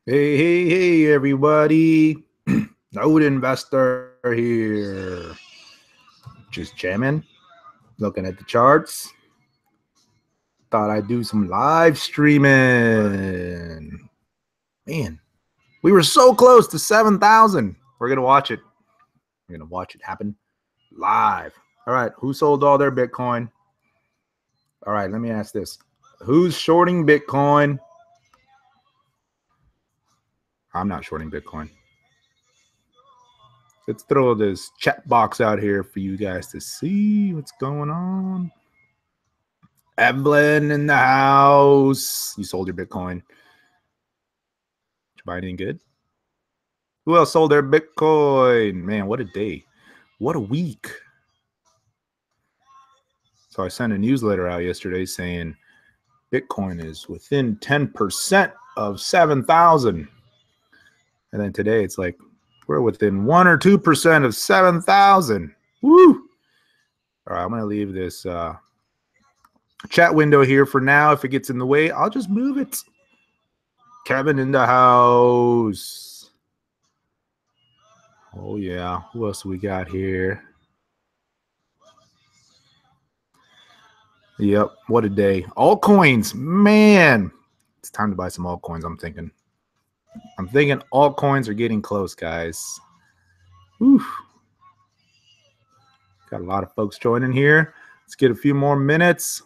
Hey, everybody. Node investor here. Just jamming, looking at the charts. Thought I'd do some live streaming. Man, we were so close to 7,000. We're going to watch it. We're going to watch it happen live. All right, who sold all their Bitcoin? All right, let me ask this. Who's shorting Bitcoin? I'm not shorting Bitcoin. Let's throw this chat box out here for you guys to see what's going on. Evelyn in the house. You sold your Bitcoin. Did you buy anything good? Who else sold their Bitcoin? Man, what a day. What a week. So I sent a newsletter out yesterday saying Bitcoin is within 10% of 7,000. And then today it's like we're within 1 or 2% of 7,000. Woo! All right, I'm going to leave this chat window here for now. If it gets in the way, I'll just move it. Kevin in the house. Oh, yeah. Who else we got here? Yep. What a day. Altcoins. Man. It's time to buy some altcoins, I'm thinking. Altcoins are getting close, guys. Whew. Got a lot of folks joining here. Let's get a few more minutes.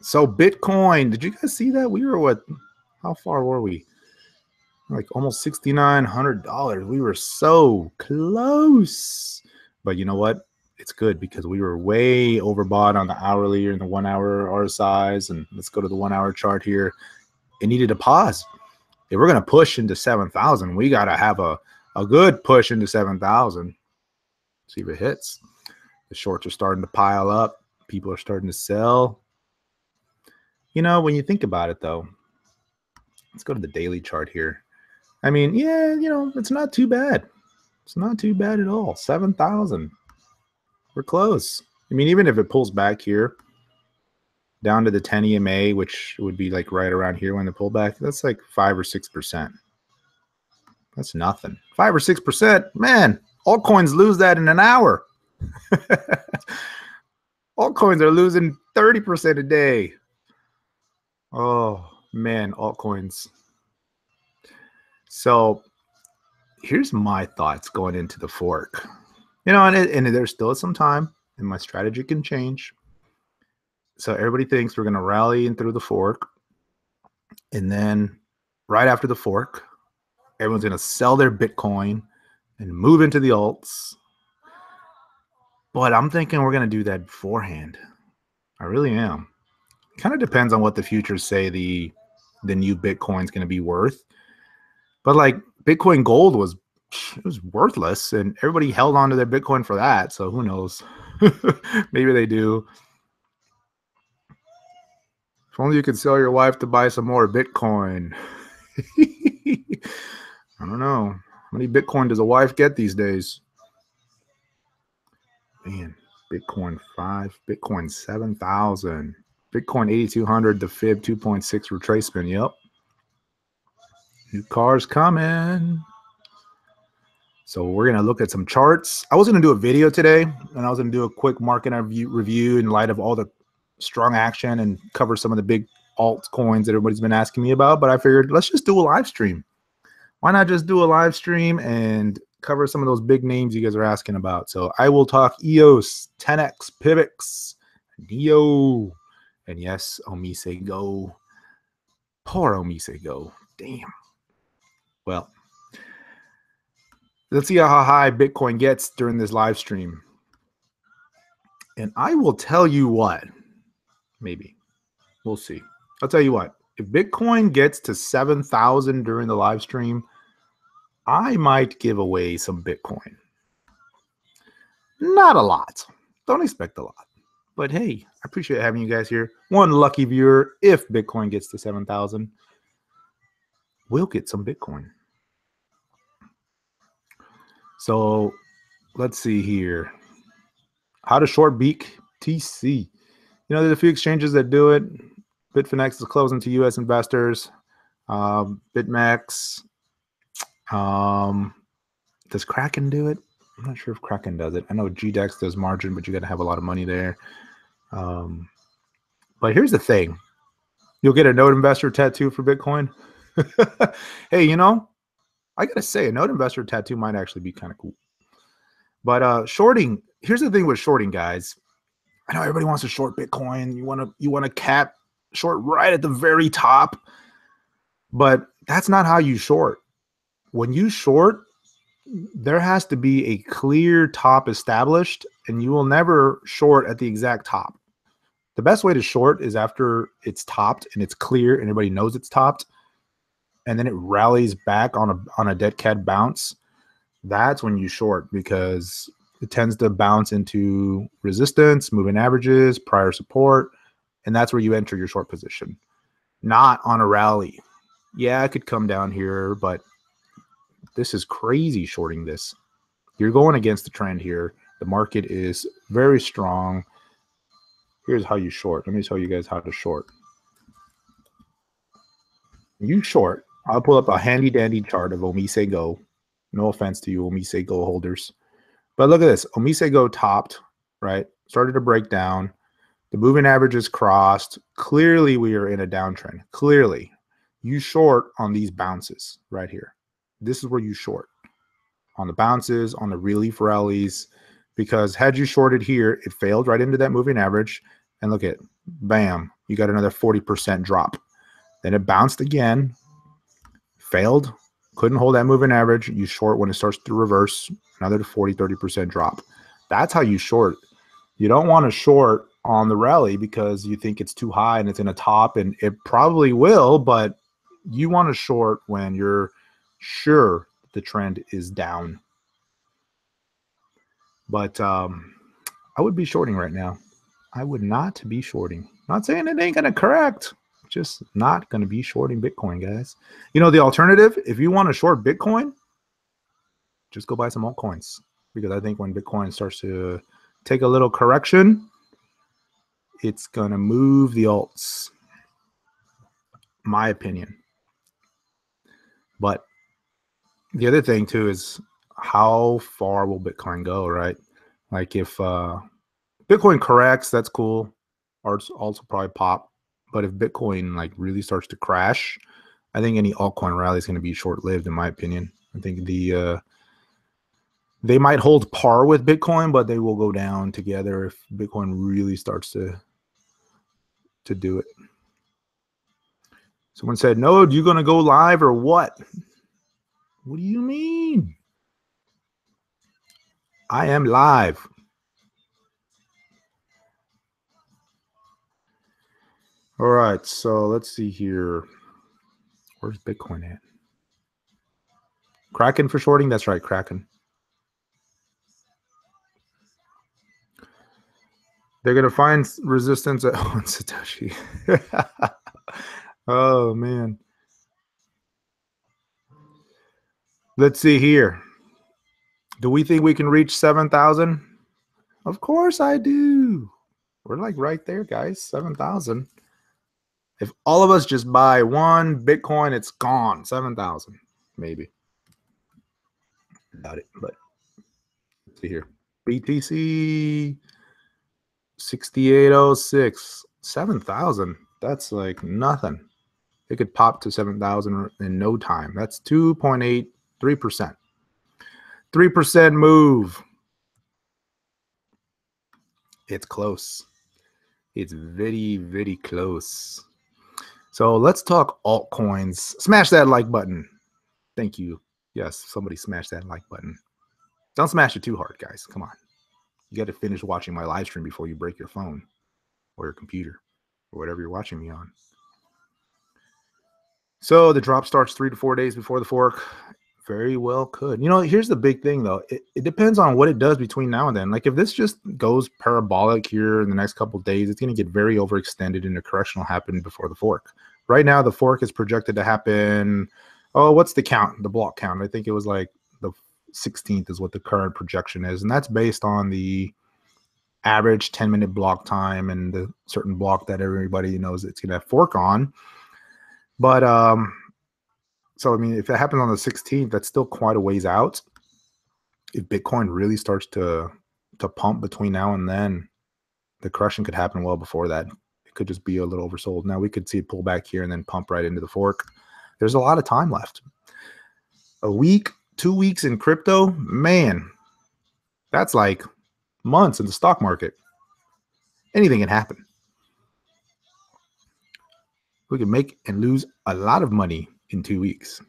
So Bitcoin, did you guys see that? We were what? How far were we? Like almost $6,900. We were so close. But you know what? It's good because we were way overbought on the hourly and the 1 hour RSIs. And let's go to the 1 hour chart here. It needed a pause. If we're going to push into 7,000, we got to have a good push into 7,000. See if it hits. The shorts are starting to pile up. People are starting to sell. You know, when you think about it, though, let's go to the daily chart here. I mean, yeah, you know, it's not too bad. It's not too bad at all. 7,000. We're close. I mean, even if it pulls back here down to the 10 EMA, which would be like right around here when the pullback, that's like 5 or 6%. That's nothing. 5 or 6%, man. Altcoins lose that in an hour. Altcoins are losing 30% a day. Oh man, altcoins. So here's my thoughts going into the fork. You know, and there's still some time, and my strategy can change. So everybody thinks we're going to rally in through the fork, and then right after the fork, everyone's going to sell their Bitcoin and move into the alts. But I'm thinking we're going to do that beforehand. I really am. Kind of depends on what the futures say the new Bitcoin's going to be worth. But like Bitcoin Gold was worthless, and everybody held on to their Bitcoin for that. So who knows? Maybe they do. If only you could sell your wife to buy some more Bitcoin. I don't know. How many Bitcoin does a wife get these days? Man, Bitcoin 5, Bitcoin 7,000, Bitcoin 8,200, the fib 2.6 retracement. Yep. New cars coming. So we're going to look at some charts. I was going to do a video today, and I was going to do a quick market review in light of all the strong action and cover some of the big altcoins that everybody's been asking me about. But I figured let's just do a live stream. Why not just do a live stream and cover some of those big names you guys are asking about? So I will talk EOS, TenX, Pivx, Neo, and yes, OmiseGo. Poor OmiseGo. Damn. Well, let's see how high Bitcoin gets during this live stream. And I will tell you what, maybe. We'll see. I'll tell you what. If Bitcoin gets to 7,000 during the live stream, I might give away some Bitcoin. Not a lot. Don't expect a lot. But hey, I appreciate having you guys here. One lucky viewer, if Bitcoin gets to 7,000, we'll get some Bitcoin. So let's see here. How to short BTC. You know, there's a few exchanges that do it. BitConnect is closing to U.S. investors. BitMEX. Does Kraken do it? I'm not sure if Kraken does it. I know GDEX does margin, but you got to have a lot of money there. But here's the thing. You'll get a node investor tattoo for Bitcoin. Hey, you know, I got to say, a node investor tattoo might actually be kind of cool. But shorting, here's the thing with shorting, guys. I know everybody wants to short Bitcoin. You want to cap short right at the very top. But that's not how you short. When you short, there has to be a clear top established, and you will never short at the exact top. The best way to short is after it's topped and it's clear and everybody knows it's topped, and then it rallies back on a dead cat bounce. That's when you short, because it tends to bounce into resistance, moving averages, prior support, and that's where you enter your short position. Not on a rally. Yeah, it could come down here, but this is crazy shorting this. You're going against the trend here. The market is very strong. Here's how you short. Let me tell you guys how to short. You short. I'll pull up a handy dandy chart of OmiseGo. No offense to you OmiseGo holders. But look at this. OmiseGo topped, right? Started to break down. The moving averages crossed. Clearly, we are in a downtrend. Clearly. You short on these bounces right here. This is where you short. On the bounces, on the relief rallies. Because had you shorted here, it failed right into that moving average. And look at, bam, you got another 40% drop. Then it bounced again. Failed. Couldn't hold that moving average. You short when it starts to reverse. Another 40, 30% drop. That's how you short. You don't want to short on the rally because you think it's too high and it's in a top, and it probably will, but you want to short when you're sure the trend is down. But I would be shorting right now. I would not be shorting. Not saying it ain't going to correct. Just not going to be shorting Bitcoin, guys. You know, the alternative, if you want to short Bitcoin, just go buy some altcoins. Because I think when Bitcoin starts to take a little correction, it's going to move the alts. My opinion. But the other thing, too, is how far will Bitcoin go, right? Like if Bitcoin corrects, that's cool. Alts will probably pop. But if Bitcoin like really starts to crash, I think any altcoin rally is going to be short-lived, in my opinion. I think they might hold par with Bitcoin, but they will go down together if Bitcoin really starts to do it. Someone said, "No, you going to go live or what?" What do you mean? I am live. All right, so let's see here. Where's Bitcoin at? Kraken for shorting? That's right, Kraken. They're going to find resistance at 1 Satoshi. Oh, man. Let's see here. Do we think we can reach 7,000? Of course I do. We're like right there, guys. 7,000. If all of us just buy one Bitcoin, it's gone. 7,000, maybe. Doubt it, but let's see here. BTC 6806, 7,000. That's nothing. It could pop to 7,000 in no time. That's 2.83%. 3% move. It's close. It's very, very close. So let's talk altcoins. Smash that like button. Thank you. Yes, somebody smash that like button. Don't smash it too hard, guys. Come on. You got to finish watching my live stream before you break your phone or your computer or whatever you're watching me on. So the drop starts 3 to 4 days before the fork. Very well could. You know, here's the big thing, though. It depends on what it does between now and then. Like, if this just goes parabolic here in the next couple of days, it's going to get very overextended and a correction will happen before the fork. Right now, the fork is projected to happen. Oh, what's the count? The block count. I think it was like the 16th is what the current projection is. And that's based on the average 10-minute block time and the certain block that everybody knows it's going to fork on. But So, I mean, if it happens on the 16th, that's still quite a ways out. If Bitcoin really starts to pump between now and then, the crushing could happen well before that. It could just be a little oversold. Now we could see it pull back here and then pump right into the fork. There's a lot of time left. A week, 2 weeks in crypto, man, that's like months in the stock market. Anything can happen. We can make and lose a lot of money in 2 weeks.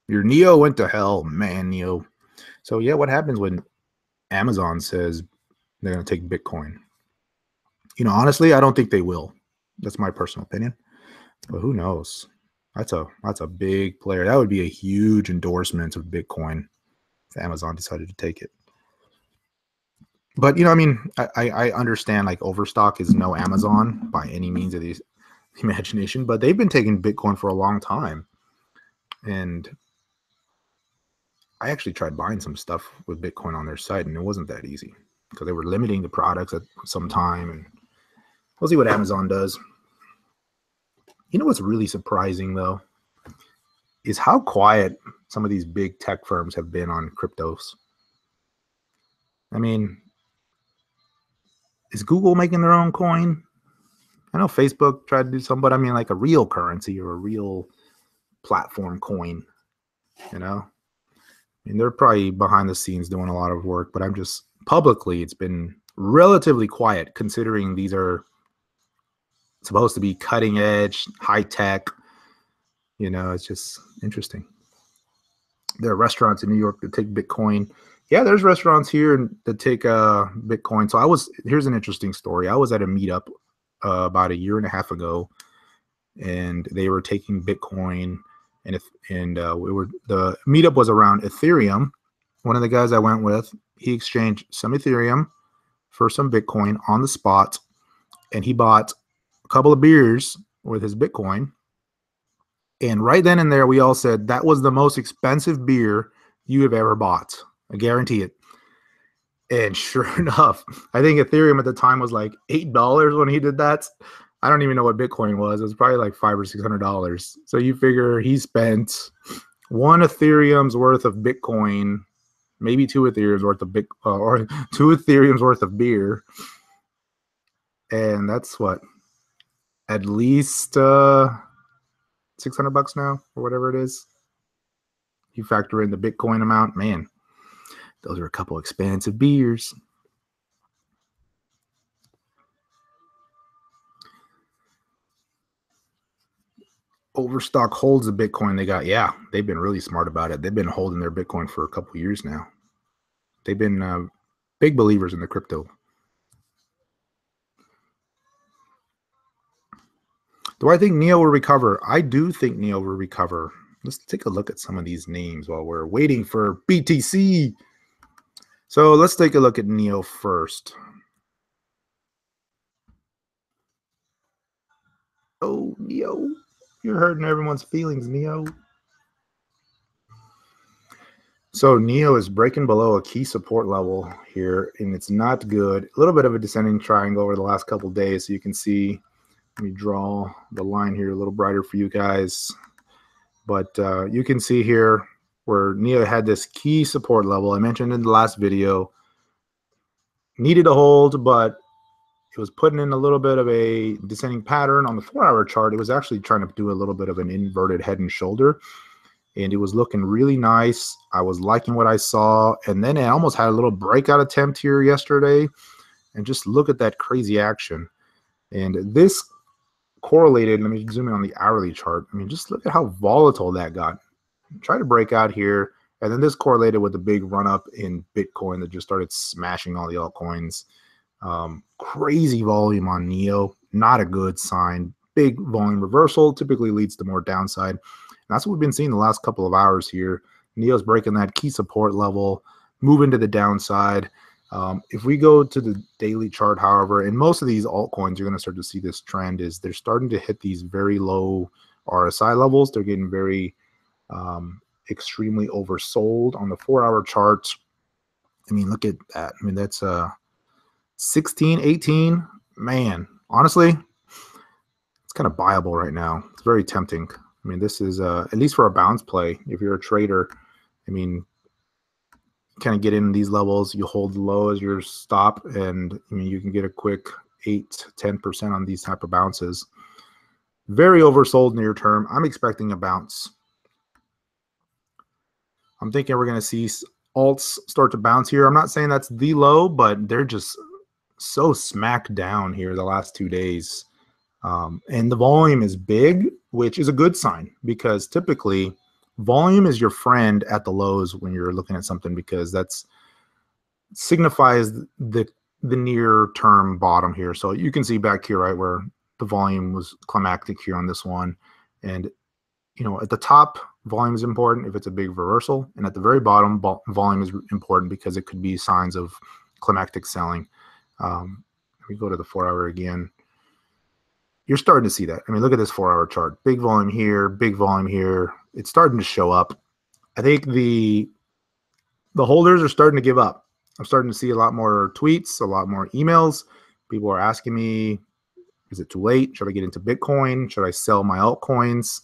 Your Neo went to hell, man, Neo. So yeah, what happens when Amazon says they're going to take Bitcoin? You know, honestly, I don't think they will. That's my personal opinion. But who knows? That's a big player. That would be a huge endorsement of Bitcoin if Amazon decided to take it. But, you know, I mean, I understand like Overstock is no Amazon by any means of the imagination, but they've been taking Bitcoin for a long time. And I actually tried buying some stuff with Bitcoin on their site, and it wasn't that easy because they were limiting the products at some time. And we'll see what Amazon does. You know what's really surprising, though, is how quiet some of these big tech firms have been on cryptos. I mean, is Google making their own coin? I know Facebook tried to do some, but I mean like a real currency or a real platform coin, you know? I mean, they're probably behind the scenes doing a lot of work, but I'm just publicly, it's been relatively quiet considering these are supposed to be cutting edge, high tech. You know, it's just interesting. There are restaurants in New York that take Bitcoin. Yeah, there's restaurants here that take Bitcoin. So here's an interesting story. I was at a meetup about 1.5 years ago, and they were taking Bitcoin, and the meetup was around Ethereum. One of the guys I went with, he exchanged some Ethereum for some Bitcoin on the spot, and he bought a couple of beers with his Bitcoin. And right then and there, we all said that was the most expensive beer you have ever bought. I guarantee it. And sure enough, I think Ethereum at the time was like $8 when he did that. I don't even know what Bitcoin was. It was probably like $500 or $600. So you figure he spent one Ethereum's worth of Bitcoin, maybe two Ethereum's worth of or 2 Ethereum's worth of beer, and that's what, at least $600 now or whatever it is. You factor in the Bitcoin amount, man, those are a couple expensive beers. Overstock holds the Bitcoin they got. Yeah, they've been really smart about it. They've been holding their Bitcoin for a couple of years now. They've been big believers in the crypto. Do I think Neo will recover? I do think Neo will recover. Let's take a look at some of these names while we're waiting for BTC. So let's take a look at Neo first. Oh, Neo. You're hurting everyone's feelings, Neo. So Neo is breaking below a key support level here, and it's not good. A little bit of a descending triangle over the last couple of days. So you can see, let me draw the line here a little brighter for you guys. But you can see here where Neo had this key support level. I mentioned in the last video, needed a hold, but it was putting in a little bit of a descending pattern on the 4-hour chart. It was actually trying to do a little bit of an inverted head and shoulder, and it was looking really nice. I was liking what I saw, and then it almost had a little breakout attempt here yesterday, and just look at that crazy action. And this correlated, let me zoom in on the hourly chart. I mean, just look at how volatile that got. Try to break out here, and then this correlated with the big run up in Bitcoin that just started smashing all the altcoins. Crazy volume on Neo, not a good sign. Big volume reversal typically leads to more downside. And that's what we've been seeing the last couple of hours here. Neo's breaking that key support level, moving to the downside. If we go to the daily chart, however, in most of these altcoins, you're going to start to see this trend is they're starting to hit these very low RSI levels. They're getting very extremely oversold on the 4-hour chart. I mean, look at that. I mean, that's 16, 18. Man, honestly, it's kind of buyable right now. It's very tempting. I mean, this is at least for a bounce play. If you're a trader, I mean, kind of get in these levels, you hold the low as your stop, and I mean, you can get a quick 8-10% on these type of bounces. Very oversold near term. I'm expecting a bounce. I'm thinking we're going to see alts start to bounce here. I'm not saying that's the low, but they're just so smacked down here the last 2 days. And the volume is big, which is a good sign, because typically volume is your friend at the lows when you're looking at something, because that's signifies the near term bottom here. So you can see back here, right, where the volume was climactic here on this one. And, you know, at the top, volume is important if it's a big reversal. And at the very bottom, volume is important because it could be signs of climactic selling. Let me go to the 4-hour again. You're starting to see that. I mean, look at this 4-hour chart. Big volume here, big volume here. It's starting to show up. I think the holders are starting to give up. I'm starting to see a lot more tweets, a lot more emails. People are asking me, is it too late? Should I get into Bitcoin? Should I sell my altcoins?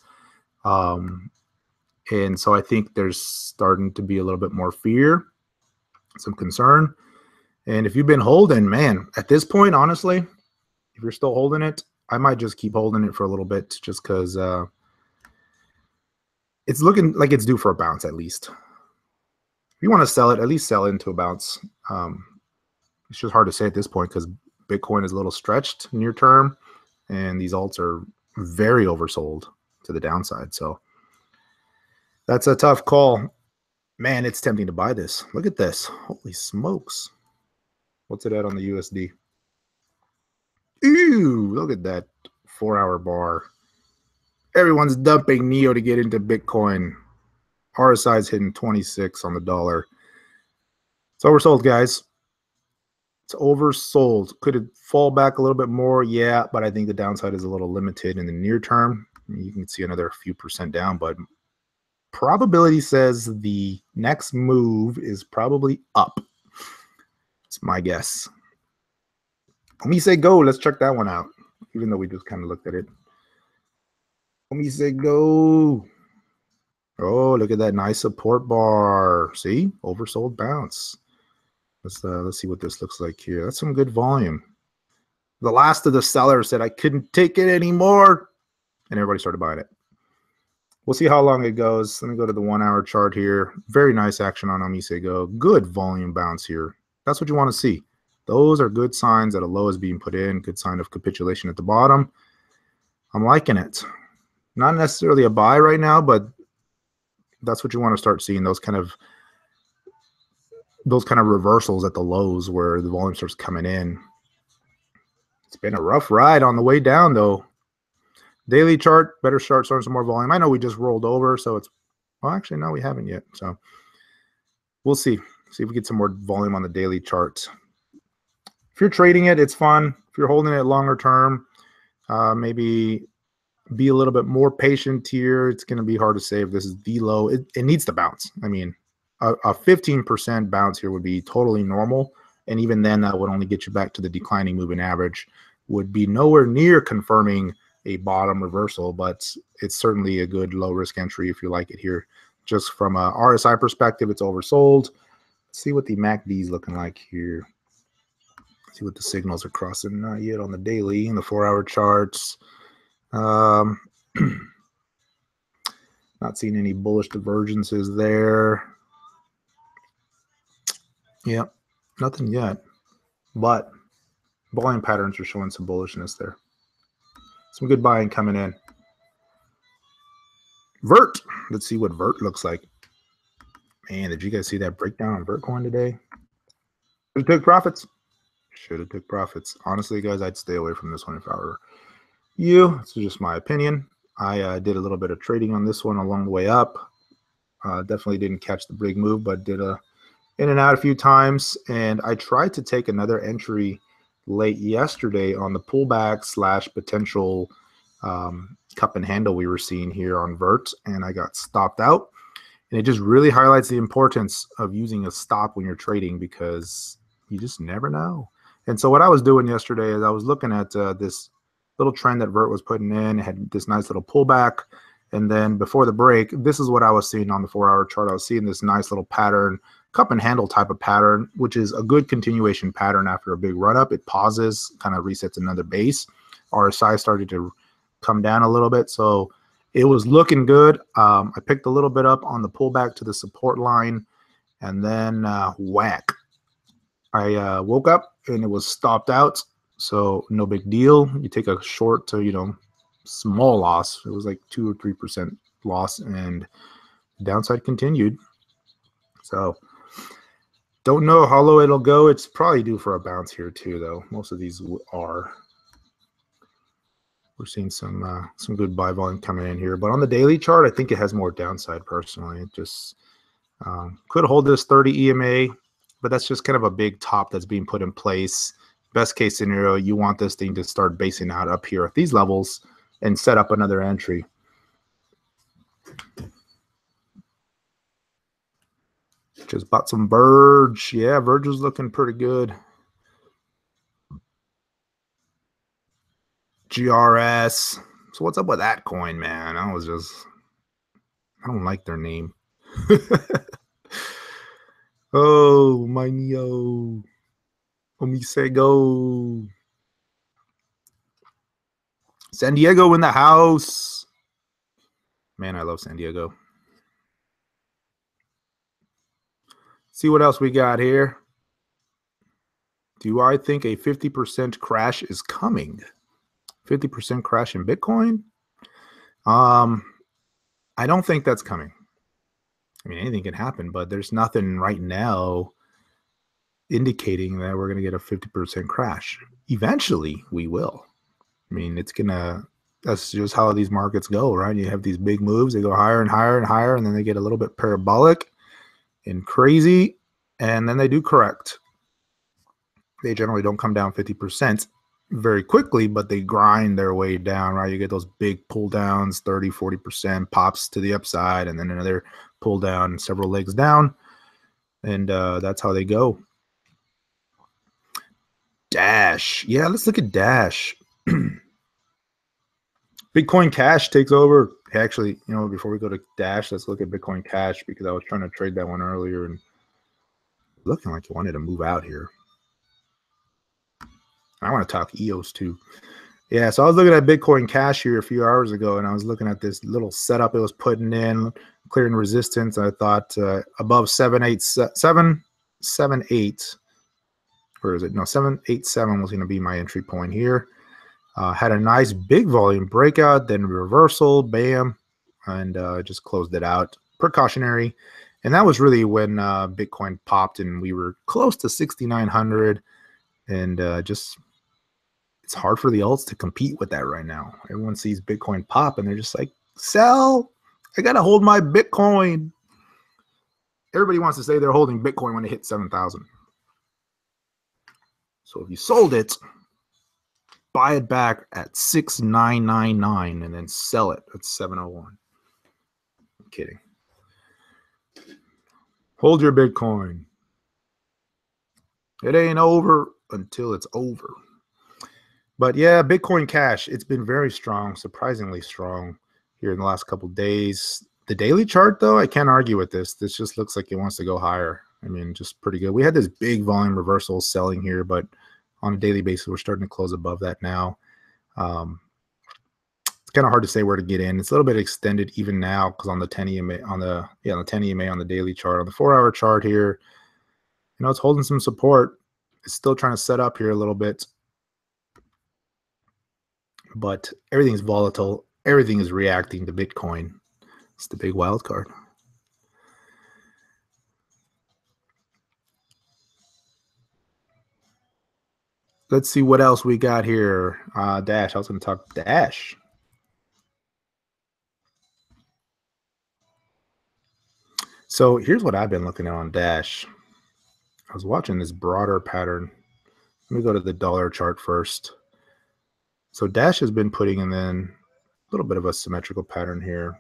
And so I think there's starting to be a little bit more fear, some concern. And if you've been holding, man, at this point, honestly, if you're still holding it, I might just keep holding it for a little bit, just because it's looking like it's due for a bounce at least. If you want to sell it, at least sell it into a bounce. It's just hard to say at this point because Bitcoin is a little stretched near term, and these alts are very oversold to the downside. So that's a tough call. Man, it's tempting to buy this. Look at this. Holy smokes. What's it at on the USD? Ooh, look at that 4-hour bar. Everyone's dumping Neo to get into Bitcoin. RSI is hitting 26 on the dollar. It's oversold, guys. It's oversold. Could it fall back a little bit more? Yeah, but I think the downside is a little limited in the near term. You can see another few percent down, but probability says the next move is probably up. It's my guess. OmiseGo, let's check that one out, even though we just kind of looked at it. OmiseGo. Oh, look at that nice support bar. See? Oversold bounce. Let's see what this looks like here. That's some good volume. The last of the sellers said I couldn't take it anymore, and everybody started buying it. We'll see how long it goes. Let me go to the 1-hour chart here. Very nice action on OmiseGo. Good volume bounce here. That's what you want to see. Those are good signs that a low is being put in. Good sign of capitulation at the bottom. I'm liking it. Not necessarily a buy right now, but that's what you want to start seeing. Those kind of reversals at the lows where the volume starts coming in. It's been a rough ride on the way down, though. Daily chart, better start showing some more volume. I know we just rolled over, so it's, well, actually, no, we haven't yet. So we'll see. See if we get some more volume on the daily chart. If you're trading it, it's fun. If you're holding it longer term, maybe be a little bit more patient here. It's going to be hard to say if this is the low. It needs to bounce. I mean, a 15% bounce here would be totally normal. And even then, that would only get you back to the declining moving average. Would be nowhere near confirming a bottom reversal, but it's certainly a good low risk entry if you like it here. Just from a RSI perspective, it's oversold. Let's see what the MACD is looking like here. See what the signals are crossing. Not yet on the daily and the 4-hour charts. Not seeing any bullish divergences there. Yep, nothing yet. But volume patterns are showing some bullishness there. Some good buying coming in. Vert. Let's see what Vert looks like. Man, did you guys see that breakdown on Vertcoin today? Should have took profits. Should have took profits. Honestly, guys, I'd stay away from this one if I were you. It's just my opinion. I did a little bit of trading on this one along the way up. Definitely didn't catch the big move, but did a in and out a few times. And I tried to take another entry late yesterday on the pullback / potential cup and handle we were seeing here on Vert, and I got stopped out. And it just really highlights the importance of using a stop when you're trading, because you just never know. And so what I was doing yesterday is I was looking at this little trend that Vert was putting in. It had this nice little pullback, And then before the break, this is what I was seeing on the 4-hour chart. I was seeing this nice little pattern, cup and handle type of pattern, which is a good continuation pattern after a big run up. It pauses, kind of resets another base. RSI started to come down a little bit, so it was looking good. I picked a little bit up on the pullback to the support line, and then whack. I woke up and it was stopped out, so no big deal. You take a short to, small loss. It was like 2 or 3% loss, and the downside continued. So don't know how low it'll go. It's probably due for a bounce here too, though. Most of these are. We're seeing some good buy volume coming in here, but on the daily chart, I think it has more downside personally. It just could hold this 30 EMA, but that's just kind of a big top that's being put in place. Best case scenario, you want this thing to start basing out up here at these levels and set up another entry. Just bought some Verge. Yeah, Verge is looking pretty good. GRS. So what's up with that coin, man? I don't like their name. Oh, my Neo. OmiseGo. San Diego in the house. Man, I love San Diego. See what else we got here. Do I think a 50% crash is coming? 50% crash in Bitcoin? I don't think that's coming. I mean, anything can happen, but there's nothing right now indicating that we're going to get a 50% crash. Eventually, we will. I mean, that's just how these markets go, right? You have these big moves, they go higher and higher and higher, and then they get a little bit parabolic and crazy, and then they do correct. They generally don't come down 50% very quickly, but they grind their way down, right? You get those big pull downs, 30, 40% pops to the upside, and then another pull down, several legs down, and that's how they go. Dash. Yeah, let's look at Dash. Bitcoin Cash takes over. Actually, before we go to Dash, let's look at Bitcoin Cash, because I was trying to trade that one earlier and looking like it wanted to move out here. I want to talk EOS too. Yeah, so I was looking at Bitcoin Cash here a few hours ago, and I was looking at this little setup it was putting in, clearing resistance. I thought above 787, or is it? No, 787 was going to be my entry point here. Had a nice big volume breakout, then reversal, bam, and just closed it out. Precautionary. And that was really when Bitcoin popped and we were close to 6,900. And it's hard for the alts to compete with that right now. Everyone sees Bitcoin pop and they're just like, sell. I got to hold my Bitcoin. Everybody wants to say they're holding Bitcoin when it hits 7,000. So if you sold it, buy it back at 6,999 and then sell it at 701. I'm kidding. Hold your Bitcoin. It ain't over until it's over. But yeah, Bitcoin Cash, it's been very strong, surprisingly strong here in the last couple of days. The daily chart, though, I can't argue with this. This just looks like it wants to go higher. I mean, just pretty good. We had this big volume reversal selling here, but on a daily basis, we're starting to close above that now. It's kind of hard to say where to get in. It's a little bit extended even now because on the 10 EMA on the 10 EMA on the daily chart, on the 4-hour chart here, it's holding some support. It's still trying to set up here a little bit, but everything's volatile. Everything is reacting to Bitcoin. It's the big wild card. Let's see what else we got here. Dash. I was going to talk Dash. So here's what I've been looking at on Dash. I was watching this broader pattern. Let me go to the dollar chart first. So Dash has been putting in then a little bit of a symmetrical pattern here.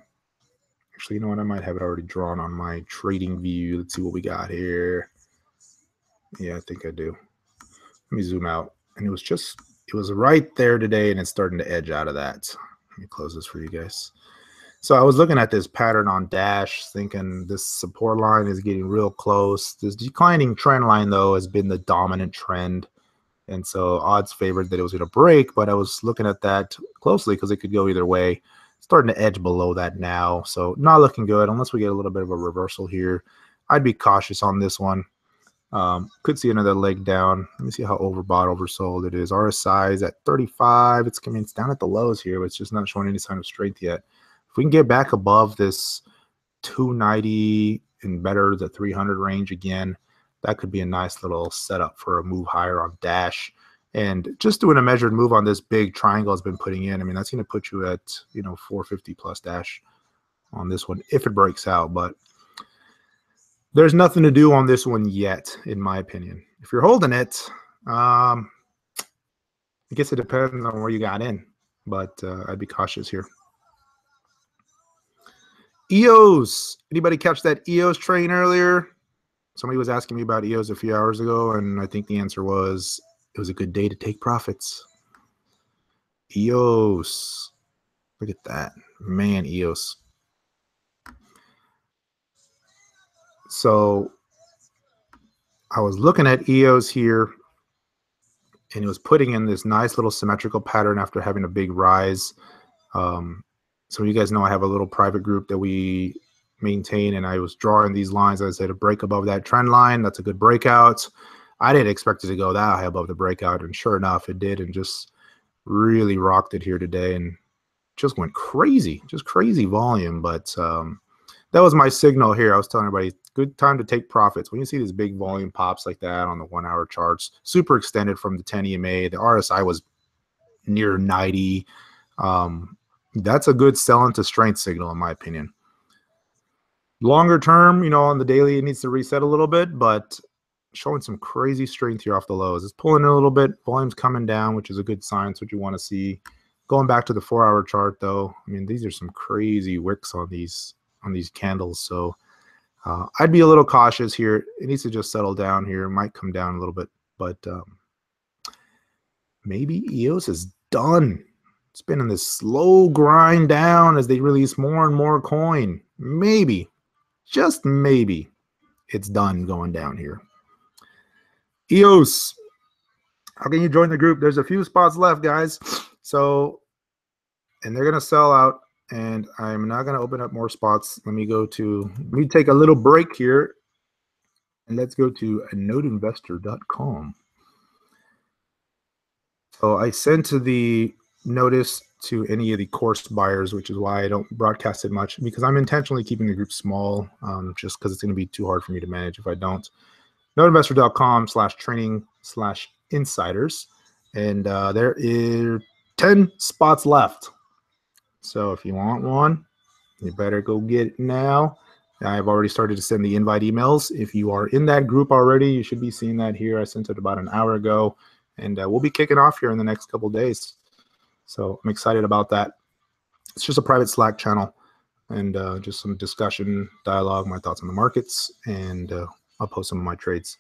Actually, you know what? I might have it already drawn on my trading view. Let's see what we got here. Yeah, I think I do. Let me zoom out. And it was right there today, and it's starting to edge out of that. Let me close this for you guys. So I was looking at this pattern on Dash, thinking this support line is getting real close. This declining trend line, though, has been the dominant trend. And so odds favored that it was going to break, but I was looking at that closely because it could go either way. Starting to edge below that now. So not looking good unless we get a little bit of a reversal here. I'd be cautious on this one. Could see another leg down. Let me see how overbought, oversold it is. RSI is at 35. It's coming. It's down at the lows here, but it's just not showing any sign of strength yet. If we can get back above this 290 and better, the 300 range again, that could be a nice little setup for a move higher on Dash. And just doing a measured move on this big triangle has been putting in. I mean, that's going to put you at 450 plus Dash on this one if it breaks out. But there's nothing to do on this one yet, in my opinion. If you're holding it, I guess it depends on where you got in, but I'd be cautious here. EOS. Anybody catch that EOS train earlier? Somebody was asking me about EOS a few hours ago, and I think the answer was it was a good day to take profits. EOS. Look at that. Man, EOS. So I was looking at EOS here, and it was putting in this nice little symmetrical pattern after having a big rise. So you guys know I have a little private group that we maintain, and I was drawing these lines. I said a break above that trend line. That's a good breakout. I didn't expect it to go that high above the breakout, and sure enough, it did, and just really rocked it here today, and just went crazy, just crazy volume. But that was my signal here. I was telling everybody, good time to take profits. When you see these big volume pops like that on the 1 hour charts, super extended from the 10 EMA, the RSI was near 90. That's a good sell into strength signal, in my opinion. Longer term, on the daily, it needs to reset a little bit, but showing some crazy strength here off the lows. It's pulling in a little bit. Volume's coming down, which is a good sign. It's what you want to see. Going back to the 4 hour chart, though, I mean, these are some crazy wicks on these candles. So I'd be a little cautious here. It needs to just settle down here. It might come down a little bit, but maybe EOS is done. It's been in this slow grind down as they release more and more coin. Maybe, just maybe, it's done going down here. EOS, how can you join the group? There's a few spots left, guys. So, and they're going to sell out, and I'm not going to open up more spots. Let me take a little break here, and let's go to nodeinvestor.com. So I sent the notice to any of the course buyers, which is why I don't broadcast it much, because I'm intentionally keeping the group small, just because it's going to be too hard for me to manage if I don't. nodeinvestor.com/training/insiders, and there is 10 spots left. So if you want one, you better go get it now. I've already started to send the invite emails. If you are in that group already, you should be seeing that here. I sent it about an hour ago, and we'll be kicking off here in the next couple of days. So I'm excited about that. It's just a private Slack channel, and just some discussion, dialogue, my thoughts on the markets, and I'll post some of my trades.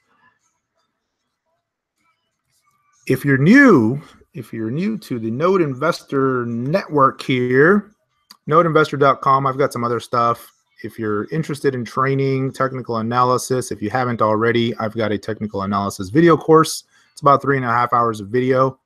If you're new to the Node Investor Network here, nodeinvestor.com, I've got some other stuff. If you're interested in training, technical analysis, if you haven't already, I've got a technical analysis video course. It's about 3.5 hours of video,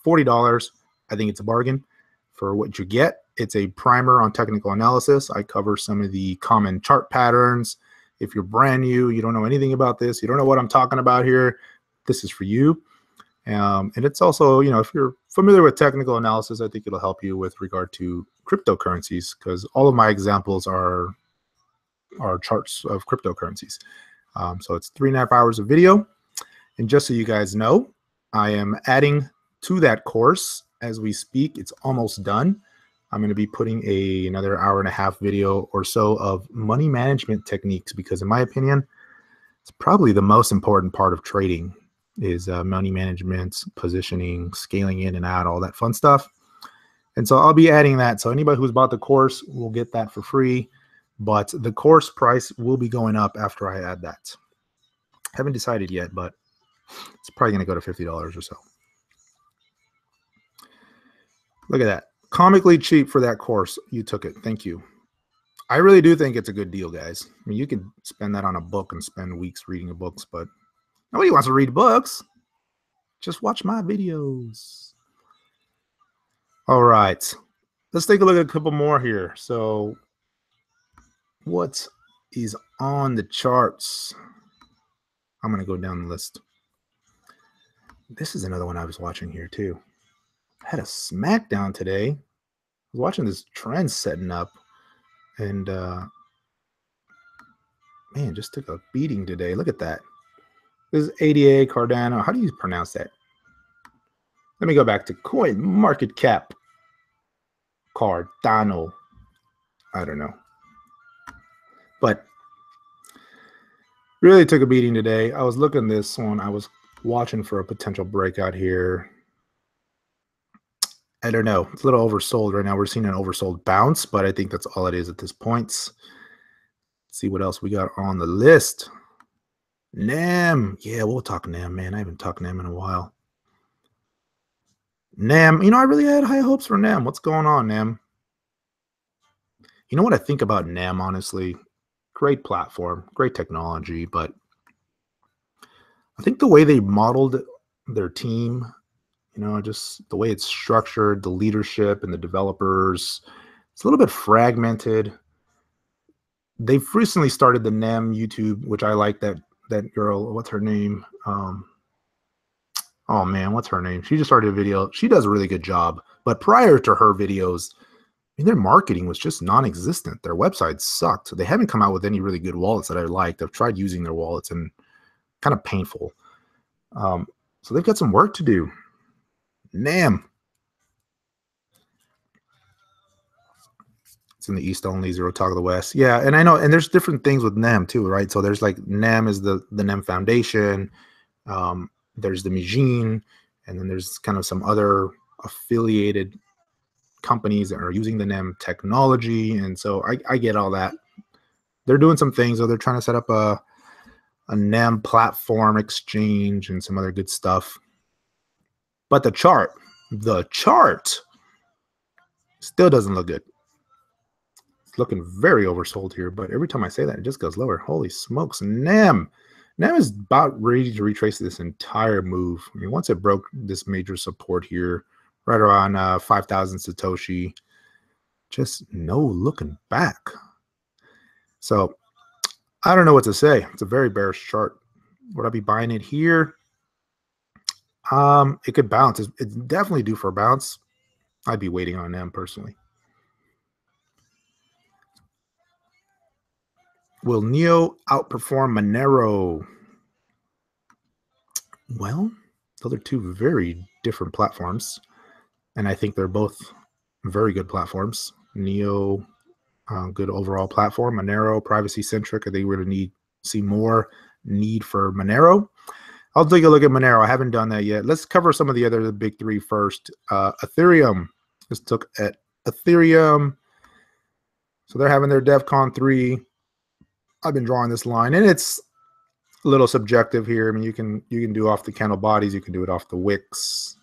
$40. I think it's a bargain for what you get. It's a primer on technical analysis. I cover some of the common chart patterns. If you're brand new, you don't know anything about this, you don't know what I'm talking about here, this is for you. And it's also, if you're familiar with technical analysis, I think it'll help you with regard to cryptocurrencies, because all of my examples are charts of cryptocurrencies. So it's 3.5 hours of video. And just so you guys know, I am adding to that course as we speak. It's almost done. I'm going to be putting another 1.5 hour video or so of money management techniques, because in my opinion, it's probably the most important part of trading is money management, positioning, scaling in and out, all that fun stuff. And so I'll be adding that. So anybody who's bought the course will get that for free, but the course price will be going up after I add that. Haven't decided yet, but it's probably going to go to $50 or so. Look at that. Comically cheap for that course. You took it. Thank you. I really do think it's a good deal, guys. I mean, you could spend that on a book and spend weeks reading books, but nobody wants to read books. Just watch my videos. All right. Let's take a look at a couple more here. So what is on the charts? I'm going to go down the list. This is another one I was watching here too. I had a smackdown today. I was watching this trend setting up, and man, just took a beating today. Look at that. This is ADA Cardano. How do you pronounce that? Let me go back to Coin Market Cap. Cardano. I don't know. But really took a beating today. I was looking at this one. I was watching for a potential breakout here. I don't know. It's a little oversold right now. We're seeing an oversold bounce, but I think that's all it is at this point. Let's see what else we got on the list. NAM. Yeah, we'll talk NAM, man. I haven't talked NAM in a while. NAM. You know, I really had high hopes for NAM. What's going on, NAM? You know what I think about NAM, honestly? Great platform, great technology, but I think the way they modeled their team, you know, just the way it's structured, the leadership and the developers, it's a little bit fragmented. They've recently started the NAM YouTube, which I like that girl. What's her name? Oh man, what's her name? She just started a video. She does a really good job. But prior to her videos, I mean, their marketing was just non-existent. Their website sucked. They haven't come out with any really good wallets that I liked. I've tried using their wallets and kind of painful. So they've got some work to do. NAM. It's in the East only, zero talk of the West. Yeah, and I know, and there's different things with NAM too, right? So there's like NAM is the NAM Foundation. There's the Mijin, and then there's kind of some other affiliated companies that are using the NAM technology. And so I get all that. They're doing some things, or they're trying to set up a NAM platform exchange and some other good stuff. But the chart still doesn't look good. It's looking very oversold here, but every time I say that, it just goes lower. Holy smokes, NAM. NAM is about ready to retrace this entire move. I mean, once it broke this major support here, right around 5,000 Satoshi, just no looking back. So I don't know what to say. It's a very bearish chart. Would I be buying it here? It could bounce. It's definitely due for a bounce. I'd be waiting on them personally. Will Neo outperform Monero? Well, those are two very different platforms, and I think they're both very good platforms. Neo, good overall platform. Monero, privacy centric. I think we're going to see more need for Monero. I'll take a look at Monero. I haven't done that yet. Let's cover some of the big three first. Ethereum. Let's look at Ethereum. So they're having their DevCon 3. I've been drawing this line, and it's a little subjective here. I mean, you can do off the candle bodies. You can do it off the wicks.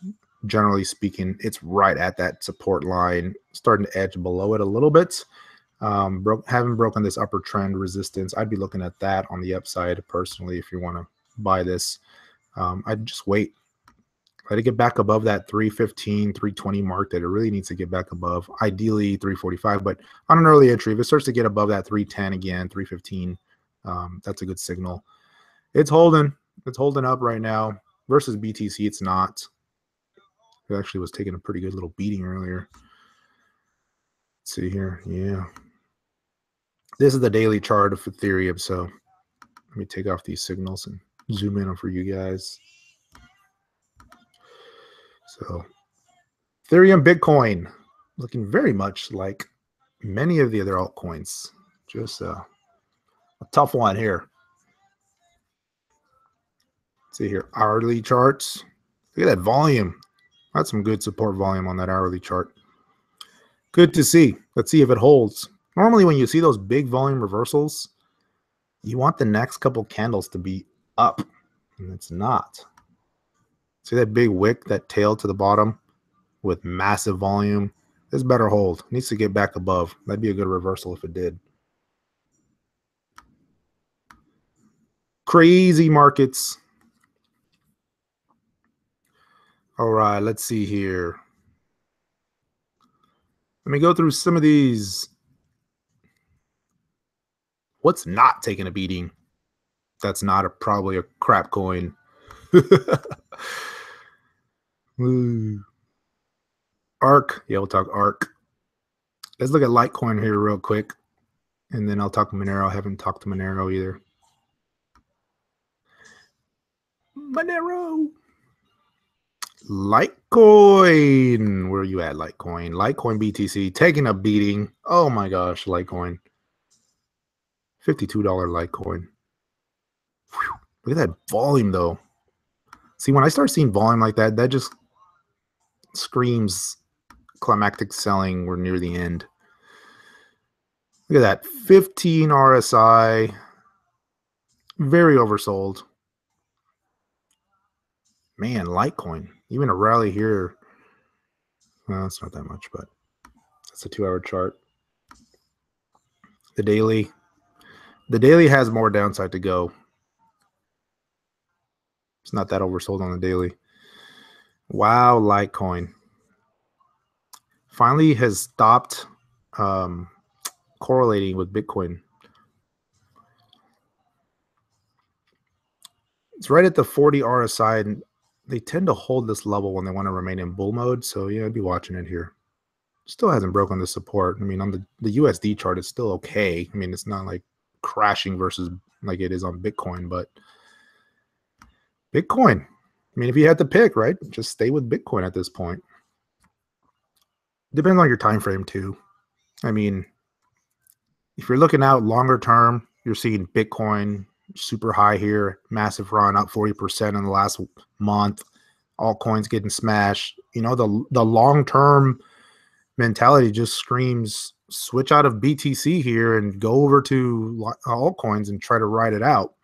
Generally speaking, it's right at that support line, starting to edge below it a little bit. Haven't broken this upper trend resistance. I'd be looking at that on the upside personally if you want to buy this. I'd just wait. Let it get back above that 315, 320 mark that it really needs to get back above. Ideally 345, but on an early entry, if it starts to get above that 310 again, 315, that's a good signal. It's holding up right now. Versus BTC, it's not. It actually was taking a pretty good little beating earlier. Let's see here. Yeah. This is the daily chart of Ethereum. So let me take off these signals and zoom in for you guys. So Ethereum, Bitcoin, looking very much like many of the other altcoins. Just a tough one here. Let's see here, hourly charts. Look at that volume. That's some good support volume on that hourly chart. Good to see. Let's see if it holds. Normally when you see those big volume reversals, you want the next couple candles to be up, and it's not. See that big wick, that tail to the bottom with massive volume? This better hold. It needs to get back above. That'd be a good reversal if it did. Crazy markets. All right, let's see here. Let me go through some of these. What's not taking a beating? That's not probably a crap coin. ARC. Yeah, we'll talk ARC. Let's look at Litecoin here real quick. And then I'll talk Monero. I haven't talked to Monero either. Monero. Litecoin. Where are you at, Litecoin? Litecoin BTC taking a beating. Oh my gosh, Litecoin. $52 Litecoin. Whew. Look at that volume, though. See, when I start seeing volume like that, that just screams climactic selling. We're near the end. Look at that. 15 RSI. Very oversold. Man, Litecoin. Even a rally here. Well, it's not that much, but that's a 2-hour chart. The daily. The daily has more downside to go. It's not that oversold on the daily. Wow, Litecoin. Finally has stopped correlating with Bitcoin. It's right at the 40 RSI, and they tend to hold this level when they want to remain in bull mode. So yeah, I'd be watching it here. Still hasn't broken the support. I mean, on the USD chart, it's still okay. I mean, it's not like crashing versus like it is on Bitcoin, but Bitcoin. I mean, if you had to pick, right, just stay with Bitcoin at this point. Depends on your time frame too. I mean, if you're looking out longer term, you're seeing Bitcoin super high here, massive run, up 40% in the last month. Altcoins getting smashed. You know, the long term mentality just screams switch out of BTC here and go over to altcoins and try to ride it out.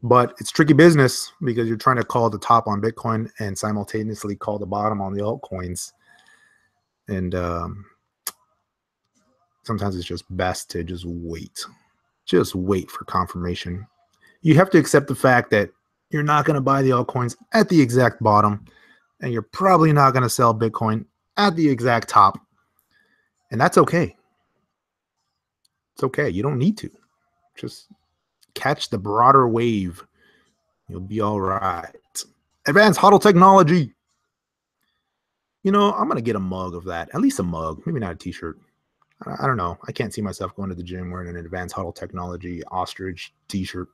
But it's tricky business because you're trying to call the top on Bitcoin and simultaneously call the bottom on the altcoins. And sometimes it's just best to just wait. Just wait for confirmation. You have to accept the fact that you're not going to buy the altcoins at the exact bottom, and you're probably not going to sell Bitcoin at the exact top. And that's okay. It's okay. You don't need to. Just catch the broader wave. You'll be all right. Advanced HODL technology. You know, I'm going to get a mug of that. At least a mug. Maybe not a t-shirt. I don't know. I can't see myself going to the gym wearing an advanced HODL technology ostrich t-shirt.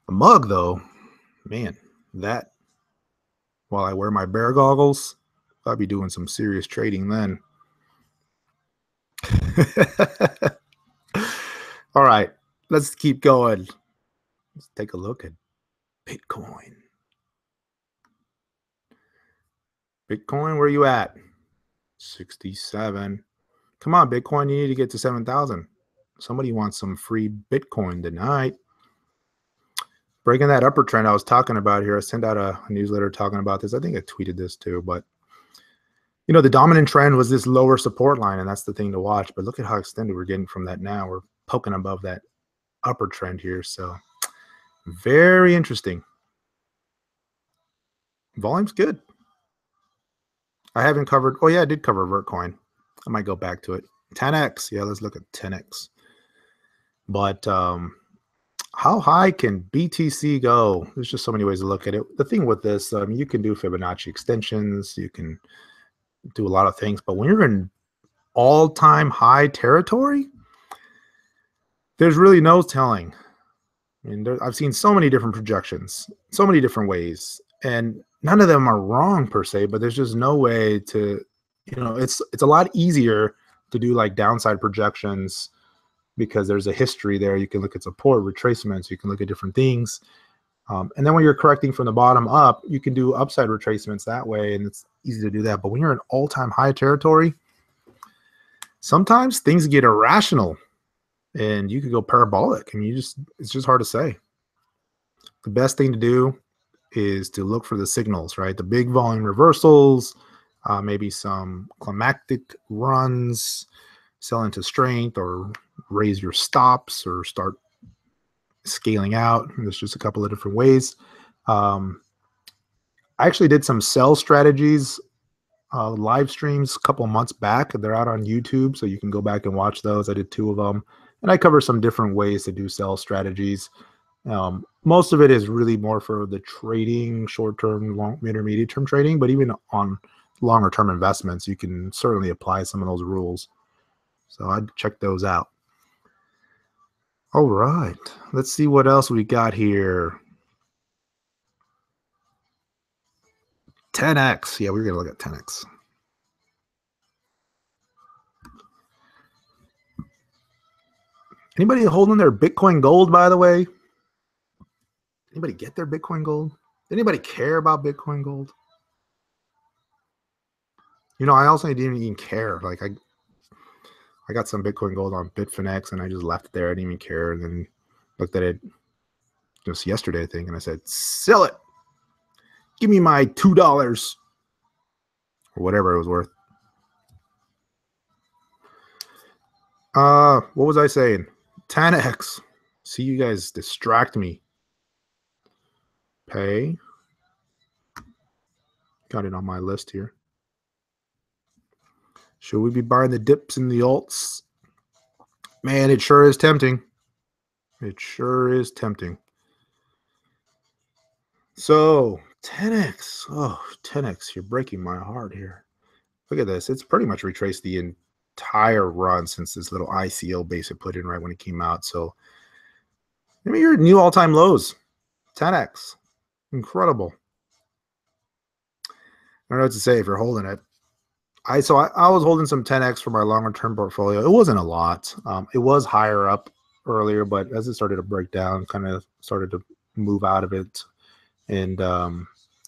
A mug, though, man, that, while I wear my bear goggles, I'll be doing some serious trading then. All right, let's keep going. Let's take a look at Bitcoin. Bitcoin, where are you at? 67. Come on, Bitcoin, you need to get to 7,000. Somebody wants some free Bitcoin tonight. Breaking that upper trend I was talking about here. I sent out a newsletter talking about this. I think I tweeted this too, but you know, the dominant trend was this lower support line, and that's the thing to watch. But look at how extended we're getting from that now. We're poking above that upper trend here. So very interesting. Volume's good. I haven't covered. Oh, yeah, I did cover Vertcoin. I might go back to it. 10X. Yeah, let's look at 10X. But how high can BTC go? There's just so many ways to look at it. The thing with this, you can do Fibonacci extensions. You can do a lot of things. But when you're in all-time high territory, there's really no telling. I mean, I've seen so many different projections, so many different ways, and none of them are wrong per se, but there's just no way to, you know, it's a lot easier to do like downside projections because there's a history there. You can look at support, retracements, you can look at different things. And then when you're correcting from the bottom up, you can do upside retracements that way, and it's easy to do that. But when you're in all-time high territory, sometimes things get irrational and you could go parabolic. I mean, it's just hard to say. The best thing to do is to look for the signals, right? The big volume reversals, maybe some climactic runs, sell into strength, or raise your stops, or start scaling out. There's just a couple of different ways. I actually did some sell strategies live streams a couple months back. They're out on YouTube, so you can go back and watch those. I did 2 of them, and I cover some different ways to do sell strategies. Most of it is really more for the trading, short-term, long, intermediate-term trading, but even on longer-term investments, you can certainly apply some of those rules. So I'd check those out. All right, let's see what else we got here. TenX. Yeah, we're going to look at TenX. Anybody holding their Bitcoin gold, by the way? Anybody get their Bitcoin gold? Anybody care about Bitcoin gold? You know, I also didn't even care. Like I got some Bitcoin gold on BitConnect and I just left it there. I didn't even care. And then looked at it just yesterday, I think, and I said, sell it. Give me my $2 or whatever it was worth. What was I saying? 10x. See, you guys distract me. Pay. Got it on my list here. Should we be buying the dips in the alts? Man, it sure is tempting. It sure is tempting. So 10x. Oh, 10x. You're breaking my heart here. Look at this. It's pretty much retraced the entire run since this little ICO base it put in right when it came out. So, I mean, you're new all-time lows. 10x. Incredible. I don't know what to say if you're holding it. I was holding some 10x for my longer-term portfolio. It wasn't a lot. It was higher up earlier, but as it started to break down, kind of started to move out of it. And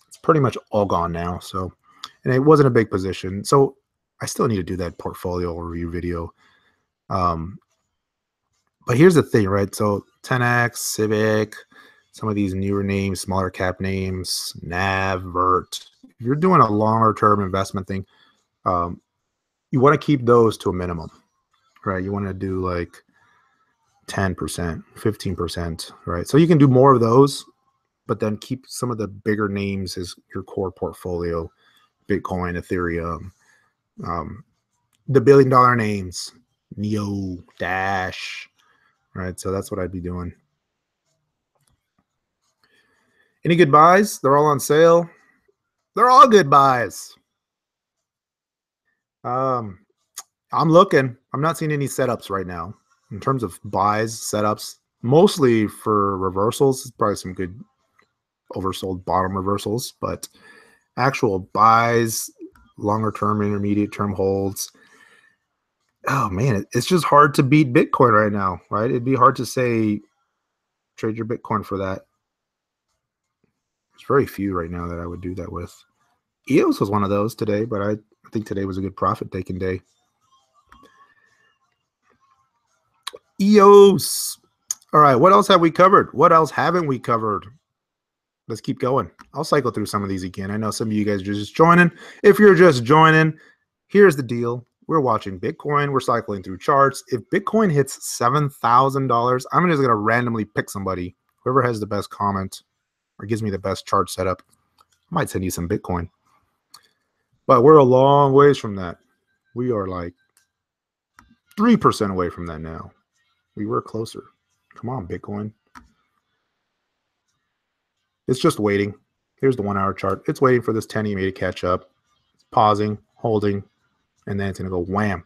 it's pretty much all gone now. So, and it wasn't a big position. So I still need to do that portfolio review video. But here's the thing, right? So 10x, Civic, some of these newer names, smaller cap names, NAV, Vert. If you're doing a longer term investment thing, you want to keep those to a minimum, right? You want to do like 10%, 15%, right? So you can do more of those, but then keep some of the bigger names as your core portfolio. Bitcoin, Ethereum, the $1 billion names, Neo, Dash, right? So that's what I'd be doing. Any good buys? They're all on sale. They're all good buys. I'm looking. I'm not seeing any setups right now in terms of buys, setups, mostly for reversals. Probably some good oversold bottom reversals, but actual buys, longer term, intermediate term holds. Oh man, it's just hard to beat Bitcoin right now, right? It'd be hard to say trade your Bitcoin for that. There's very few right now that I would do that with. EOS was one of those today, but I think today was a good profit taking day. EOS. All right, what else have we covered? What else haven't we covered? Let's keep going. I'll cycle through some of these again. I know some of you guys are just joining. If you're just joining, here's the deal. We're watching Bitcoin. We're cycling through charts. If Bitcoin hits $7,000, I'm just going to randomly pick somebody. Whoever has the best comment or gives me the best chart setup, I might send you some Bitcoin. But we're a long ways from that. We are like 3% away from that now. We were closer. Come on, Bitcoin. It's just waiting. Here's the 1 hour chart. It's waiting for this 10 EMA to catch up. It's pausing, holding, and then it's going to go wham.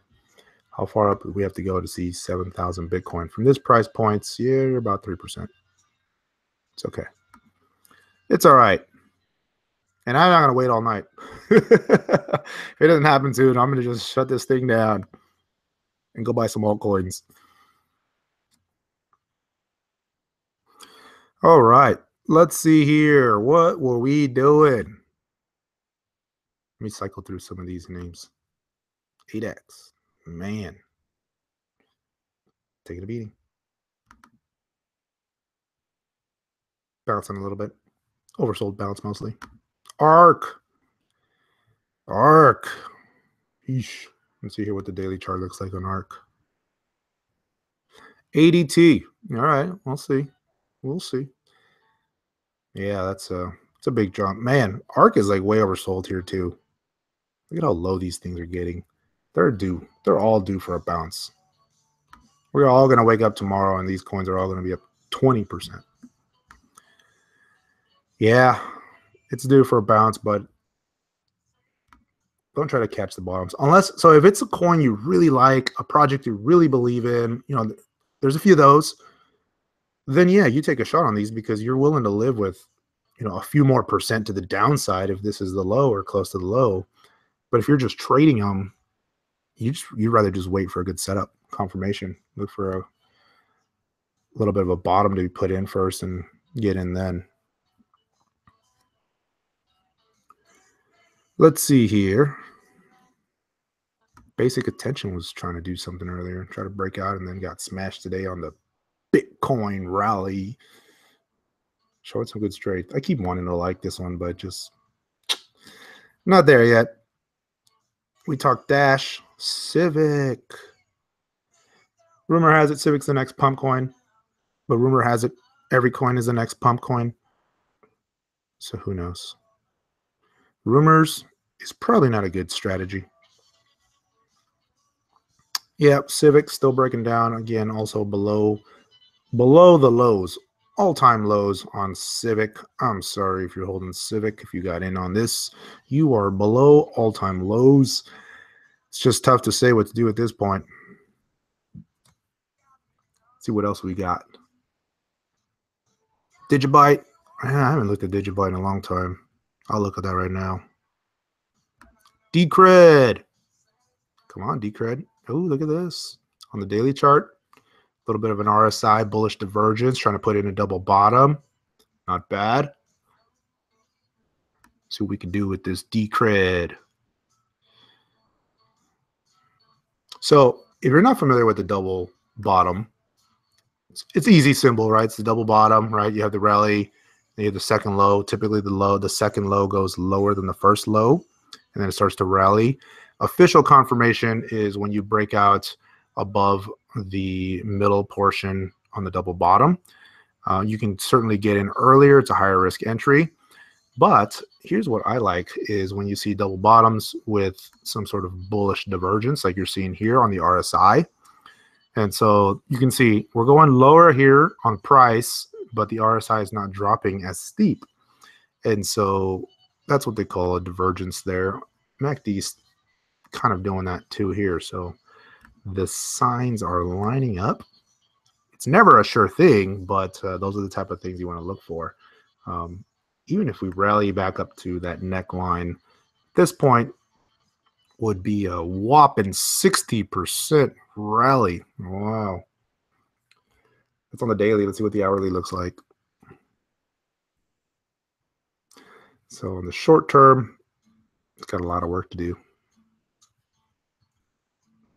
How far up do we have to go to see 7,000 Bitcoin? From this price points, yeah, you're about 3%. It's okay. It's all right. And I'm not going to wait all night. If it doesn't happen soon, I'm going to just shut this thing down and go buy some altcoins. All right. Let's see here. What were we doing? Let me cycle through some of these names. 8X. Man. Taking a beating. Bouncing a little bit. Oversold bounce mostly. ARK. Eesh. Let's see here what the daily chart looks like on ARK. ADT. All right. We'll see. We'll see. Yeah, it's a big jump. Man, ARK is like way oversold here too. Look at how low these things are getting. They're due. They're all due for a bounce. We're all going to wake up tomorrow and these coins are all going to be up 20%. Yeah, it's due for a bounce, but don't try to catch the bottoms. So if it's a coin you really like, a project you really believe in, there's a few of those, then yeah, you take a shot on these because you're willing to live with, a few more percent to the downside if this is the low or close to the low. But if you're just trading them, you'd rather just wait for a good setup confirmation. Look for a little bit of a bottom to be put in first and get in then. Let's see here. Basic Attention was trying to do something earlier, try to break out, and then got smashed today on the Bitcoin rally. Showing some good strength. I keep wanting to like this one, but just not there yet. We talked Dash, Civic. Rumor has it Civic's the next pump coin, but rumor has it every coin is the next pump coin. So who knows? Rumors is probably not a good strategy. Yep, Civic still breaking down again, also below the lows, all-time lows on Civic. I'm sorry if you're holding Civic. If you got in on this, you are below all-time lows. It's just tough to say what to do at this point. Let's see what else we got. Digibyte. I haven't looked at Digibyte in a long time. I'll look at that right now. Decred. Come on, Decred. Oh, look at this. On the daily chart, a little bit of an RSI bullish divergence, trying to put in a double bottom. Not bad. See what we can do with this Decred. So if you're not familiar with the double bottom, it's easy symbol, right? It's the double bottom, right? You have the rally, then you have the second low. Typically the second low goes lower than the first low, and then it starts to rally. Official confirmation is when you break out above the middle portion on the double bottom. You can certainly get in earlier. It's a higher risk entry. But here's what I like is when you see double bottoms with some sort of bullish divergence like you're seeing here on the RSI. And so you can see we're going lower here on price, but the RSI is not dropping as steep. And so that's what they call a divergence there. MACD's kind of doing that too here. So the signs are lining up. It's never a sure thing, but those are the type of things you want to look for. Even if we rally back up to that neckline, this point would be a whopping 60% rally. Wow. That's on the daily. Let's see what the hourly looks like. So in the short term, it's got a lot of work to do.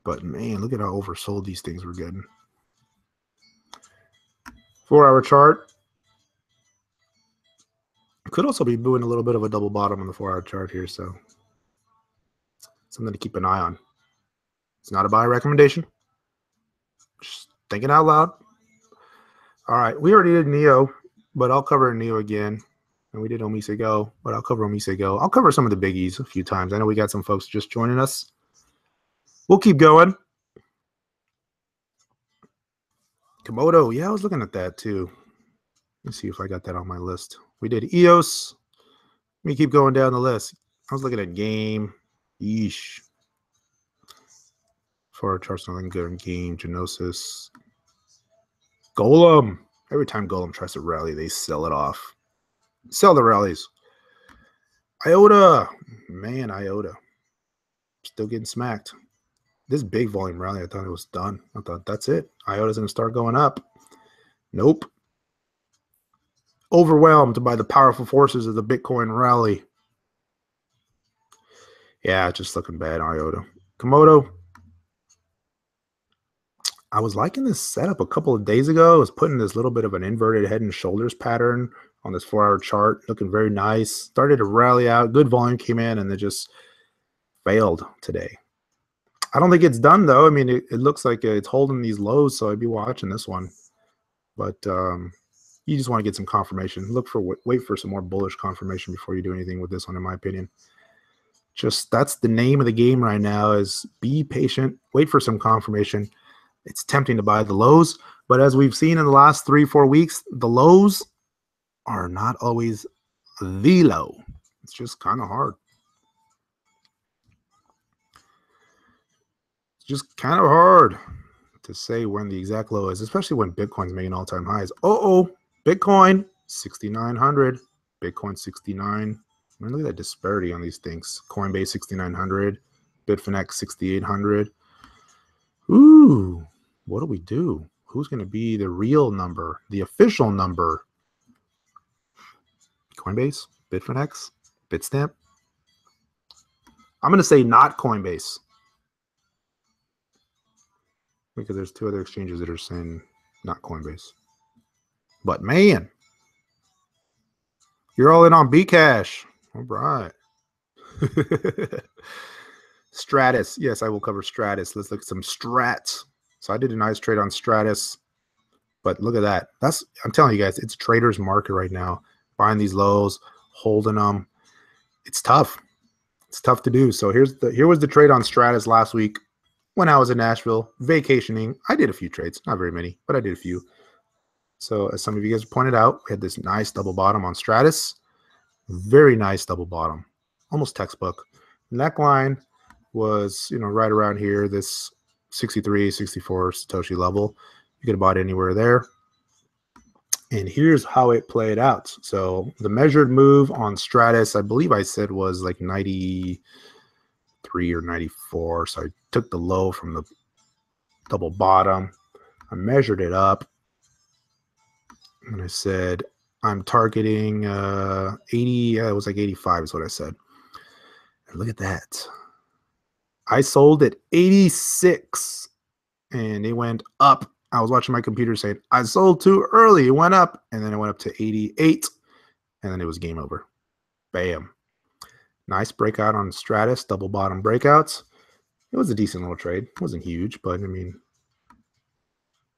But man, look at how oversold these things were getting. 4-hour chart. Could also be doing a little bit of a double bottom on the 4-hour chart here, so something to keep an eye on. It's not a buy recommendation. Just thinking out loud. All right, we already did Neo, but I'll cover Neo again. And we did OmiseGo, but I'll cover OmiseGo. I'll cover some of the biggies a few times. I know we got some folks just joining us. We'll keep going. Komodo, yeah, I was looking at that too. Let's see if I got that on my list. We did EOS. Let me keep going down the list. I was looking at Game. Yeesh. For charts, nothing good in Game. Genosis. Golem. Every time Golem tries to rally, they sell it off. Sell the rallies. Iota. Man, Iota. Still getting smacked. This big volume rally, I thought it was done. I thought that's it. Iota's going to start going up. Nope. Overwhelmed by the powerful forces of the Bitcoin rally. Yeah, just looking bad, Iota. Komodo. I was liking this setup a couple of days ago. I was putting this little bit of an inverted head and shoulders pattern on this 4-hour chart. Looking very nice. Started to rally out. Good volume came in, and it just failed today. I don't think it's done, though. I mean, it looks like it's holding these lows, so I'd be watching this one. But You just want to get some confirmation. Wait for some more bullish confirmation before you do anything with this one, in my opinion. Just that's the name of the game right now, is be patient, wait for some confirmation. It's tempting to buy the lows, but as we've seen in the last 3-4 weeks, the lows are not always the low. It's just kind of hard. It's just kind of hard to say when the exact low is, especially when Bitcoin's making all-time highs. Bitcoin 6,900, Bitcoin 69. I mean, look at that disparity on these things. Coinbase 6,900, BitConnect 6,800. Ooh, what do we do? Who's going to be the real number, the official number? Coinbase, BitConnect, Bitstamp. I'm going to say not Coinbase, because there's 2 other exchanges that are saying not Coinbase. But man, you're all in on Bcash. All right. Stratis. Yes, I will cover Stratis. Let's look at some strats. So I did a nice trade on Stratis, but look at that. I'm telling you guys, it's a trader's market right now. Buying these lows, holding them. It's tough. It's tough to do. So here was the trade on Stratis last week when I was in Nashville vacationing. I did a few trades, not very many, but I did a few. So as some of you guys pointed out, we had this nice double bottom on Stratis. Very nice double bottom, almost textbook. Neckline was, right around here, this 63, 64 Satoshi level. You could have bought anywhere there. And here's how it played out. So the measured move on Stratis, I believe I said was like 93 or 94. So I took the low from the double bottom. I measured it up. And I said, I'm targeting 80. It was like 85 is what I said. And look at that. I sold at 86 and it went up. I was watching my computer saying, I sold too early. It went up, and then it went up to 88, and then it was game over. Bam. Nice breakout on Stratis, double bottom breakouts. It was a decent little trade. It wasn't huge, but I mean,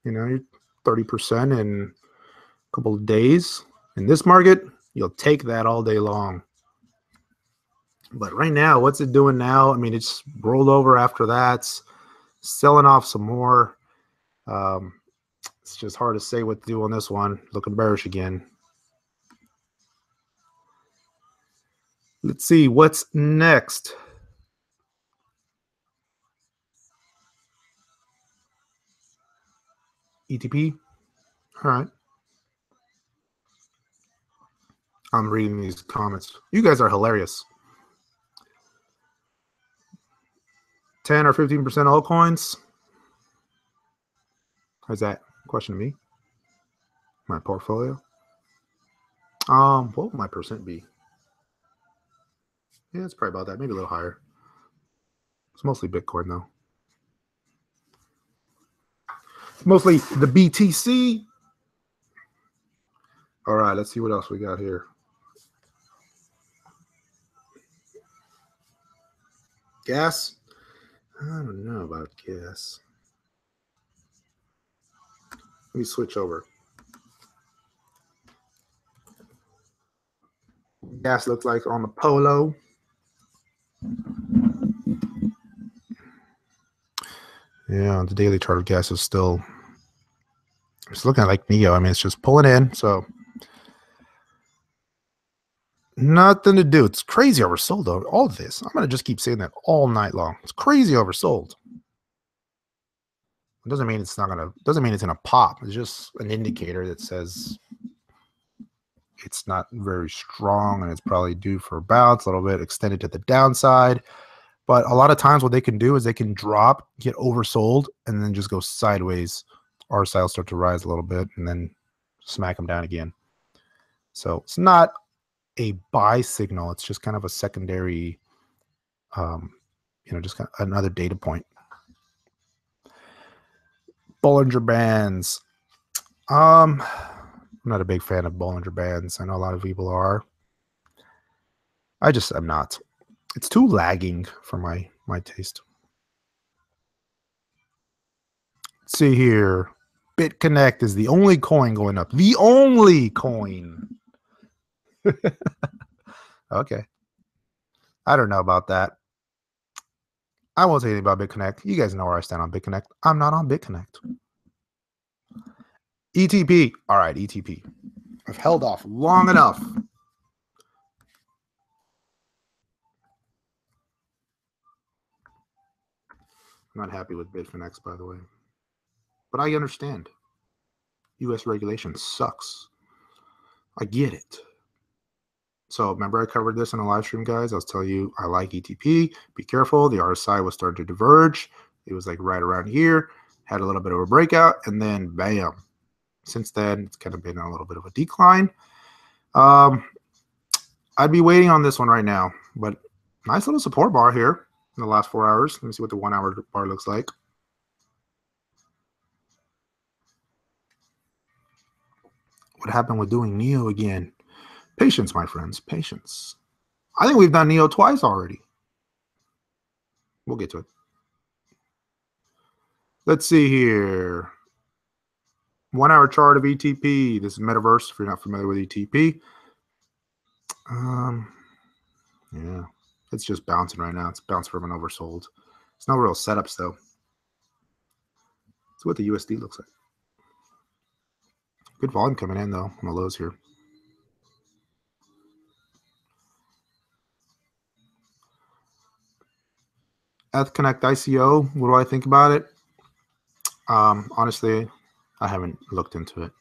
you're 30% in a couple of days. In this market, you'll take that all day long. But right now, what's it doing now? I mean, it's rolled over after that. It's selling off some more. It's just hard to say what to do on this one. Looking bearish again. Let's see what's next. ETP. All right. I'm reading these comments. You guys are hilarious. 10 or 15% altcoins. How's that? Question to me. My portfolio. What would my percent be? Yeah, it's probably about that. Maybe a little higher. It's mostly Bitcoin though. It's mostly the BTC. All right, let's see what else we got here. Gas. I don't know about gas. Let me switch over. Gas looks like on the Polo. Yeah, the daily chart of gas is still, it's looking like Neo. I mean, it's just pulling in, so nothing to do. It's crazy oversold though. All of this, I'm gonna just keep saying that all night long. It's crazy oversold. It doesn't mean it's not gonna. Doesn't mean it's gonna pop. It's just an indicator that says it's not very strong and it's probably due for a bounce, a little bit extended to the downside. But a lot of times, what they can do is they can drop, get oversold, and then just go sideways. RSI will start to rise a little bit and then smack them down again. So it's not a buy signal. It's just kind of a secondary, just kind of another data point. Bollinger Bands. I'm not a big fan of Bollinger Bands. I know a lot of people are. I just am not. It's too lagging for my taste. Let's see here. BitConnect is the only coin going up. The only coin. Okay. I don't know about that. I won't say anything about BitConnect. You guys know where I stand on BitConnect. I'm not on BitConnect. ETP. All right, ETP. I've held off long enough. I'm not happy with BitConnect, by the way. But I understand. U.S. regulation sucks. I get it. So remember I covered this in a live stream, guys. I was telling you I like ETP. Be careful. The RSI was starting to diverge. It was like right around here. Had a little bit of a breakout. And then bam. Since then, it's kind of been a little bit of a decline. I'd be waiting on this one right now. But nice little support bar here in the last 4 hours. Let me see what the 1 hour bar looks like. What happened with doing Neo again? Patience, my friends. Patience. I think we've done Neo twice already. We'll get to it. Let's see here. 1 hour chart of ETP. This is Metaverse if you're not familiar with ETP. Yeah, it's just bouncing right now. It's bounced from an oversold. It's no real setups though. That's what the USD looks like. Good volume coming in though on the lows here. Connect ICO. What do I think about it? Honestly, I haven't looked into it.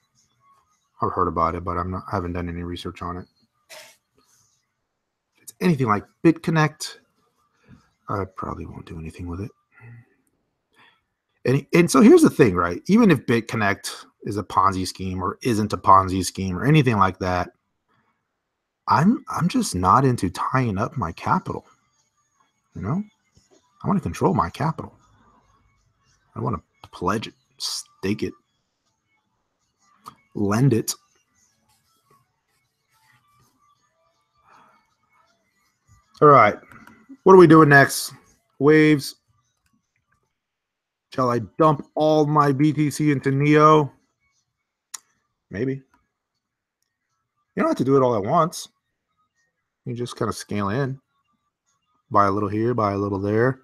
I've heard about it, but I haven't done any research on it. If it's anything like BitConnect, I probably won't do anything with it. And so here's the thing, right? Even if BitConnect is a Ponzi scheme or isn't a Ponzi scheme or anything like that, I'm just not into tying up my capital. You know, I want to control my capital. I want to pledge it, stake it, lend it. All right, what are we doing next? Waves. Shall I dump all my BTC into Neo? Maybe. You don't have to do it all at once. You just kind of scale in. Buy a little here, buy a little there.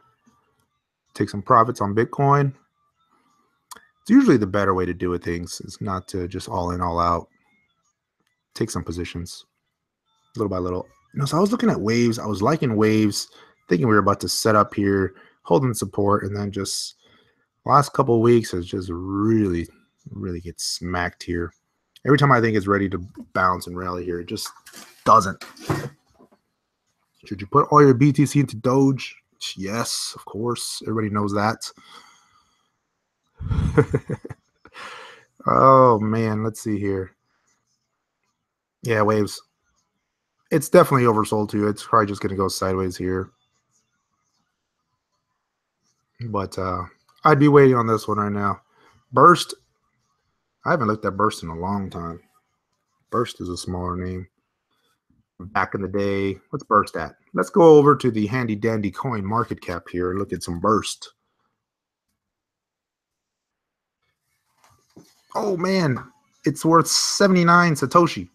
Take some profits on Bitcoin. It's usually the better way to do it. Things is not to just all in, all out. Take some positions, little by little. You know, so I was looking at waves. I was liking waves, thinking we were about to set up here, holding support, and then just last couple of weeks has just really get smacked here. Every time I think it's ready to bounce and rally here, it just doesn't. Should you put all your BTC into Doge? Yes, of course. Everybody knows that. Oh, man. Let's see here. Yeah, waves. It's definitely oversold too. It's probably just going to go sideways here. But I'd be waiting on this one right now. Burst. I haven't looked at Burst in a long time. Burst is a smaller name. Back in the day, what's Burst at? Let's go over to the handy dandy coin market cap here and look at some Burst. Oh man, it's worth 79 Satoshi.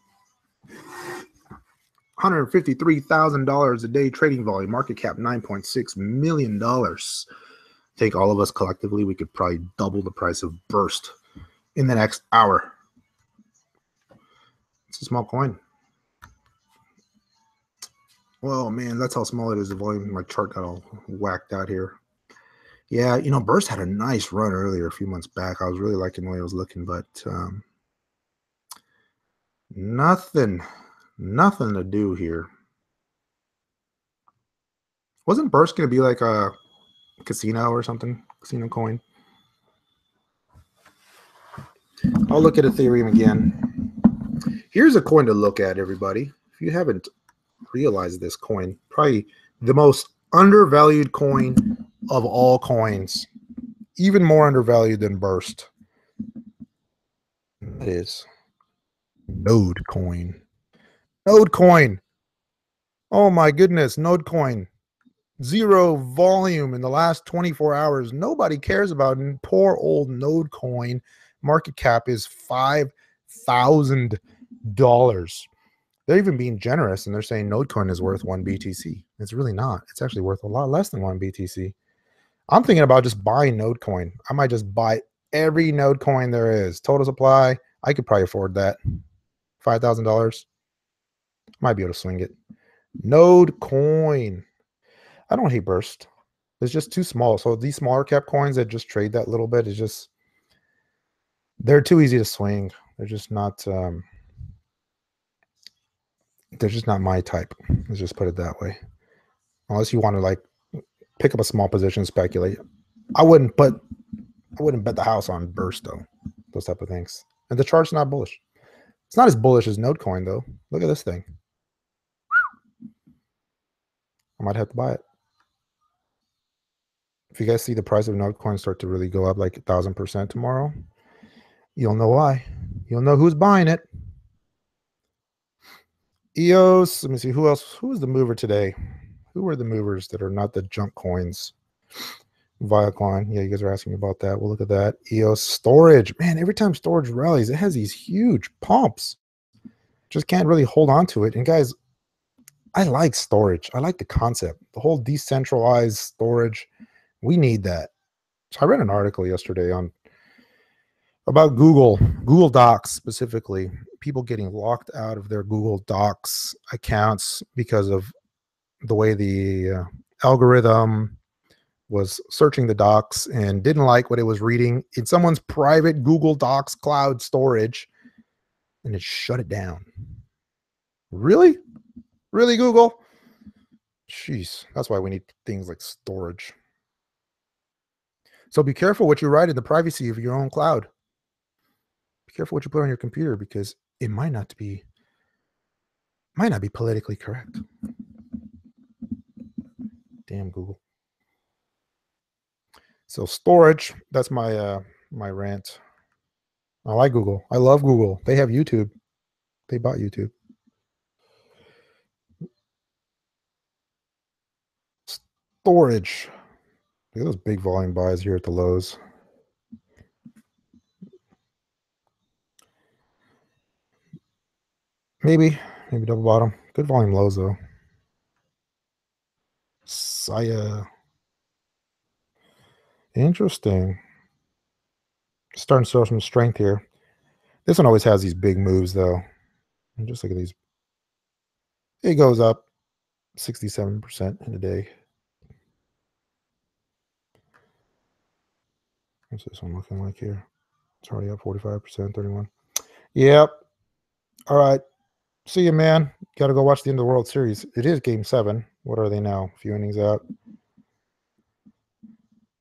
$153,000 a day trading volume, market cap $9.6 million. I think all of us collectively, we could probably double the price of Burst in the next hour. It's a small coin. Oh man, that's how small it is. The volume, my chart got all whacked out here. Yeah, you know, Burst had a nice run earlier, a few months back. I was really liking the way it was looking, but nothing to do here. Wasn't Burst going to be like a casino or something? Casino coin? I'll look at Ethereum again. Here's a coin to look at, everybody. If you haven't realized this coin, probably the most undervalued coin of all coins, even more undervalued than Burst. That is Nodecoin. Nodecoin. Oh my goodness, Nodecoin. Zero volume in the last 24 hours. Nobody cares about poor old Nodecoin. Market cap is $5,000. They're even being generous, and they're saying Nodecoin is worth 1 BTC. It's really not. It's actually worth a lot less than 1 BTC. I'm thinking about just buying Nodecoin. I might just buy every Nodecoin there is. Total supply, I could probably afford that. $5,000. Might be able to swing it. Nodecoin. I don't hate Burst. It's just too small. So these smaller cap coins that just trade that little bit is just, they're too easy to swing. They're just not my type. Let's just put it that way. Unless you want to like pick up a small position and speculate. I wouldn't bet the house on Burst though. Those type of things. And the chart's not bullish. It's not as bullish as Nodecoin though. Look at this thing. I might have to buy it. If you guys see the price of Nodecoin start to really go up like 1,000% tomorrow, you'll know why. You'll know who's buying it. EOS. Let me see who else. Who was the mover today? Who are the movers that are not the junk coins? Vertcoin. Yeah, you guys are asking me about that. We'll look at that. EOS storage. Man, every time storage rallies, it has these huge pumps. Just can't really hold on to it. And guys, I like storage. I like the concept. The whole decentralized storage. We need that. So I read an article yesterday about Google Docs specifically. People getting locked out of their Google Docs accounts because of the way the algorithm was searching the docs and didn't like what it was reading in someone's private Google Docs cloud storage, and it shut it down. Really? Really, Google? Jeez, that's why we need things like storage. So be careful what you write in the privacy of your own cloud. Be careful what you put on your computer because it might not be politically correct. Damn Google. So storage, that's my my rant. I like Google. I love Google. They have YouTube. They bought YouTube. Storage. Look at those big volume buys here at the lows. Maybe double bottom. Good volume lows though. Saya. Interesting. Starting to show some strength here. This one always has these big moves though. And just look at these. It goes up 67% in a day. What's this one looking like here? It's already up 45%, 31. Yep. All right. See you, man. Got to go watch the end of the World Series. It is Game 7. What are they now? A few innings out.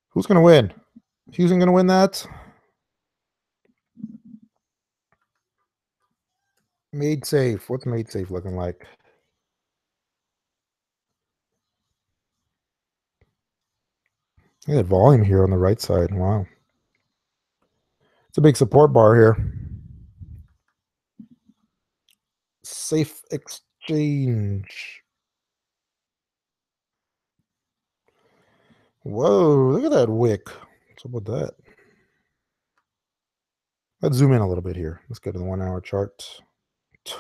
Who's going to win? Houston going to win that? Made safe. What's made safe looking like? Look at that volume here on the right side. Wow. It's a big support bar here. Safe exchange. Whoa, look at that wick. What's up with that? Let's zoom in a little bit here. Let's go to the 1 hour chart.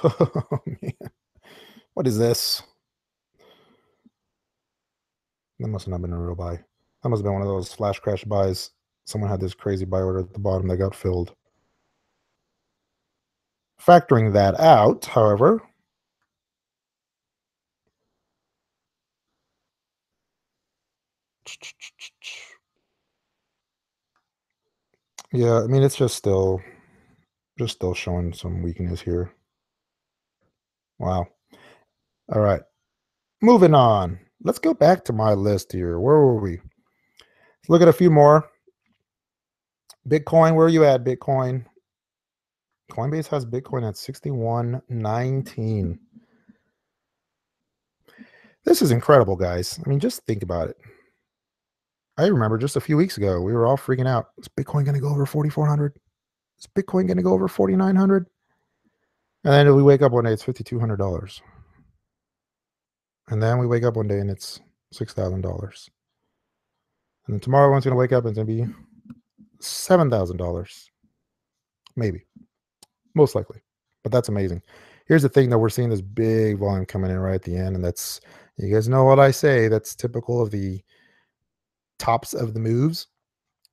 Oh, man. What is this? That must have not been a real buy. That must have been one of those flash crash buys. Someone had this crazy buy order at the bottom that got filled. Factoring that out, however, yeah, I mean, it's just still showing some weakness here. Wow. All right. Moving on. Let's go back to my list here. Where were we? Let's look at a few more. Bitcoin, where are you at, Bitcoin? Coinbase has Bitcoin at 61.19. This is incredible, guys. I mean, just think about it. I remember just a few weeks ago, we were all freaking out. Is Bitcoin going to go over 4,400? Is Bitcoin going to go over 4,900? And then we wake up one day, it's $5,200. And then we wake up one day and it's $6,000. And then tomorrow one's going to wake up and it's going to be $7,000. Maybe. Most likely. But that's amazing. Here's the thing, though. We're seeing this big volume coming in right at the end. And that's, you guys know what I say, that's typical of the tops of the moves.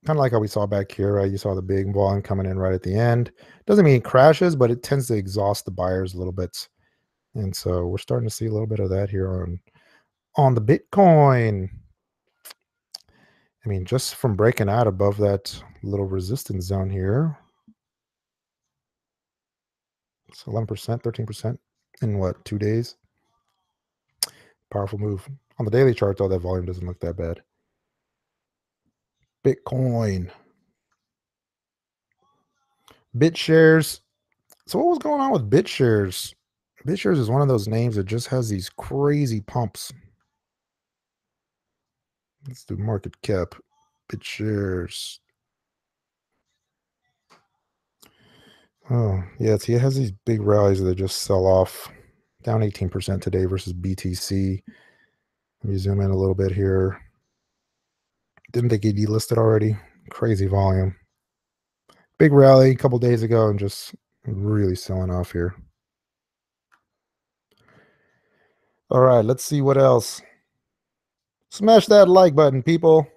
Kind of like how we saw back here, right? You saw the big volume coming in right at the end. Doesn't mean it crashes, but it tends to exhaust the buyers a little bit. And so we're starting to see a little bit of that here on the Bitcoin. I mean, just from breaking out above that little resistance zone here. It's 11%, 13% in what, 2 days? Powerful move. On the daily chart, though, that volume doesn't look that bad. Bitcoin. BitShares. So what was going on with BitShares? BitShares is one of those names that just has these crazy pumps. Let's do market cap. BitShares. Oh, yeah. See, it has these big rallies that just sell off. Down 18% today versus BTC. Let me zoom in a little bit here. Didn't they get delisted already? Crazy volume. Big rally a couple days ago and just really selling off here. All right, let's see what else. Smash that like button, people.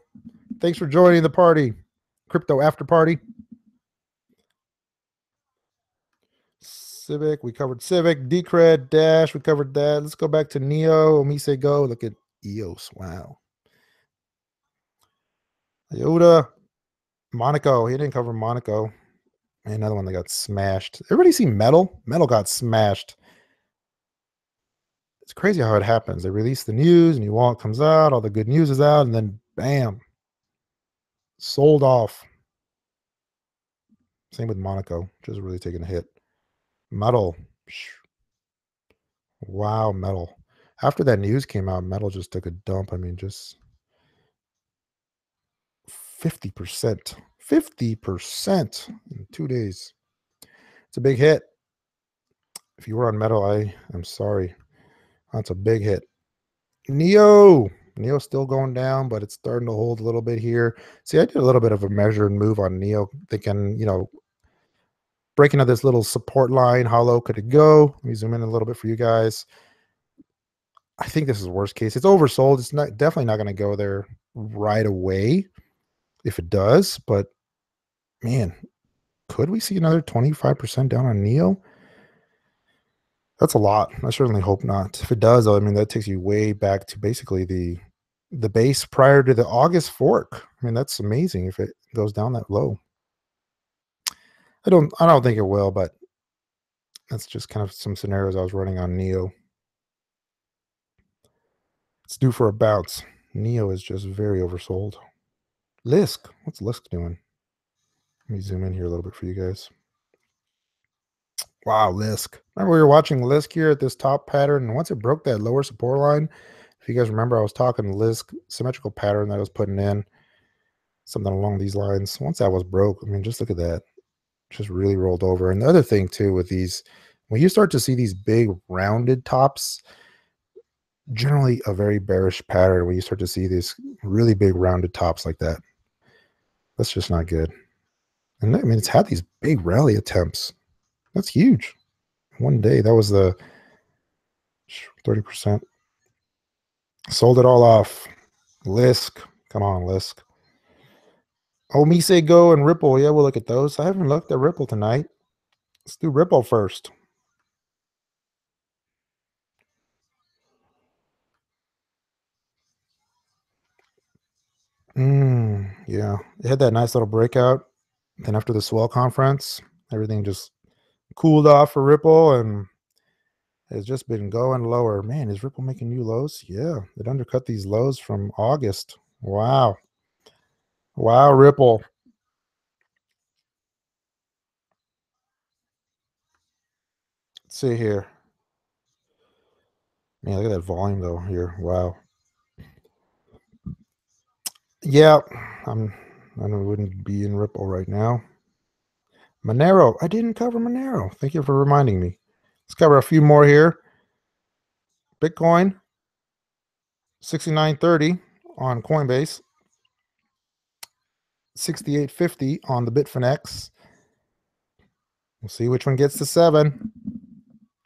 Thanks for joining the party. Crypto after party. Civic, we covered Civic. Decred, Dash, we covered that. Let's go back to Neo, OmiseGo. Look at EOS. Wow. Iota, Monaco. He didn't cover Monaco. Another one that got smashed. Everybody see Metal? Metal got smashed. It's crazy how it happens. They release the news, new wallet comes out, all the good news is out, and then bam, sold off. Same with Monaco, just really taking a hit. Metal. Wow, Metal. After that news came out, Metal just took a dump. I mean, just 50%. 50% in 2 days. It's a big hit. If you were on Metal, I am sorry. That's a big hit. Neo's still going down, but it's starting to hold a little bit here. See, I did a little bit of a measured move on Neo, thinking, breaking out this little support line. How low could it go? Let me zoom in a little bit for you guys. I think this is worst case. It's oversold. It's definitely not going to go there right away if it does. But man, could we see another 25% down on Neo? That's a lot. I certainly hope not. If it does, though, I mean, that takes you way back to basically the base prior to the August fork. I mean, that's amazing if it goes down that low. I don't think it will, but that's just kind of some scenarios I was running on Neo. It's due for a bounce. Neo is just very oversold. Lisk. What's Lisk doing? Let me zoom in here a little bit for you guys. Wow, Lisk. Remember we were watching Lisk here at this top pattern, and once it broke that lower support line, if you guys remember, I was talking Lisk symmetrical pattern that I was putting in, something along these lines. Once that was broke, I mean, just look at that. Just really rolled over. And the other thing too with these, when you start to see these big rounded tops, generally a very bearish pattern when you start to see these really big rounded tops like that. That's just not good. And I mean, it's had these big rally attempts. That's huge. One day, that was the 30%. Sold it all off. Lisk. Come on, Lisk. OmiseGo and Ripple. Yeah, we'll look at those. I haven't looked at Ripple tonight. Let's do Ripple first. Yeah. It had that nice little breakout. Then after the swell conference, everything just cooled off for Ripple and has just been going lower. Man, is Ripple making new lows? Yeah. It undercut these lows from August. Wow. Wow, Ripple. Let's see here. Man, look at that volume though here. Wow. Yeah, I wouldn't be in Ripple right now. Monero. I didn't cover Monero. Thank you for reminding me. Let's cover a few more here. Bitcoin, 69.30 on Coinbase, 68.50 on the BitFinex. We'll see which one gets to 7.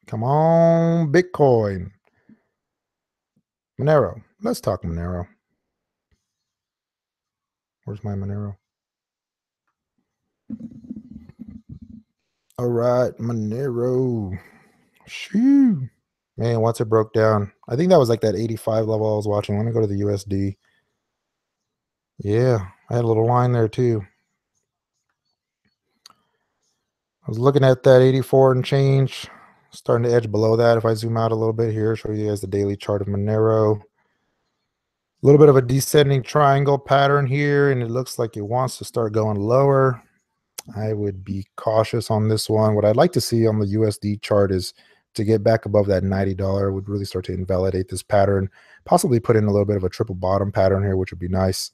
Come on, Bitcoin. Monero. Let's talk Monero. Where's my Monero? All right, Monero. Shoo. Man, once it broke down, I think that was like that 85 level I was watching. Let me go to the USD. Yeah, I had a little line there too. I was looking at that 84 and change, starting to edge below that. If I zoom out a little bit here, show you guys the daily chart of Monero. A little bit of a descending triangle pattern here, and it looks like it wants to start going lower. I would be cautious on this one. What I'd like to see on the USD chart is to get back above that $90 would really start to invalidate this pattern, possibly put in a little bit of a triple bottom pattern here, which would be nice.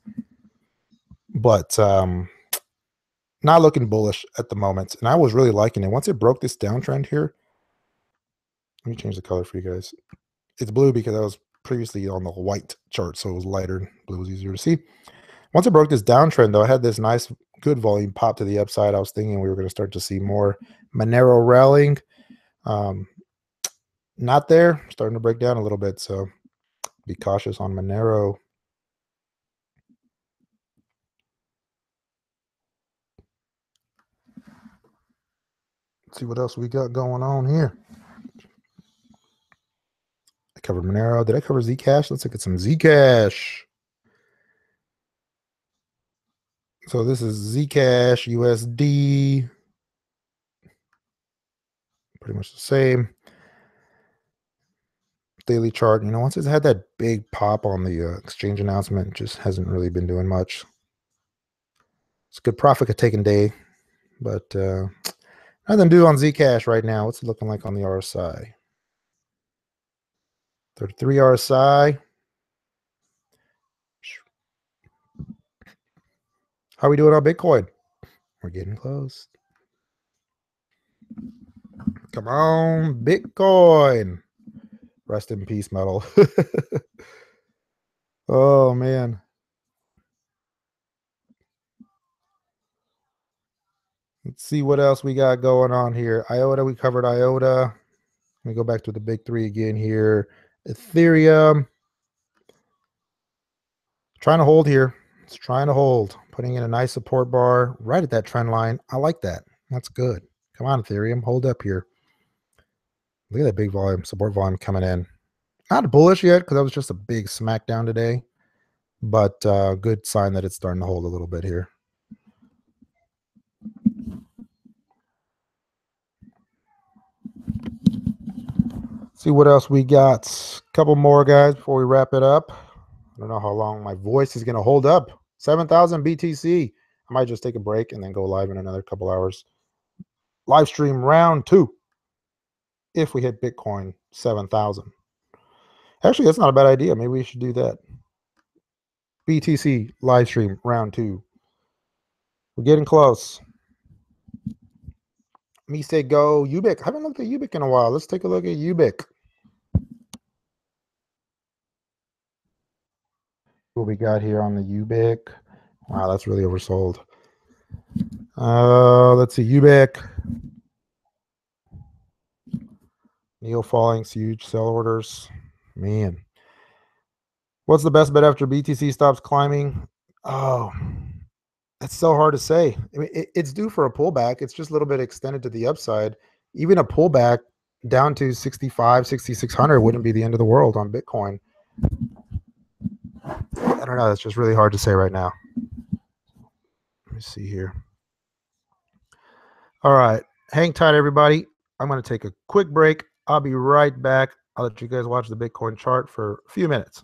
But not looking bullish at the moment. And I was really liking it. Once it broke this downtrend here, let me change the color for you guys. It's blue because I was previously on the white chart, so it was lighter. Blue was easier to see. Once it broke this downtrend, though, I had this nice, good volume pop to the upside. I was thinking we were going to start to see more Monero rallying. Not there. Starting to break down a little bit, so be cautious on Monero. Let's see what else we got going on here. I covered Monero. Did I cover Zcash? Let's look at some Zcash. So this is Zcash USD. Pretty much the same. Daily chart, you know, once it's had that big pop on the exchange announcement, it just hasn't really been doing much. It's a good profit a taking day, but nothing to do on Zcash right now. What's it looking like on the RSI? 33 RSI. How are we doing on Bitcoin? We're getting close. Come on, Bitcoin. Rest in peace, metal. Oh, man. Let's see what else we got going on here. Iota, we covered Iota. Let me go back to the big three again here. Ethereum. Trying to hold here. It's trying to hold. Putting in a nice support bar right at that trend line. I like that. That's good. Come on, Ethereum. Hold up here. Look at that big volume, support volume coming in. Not bullish yet because that was just a big smackdown today. But good sign that it's starting to hold a little bit here. See what else we got. A couple more, guys, before we wrap it up. I don't know how long my voice is going to hold up. 7,000 BTC. I might just take a break and then go live in another couple hours. Live stream round 2. If we hit Bitcoin 7,000. Actually, that's not a bad idea. Maybe we should do that. BTC live stream round 2. We're getting close. OmiseGo, Ubik. I haven't looked at Ubik in a while. Let's take a look at Ubik. What we got here on the Ubik. Wow, that's really oversold. Let's see, Ubik. Neo falling, huge sell orders. Man. What's the best bet after BTC stops climbing? Oh, that's so hard to say. I mean, it's due for a pullback. It's just a little bit extended to the upside. Even a pullback down to 65, 6,600 wouldn't be the end of the world on Bitcoin. I don't know. That's just really hard to say right now. Let me see here. All right. Hang tight, everybody. I'm going to take a quick break. I'll be right back. I'll let you guys watch the Bitcoin chart for a few minutes.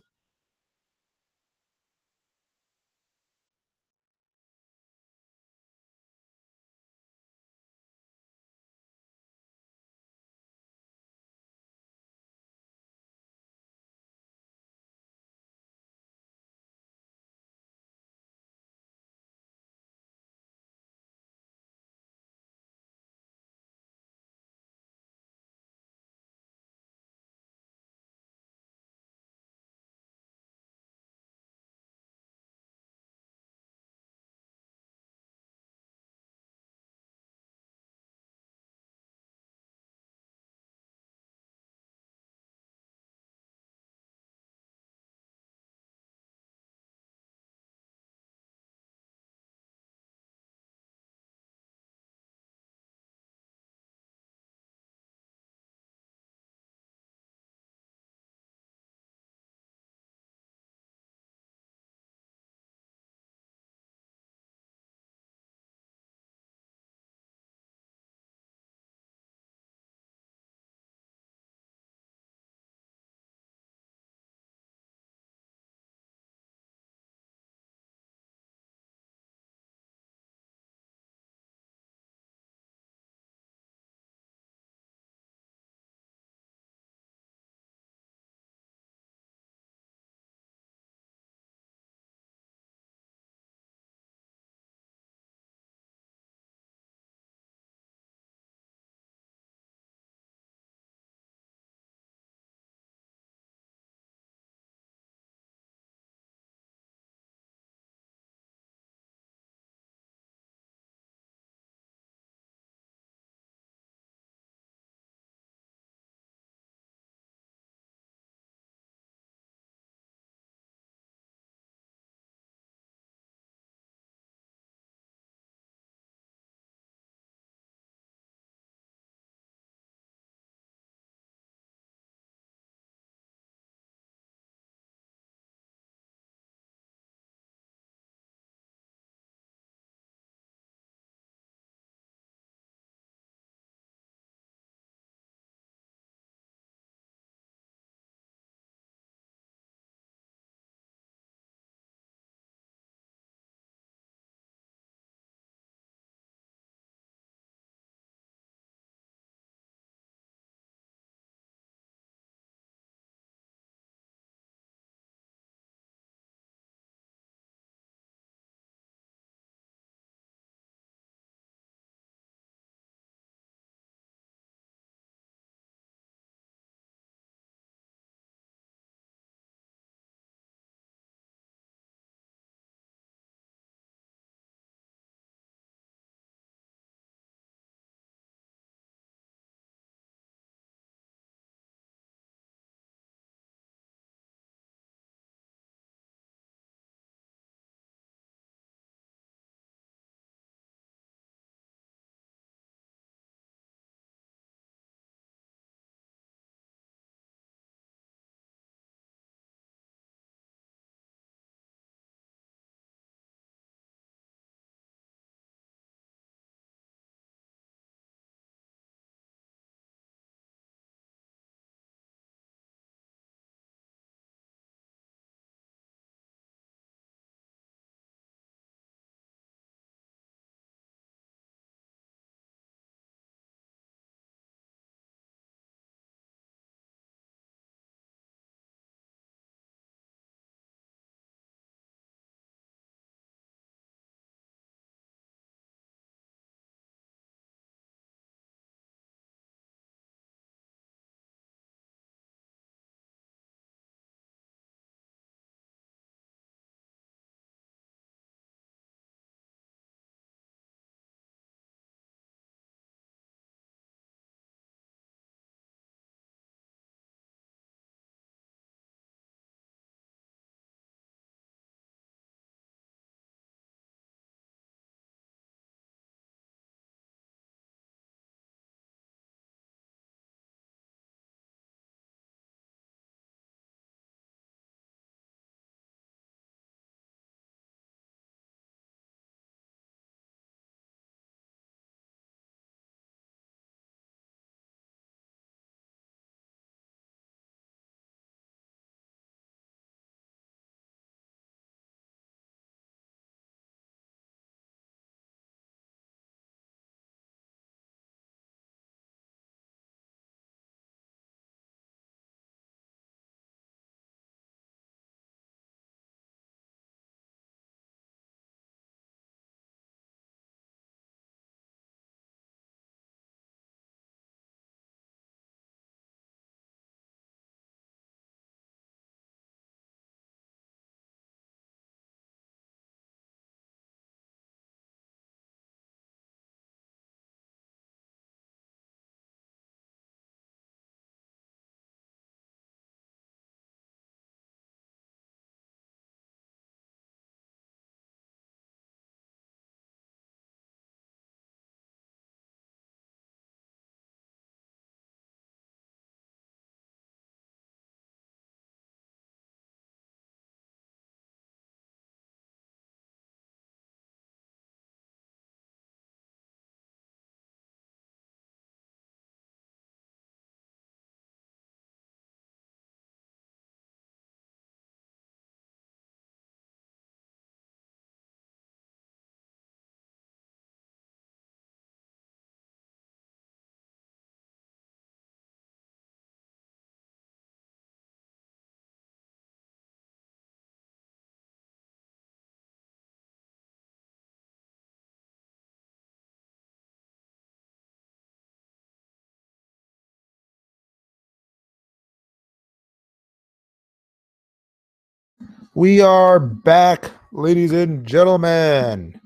We are back, ladies and gentlemen.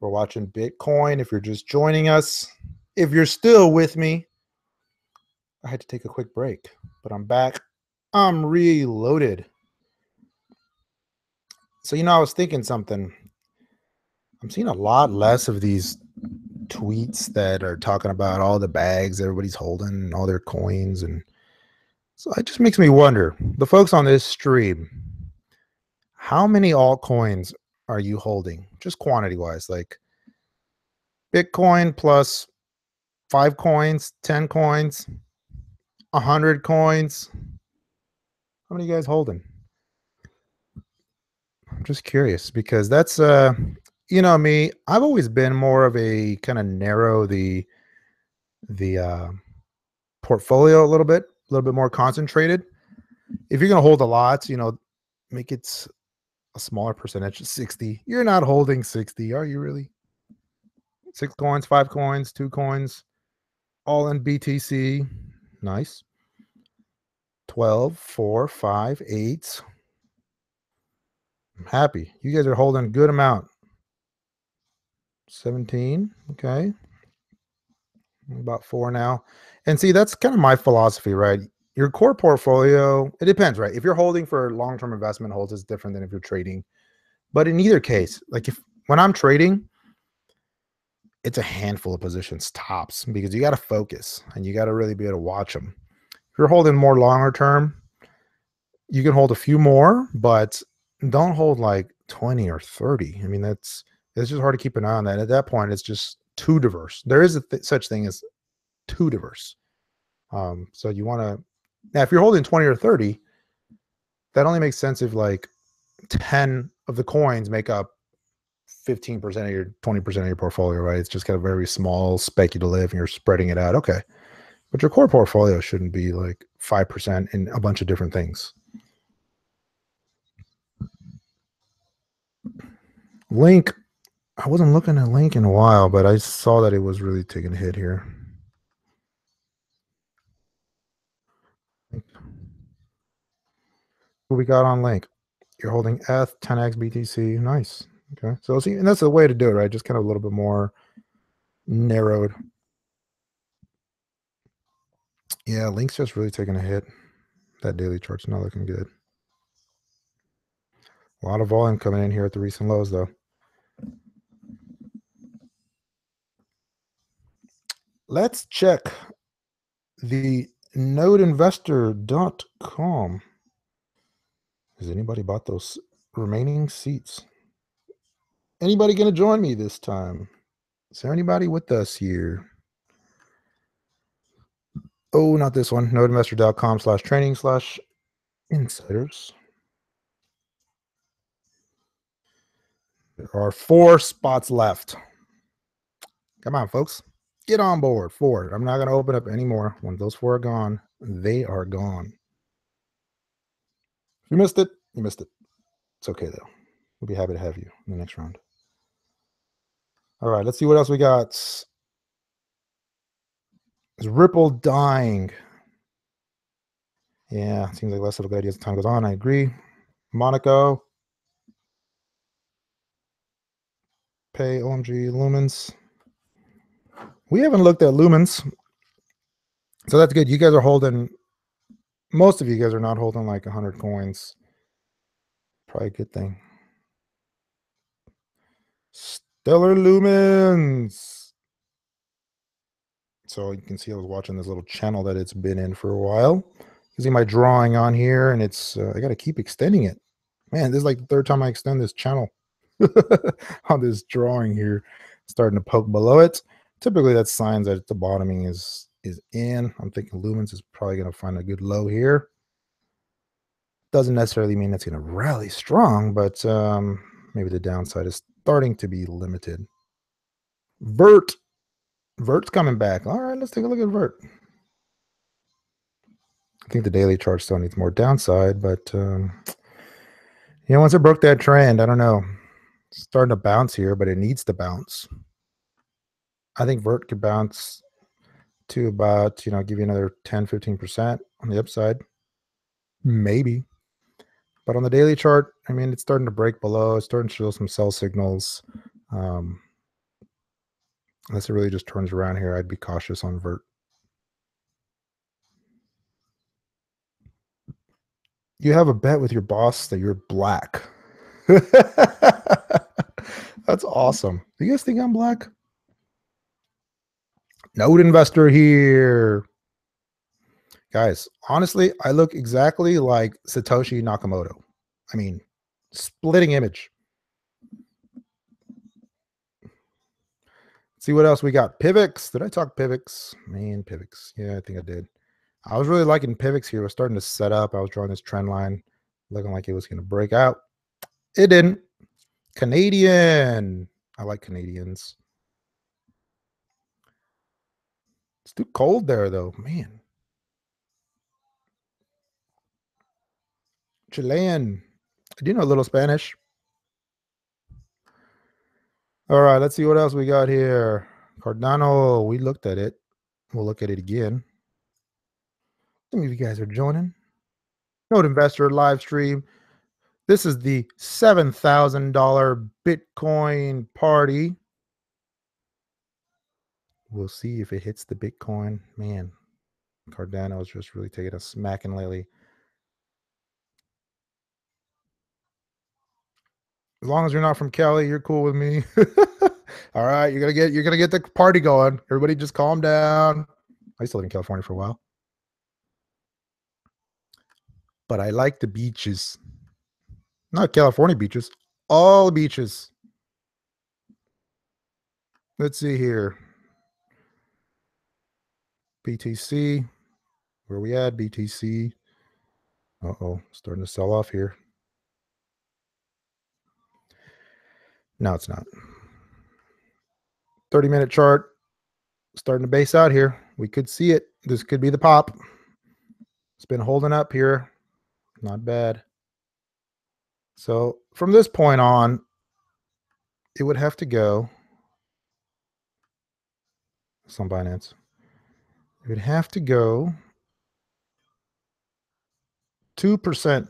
We're watching Bitcoin. If you're just joining us, if you're still with me, I had to take a quick break, but I'm back. I'm reloaded. So, I was thinking something. I'm seeing a lot less of these tweets that are talking about all the bags everybody's holding and all their coins. And so it just makes me wonder, the folks on this stream, how many altcoins are you holding? Just quantity wise, like Bitcoin plus 5 coins, 10 coins, 100 coins. How many of you guys holding? I'm just curious because that's me, I've always been more of a kind of narrow the portfolio a little bit more concentrated. If you're going to hold a lot, make it a smaller percentage, 60. You're not holding 60, are you really? 6 coins, 5 coins, 2 coins, all in BTC. Nice. 12, 4, 5, 8. I'm happy. You guys are holding a good amount. 17. Okay. About 4 now. And see, that's kind of my philosophy, right? Your core portfolio, it depends, right? If you're holding for long-term investment holds, it's different than if you're trading. But in either case, like when I'm trading, it's a handful of positions tops because you got to focus and you got to really be able to watch them. If you're holding more longer term, you can hold a few more, but don't hold like 20 or 30. I mean, it's just hard to keep an eye on that. At that point, it's just too diverse. There is such thing as too diverse. So you want to, now if you're holding 20 or 30, that only makes sense if like 10 of the coins make up 15% of your 20% of your portfolio, right? It's just kind of very small, speculative, and you're spreading it out. Okay. But your core portfolio shouldn't be like 5% in a bunch of different things. Link, I wasn't looking at Link in a while, but I saw that it was really taking a hit here. What we got on Link? You're holding ETH, 10x BTC. Nice. Okay. So see, and that's the way to do it, right? Just kind of a little bit more narrowed. Yeah, Link's just really taking a hit. That daily chart's not looking good. A lot of volume coming in here at the recent lows, though. Let's check the nodeinvestor.com. Has anybody bought those remaining seats? Anybody going to join me this time? Is there anybody with us here? Oh, not this one. nodeinvestor.com/training/insiders. There are 4 spots left. Come on, folks. Get on board. 4. I'm not going to open up anymore. When those 4 are gone, they are gone. If you missed it, you missed it. It's okay, though. We'll be happy to have you in the next round. All right, let's see what else we got. Is Ripple dying? Yeah, seems like less of a good idea as time goes on. I agree. Monaco. Pay, OMG, Lumens. We haven't looked at Lumens. So that's good. You guys are holding, most of you guys are not holding like 100 coins. Probably a good thing. Stellar Lumens. So you can see I was watching this little channel that it's been in for a while. You can see my drawing on here, and it's I got to keep extending it. Man, this is like the 3rd time I extend this channel on this drawing here. Starting to poke below it. Typically, that's signs that the bottoming is in. I'm thinking Lumens is probably going to find a good low here. Doesn't necessarily mean it's going to rally strong, but maybe the downside is starting to be limited. Vert's coming back. All right, let's take a look at Vert. I think the daily chart still needs more downside, but once it broke that trend, I don't know. It's starting to bounce here, but it needs to bounce. I think Vert could bounce to about, give you another 10-15% on the upside. Maybe. But on the daily chart, I mean, it's starting to break below. It's starting to show some sell signals. Unless it really just turns around here, I'd be cautious on Vert. You have a bet with your boss that you're black. That's awesome. Do you guys think I'm black? Node investor here. Guys, honestly, I look exactly like Satoshi Nakamoto. I mean, splitting image. See what else we got. Pivx. Did I talk Pivx? Man, Pivx. Yeah, I think I did. I was really liking Pivx here. It was starting to set up. I was drawing this trend line, looking like it was going to break out. It didn't. Canadian. I like Canadians. It's too cold there, though. Man. Chilean. I do know a little Spanish. All right, let's see what else we got here. Cardano. We looked at it. We'll look at it again. Some of you guys are joining. Node Investor live stream. This is the $7,000 Bitcoin party. We'll see if it hits the Bitcoin. Man, Cardano is just really taking a smacking lately. As long as you're not from Cali, you're cool with me. All right, you're gonna get the party going. Everybody just calm down. I used to live in California for a while. But I like the beaches. Not California beaches, all beaches. Let's see here. BTC. Where we at? BTC. Uh-oh, starting to sell off here. No, it's not. 30-minute chart starting to base out here. We could see it. This could be the pop. It's been holding up here. Not bad. So from this point on, it would have to go. Some Binance. It would have to go 2%.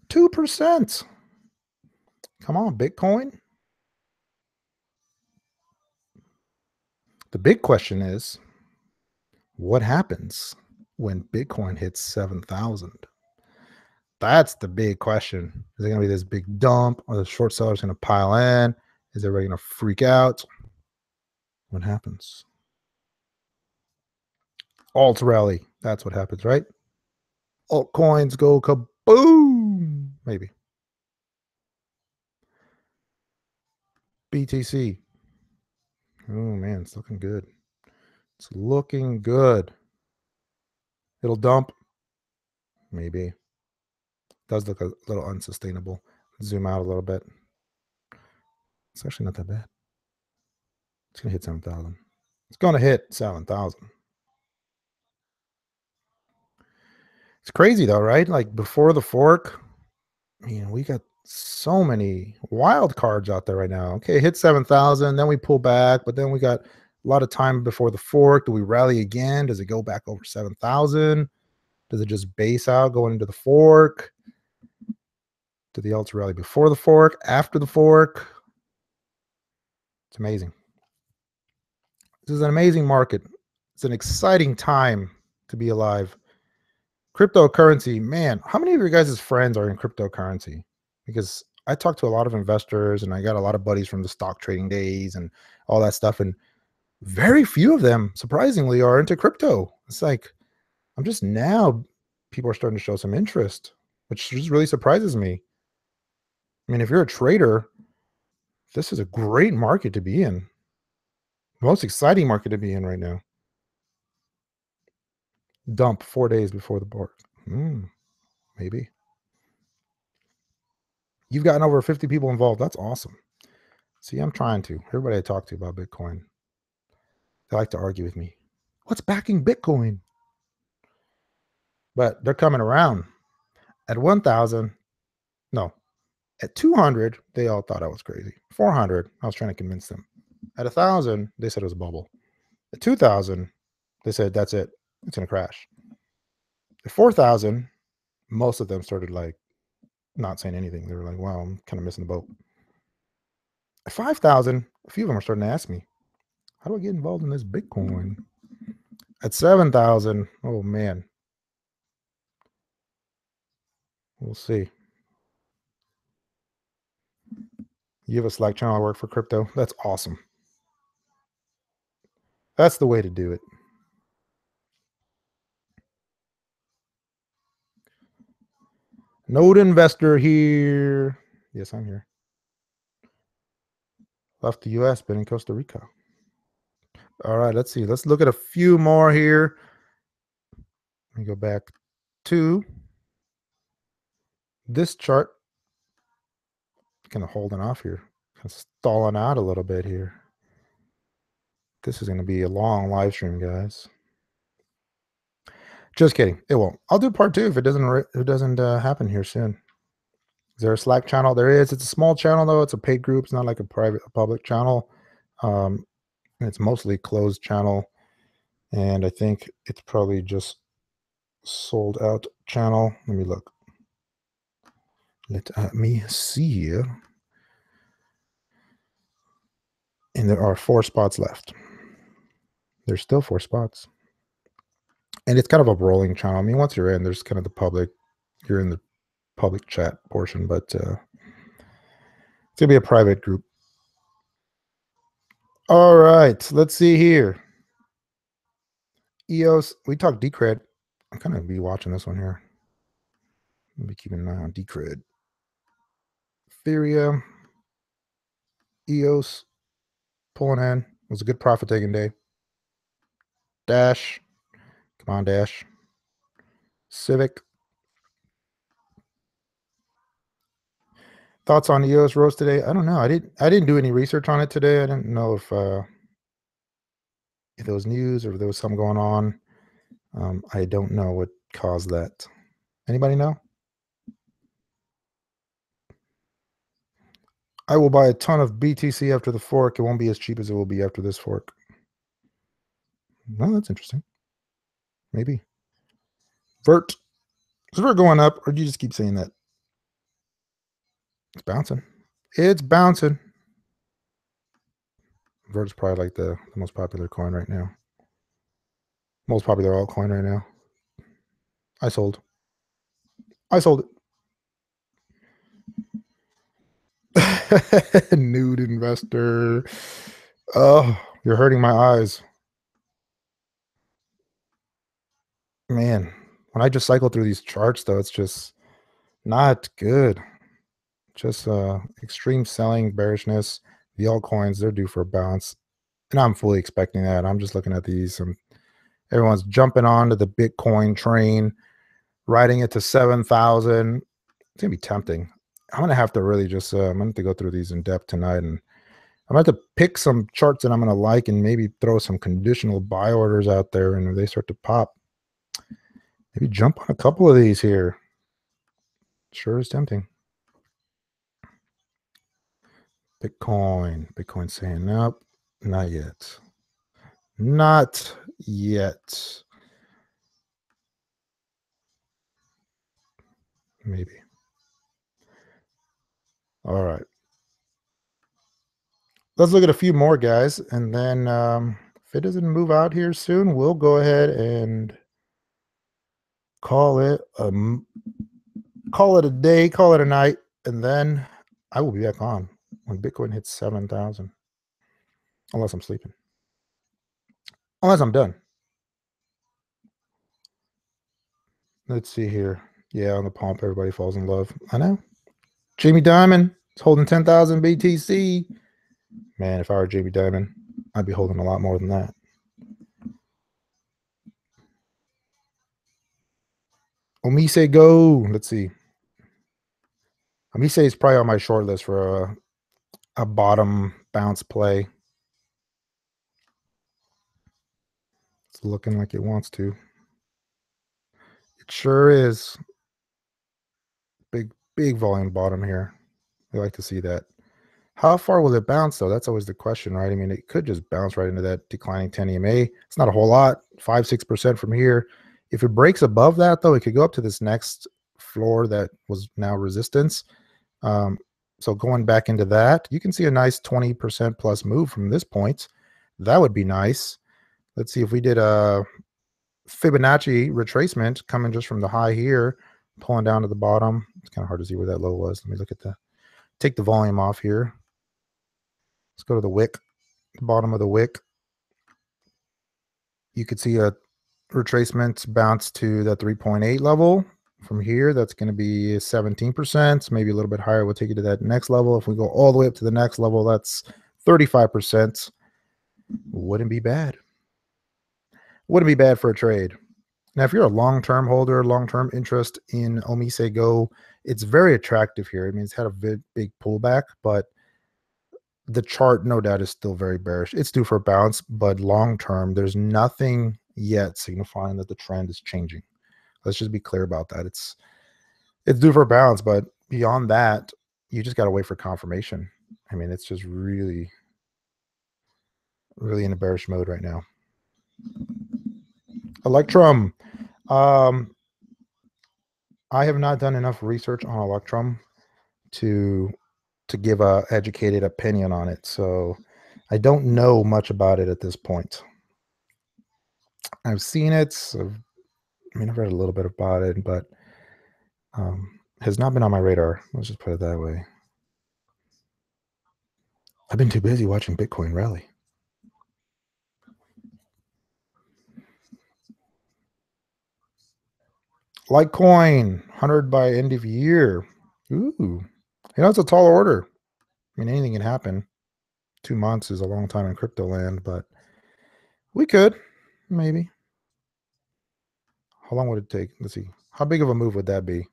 2%. Come on, Bitcoin. The big question is, what happens when Bitcoin hits 7,000? That's the big question. Is it going to be this big dump? Or the short sellers going to pile in? Is everybody going to freak out? What happens? Alt rally. That's what happens, right? Altcoins go kaboom. Maybe. BTC. Oh, man, it's looking good. It's looking good. It'll dump. Maybe. Does look a little unsustainable. Zoom out a little bit. It's actually not that bad. It's going to hit 7,000. It's going to hit 7,000. It's crazy though, right? Like before the fork, man, we got so many wild cards out there right now. Okay, hit 7,000, then we pull back, but then we got a lot of time before the fork. Do we rally again? Does it go back over 7,000? Does it just base out going into the fork? Do the alts rally before the fork, after the fork? It's amazing. This is an amazing market. It's an exciting time to be alive. Cryptocurrency, man, how many of your guys' friends are in cryptocurrency? Because I talk to a lot of investors and I got a lot of buddies from the stock trading days and all that stuff. And very few of them, surprisingly, are into crypto. It's like, I'm just now, people are starting to show some interest, which just really surprises me. I mean, if you're a trader, this is a great market to be in. Most exciting market to be in right now. Dump 4 days before the board. Maybe. You've gotten over 50 people involved. That's awesome. See, I'm trying to. Everybody I talk to about Bitcoin, they like to argue with me. What's backing Bitcoin? But they're coming around. At 1,000, no. At 200, they all thought I was crazy. 400, I was trying to convince them. At 1,000, they said it was a bubble. At 2,000, they said, that's it. It's going to crash. At 4,000, most of them started like not saying anything. They were like, wow, I'm kind of missing the boat. At 5,000, a few of them are starting to ask me, how do I get involved in this Bitcoin? At 7,000, oh man. We'll see. You have a Slack channel I work for crypto? That's awesome. That's the way to do it. Node investor here. Yes, I'm here. Left the US, been in Costa Rica. All right, let's see. Let's look at a few more here. Let me go back to this chart. Kind of holding off here. Kind of stalling out a little bit here. This is going to be a long live stream, guys. Just kidding. It won't. I'll do part 2 if it doesn't happen here soon. Is there a Slack channel? There is. It's a small channel though. It's a paid group. It's not like a public channel. It's mostly closed channel, and I think it's probably just sold out channel. Let me look. Let me see. And there are 4 spots left. There's still 4 spots. And it's kind of a rolling channel. I mean, once you're in, there's kind of the public, you're in the public chat portion, but it's going to be a private group. All right, let's see here. EOS, we talked Decred. I'm kind of be watching this one here. I'll be keeping an eye on Decred. Ethereum, EOS, pulling in. It was a good profit taking day. Dash, come on, Dash. Civic. Thoughts on EOS rose today? I don't know. I didn't do any research on it today. I didn't know if there was news or if there was something going on. I don't know what caused that. Anybody know? I will buy a ton of BTC after the fork. It won't be as cheap as it will be after this fork. Well, that's interesting. Maybe. Vert. Is Vert going up, or do you just keep saying that? It's bouncing. It's bouncing. Vert's probably like the most popular coin right now. Most popular altcoin right now. I sold. I sold it. Nude investor. Oh, you're hurting my eyes. Man, when I just cycle through these charts, though, it's just not good. Just extreme selling, bearishness. The altcoins, they're due for a bounce. And I'm fully expecting that. I'm just looking at these. Everyone's jumping onto the Bitcoin train, riding it to 7,000. It's going to be tempting. I'm going to have to really just, I'm going to go through these in depth tonight. And I'm going to have to pick some charts that I'm going to like and maybe throw some conditional buy orders out there. And if they start to pop, maybe jump on a couple of these here. Sure is tempting. Bitcoin saying nope, not yet. Not yet. Maybe. All right. Let's look at a few more, guys. And then if it doesn't move out here soon, we'll go ahead and call it a day, call it a night. And then I will be back on when Bitcoin hits 7,000. Unless I'm sleeping. Unless I'm done. Let's see here. Yeah, on the pump, everybody falls in love. I know. Jamie Dimon is holding 10,000 BTC. Man, if I were Jamie Dimon, I'd be holding a lot more than that. OmiseGo. Let's see. Omise is probably on my short list for a bottom bounce play. It's looking like it wants to. It sure is. Big volume bottom here. We like to see that. How far will it bounce, though? That's always the question, right? I mean, it could just bounce right into that declining 10 EMA. It's not a whole lot, 5-6% from here. If it breaks above that, though, it could go up to this next floor that was now resistance. So going back into that, you can see a nice 20% plus move from this point. That would be nice. Let's see if we did a Fibonacci retracement coming just from the high here, pulling down to the bottom. It's kind of hard to see where that low was. Let me look at the, take the volume off here. Let's go to the wick, the bottom of the wick. You could see a retracement bounce to that 3.8 level. From here, that's going to be 17%, maybe a little bit higher. We'll take it to that next level. If we go all the way up to the next level, that's 35%. Wouldn't be bad. Wouldn't be bad for a trade. Now, if you're a long-term holder, long-term interest in OmiseGo, it's very attractive here. I mean, it's had a big pullback, but the chart, no doubt, is still very bearish. It's due for a bounce, but long-term, there's nothing yet signifying that the trend is changing. Let's just be clear about that. It's due for a bounce, but beyond that, you just got to wait for confirmation. I mean, it's just really, really in a bearish mode right now. Electrum. I have not done enough research on Electrum to give a educated opinion on it, so I don't know much about it at this point. I've seen it. So, I mean, I've read a little bit about it, but has not been on my radar. Let's just put it that way. I've been too busy watching Bitcoin rally. Litecoin, 100 by end of year. Ooh, it's a tall order. I mean, anything can happen. 2 months is a long time in crypto land, but we could, maybe. How long would it take? Let's see. How big of a move would that be?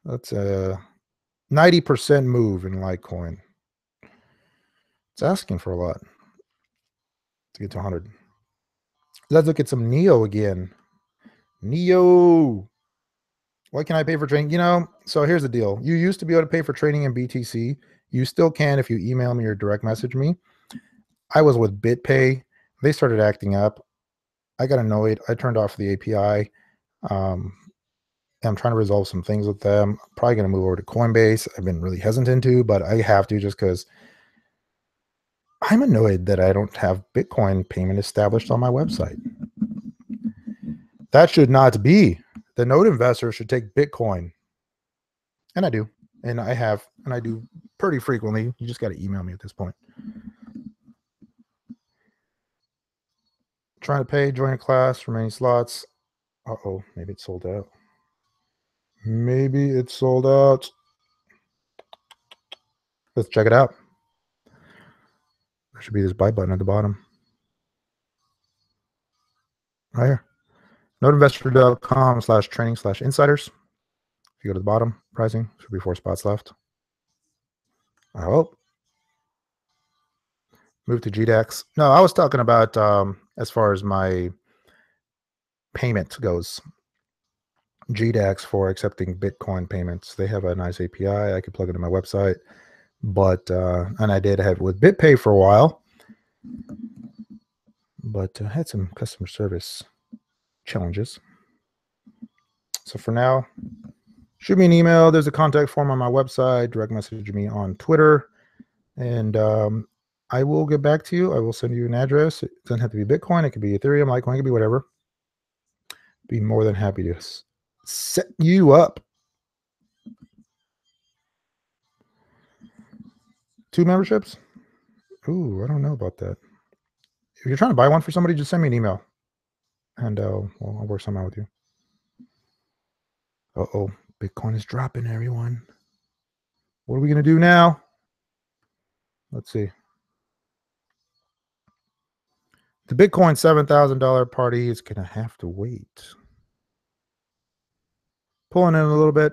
That's a 90% move in Litecoin. It's asking for a lot to get to 100. Let's look at some Neo again. Neo. What can I pay for trading? So here's the deal. You used to be able to pay for trading in BTC. You still can if you email me or direct message me. I was with BitPay. They started acting up. I got annoyed. I turned off the API. I'm trying to resolve some things with them. I'm probably going to move over to Coinbase. I've been really hesitant to, but I have to just because I'm annoyed that I don't have Bitcoin payment established on my website. That should not be. The node investor should take Bitcoin. And I do. And I have. And I do pretty frequently. You just got to email me at this point. Trying to pay, join a class, remaining slots. Uh-oh, maybe it's sold out. Maybe it's sold out. Let's check it out. There should be this buy button at the bottom. Right here. Nodeinvestor.com/training/insiders. If you go to the bottom, pricing, should be 4 spots left. Oh. Move to GDAX. No, I was talking about as far as my payment goes. GDAX for accepting Bitcoin payments. They have a nice API. I could plug it in my website. But, and I did have it with BitPay for a while. But I had some customer service challenges. So for now, shoot me an email. There's a contact form on my website. Direct message me on Twitter. And I will get back to you. I will send you an address. It doesn't have to be Bitcoin. It could be Ethereum, Litecoin, it could be whatever. Be more than happy to set you up. 2 memberships? Ooh, I don't know about that. If you're trying to buy one for somebody, just send me an email. And I'll work something out with you. Uh-oh, Bitcoin is dropping, everyone. What are we going to do now? Let's see. The Bitcoin $7,000 party is going to have to wait. Pulling in a little bit.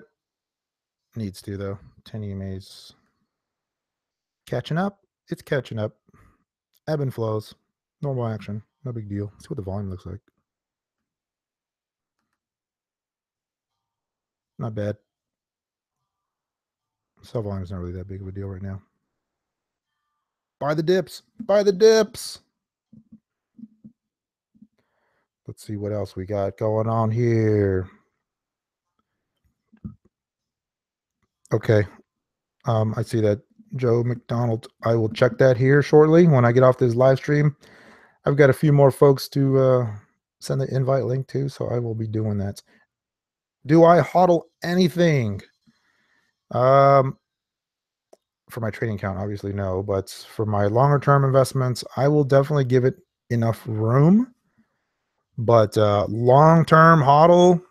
Needs to, though. 10 EMAs. Catching up. It's catching up. Ebb and flows. Normal action. No big deal. Let's see what the volume looks like. Not bad. Sell volume is not really that big of a deal right now. Buy the dips. Buy the dips. Let's see what else we got going on here. Okay. I see that, Joe McDonald. I will check that here shortly when I get off this live stream. I've got a few more folks to send the invite link to, so I will be doing that. Do I hodl anything? For my trading account, obviously no, but for my longer term investments, I will definitely give it enough room. But long term hodl,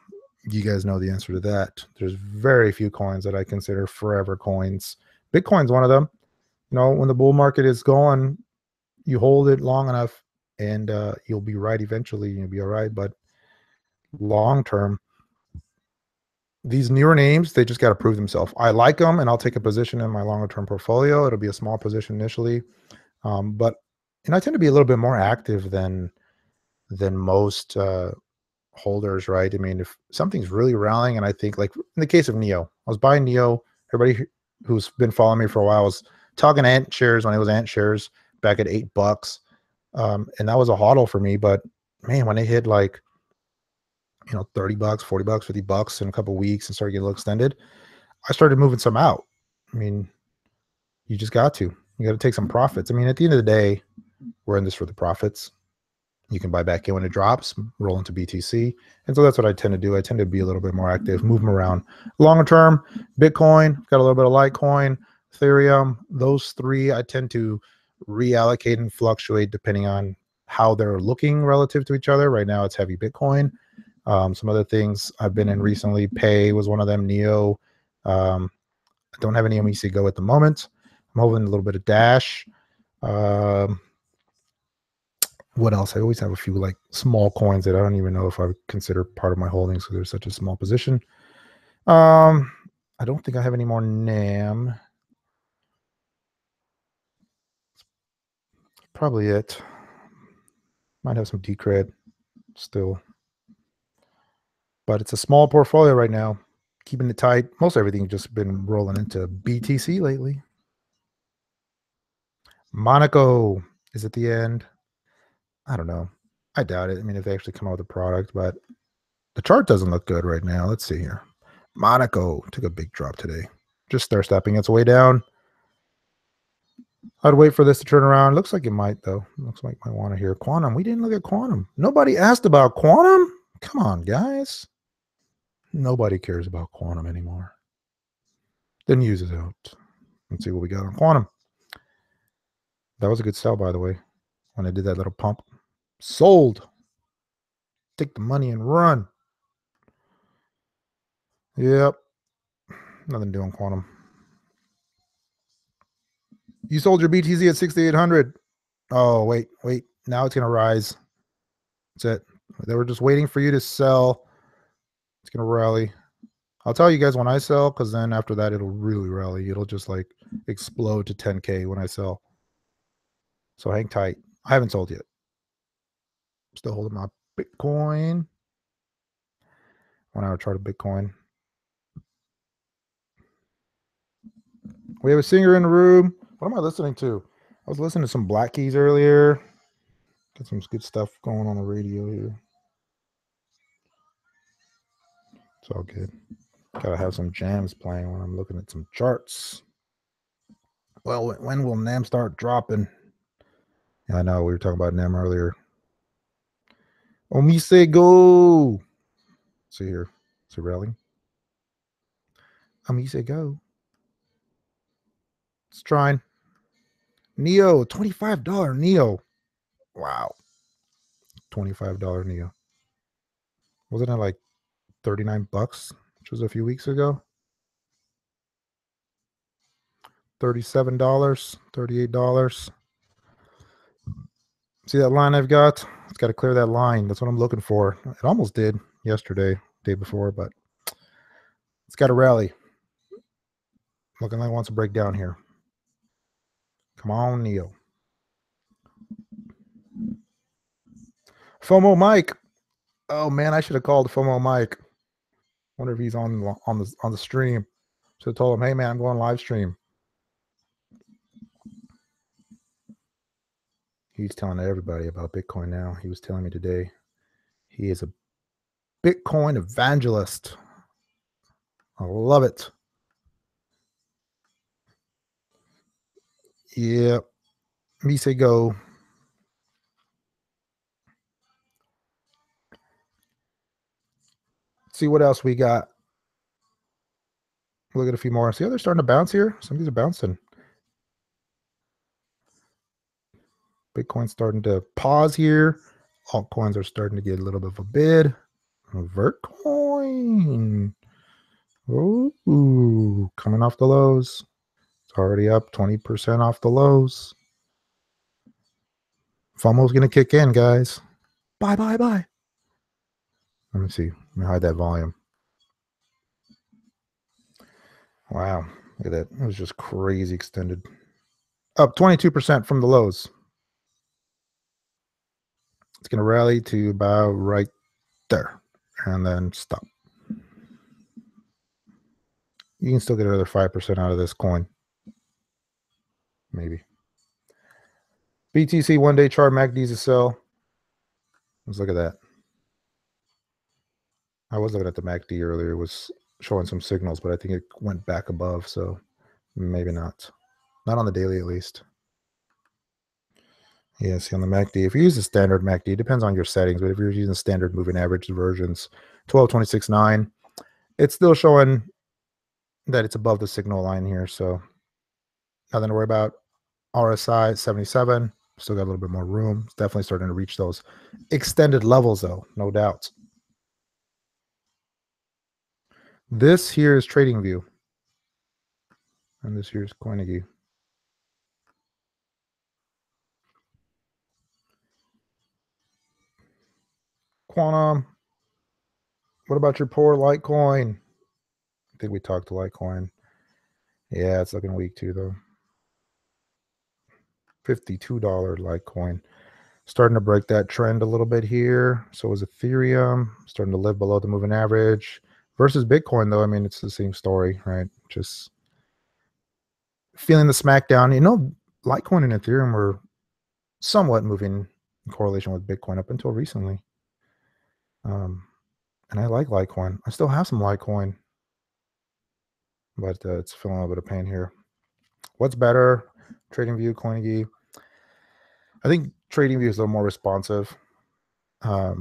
you guys know the answer to that. There's very few coins that I consider forever coins. Bitcoin's one of them. You know, when the bull market is going, you hold it long enough and you'll be right eventually. You'll be all right. But long term, these newer names, they just got to prove themselves. I like them, and I'll take a position in my longer term portfolio. It'll be a small position initially, but and I tend to be a little bit more active than most holders, right? I mean, if something's really rallying, and I think, like in the case of Neo, I was buying Neo. Everybody who's been following me for a while was talking Ant shares when it was Ant shares back at $8, and that was a hodl for me. But man, when it hit like, you know, $30, $40, $50 in a couple of weeks and started getting a little extended, I started moving some out. I mean, you just got to. You got to take some profits. I mean, at the end of the day, we're in this for the profits. You can buy back in when it drops, roll into BTC. And so that's what I tend to do. I tend to be a little bit more active, move them around. Longer term, Bitcoin, got a little bit of Litecoin, Ethereum. Those three I tend to reallocate and fluctuate depending on how they're looking relative to each other. Right now, it's heavy Bitcoin. Some other things I've been in recently, Pay was one of them, Neo. I don't have any OmiseGo at the moment. I'm holding a little bit of Dash. What else? I always have a few like small coins that I don't even know if I would consider part of my holdings because they're such a small position. I don't think I have any more NAM. Probably it. Might have some Decred still. But it's a small portfolio right now. Keeping it tight. Most everything just been rolling into BTC lately. Monaco is at the end. I don't know. I doubt it. I mean, if they actually come out with a product, but the chart doesn't look good right now. Let's see here. Monaco took a big drop today. Just start stepping its way down. I'd wait for this to turn around. Looks like it might, though. Looks like I want to hear Quantum. We didn't look at Quantum. Nobody asked about Quantum. Come on, guys. Nobody cares about Quantum anymore. The news is out. Let's see what we got on Quantum. That was a good sell, by the way, when I did that little pump. Sold. Take the money and run. Yep. Nothing doing Quantum. You sold your BTC at 6,800. Oh, wait. Now it's going to rise. That's it. They were just waiting for you to sell. It's going to rally. I'll tell you guys when I sell, because then after that, it'll really rally. It'll just like explode to 10K when I sell. So hang tight. I haven't sold yet. Still holding my Bitcoin. 1 hour chart of Bitcoin. We have a singer in the room. What am I listening to? I was listening to some Black Keys earlier. Got some good stuff going on the radio here. It's all good. Gotta have some jams playing when I'm looking at some charts. Well, when will NAM start dropping? Yeah, I know we were talking about NAM earlier. OmiseGo. See here. Is it rallying? OmiseGo. It's trying. Neo, $25 Neo. Wow. $25 Neo. Wasn't it like $39, which was a few weeks ago? $37, $38. See that line I've got? It's got to clear that line. That's what I'm looking for. It almost did yesterday, day before, but it's got to rally. Looking like it wants to break down here. Come on, Neo. FOMO Mike. Oh man, I should have called FOMO Mike. Wonder if he's on the stream. Should have told him, hey man, I'm going live stream. He's telling everybody about Bitcoin now. He was telling me today. He is a Bitcoin evangelist. I love it. Yeah. OmiseGo. See what else we got. Look at a few more. See how they're starting to bounce here? Some of these are bouncing. Bitcoin's starting to pause here. Altcoins are starting to get a little bit of a bid. Vertcoin. Ooh, coming off the lows. It's already up 20% off the lows. FOMO's going to kick in, guys. Bye, bye, bye. Let me see. Let me hide that volume. Wow. Look at that. It was just crazy extended. Up 22% from the lows. It's going to rally to about right there and then stop. You can still get another 5% out of this coin. Maybe. BTC one-day chart, MACD's a sell. Let's look at that. I was looking at the MACD earlier. It was showing some signals, but I think it went back above, so maybe not. Not on the daily, at least. Yeah, see on the MACD. If you use the standard MACD, it depends on your settings, but if you're using standard moving average versions, 12, 26, 9, it's still showing that it's above the signal line here, so nothing to worry about. RSI 77, still got a little bit more room. It's definitely starting to reach those extended levels, though, no doubt. This here is TradingView, and this here is Coinigy. Quantum. What about your poor Litecoin? I think we talked to Litecoin. Yeah, it's looking weak too, though. $52 Litecoin. Starting to break that trend a little bit here. So is Ethereum. Starting to live below the moving average. Versus Bitcoin, though, I mean, it's the same story, right? Just feeling the smackdown. You know, Litecoin and Ethereum were somewhat moving in correlation with Bitcoin up until recently. And I like Litecoin. I still have some Litecoin, but it's feeling a little bit of pain here. What's better? TradingView, Coinigy. I think TradingView is a little more responsive. I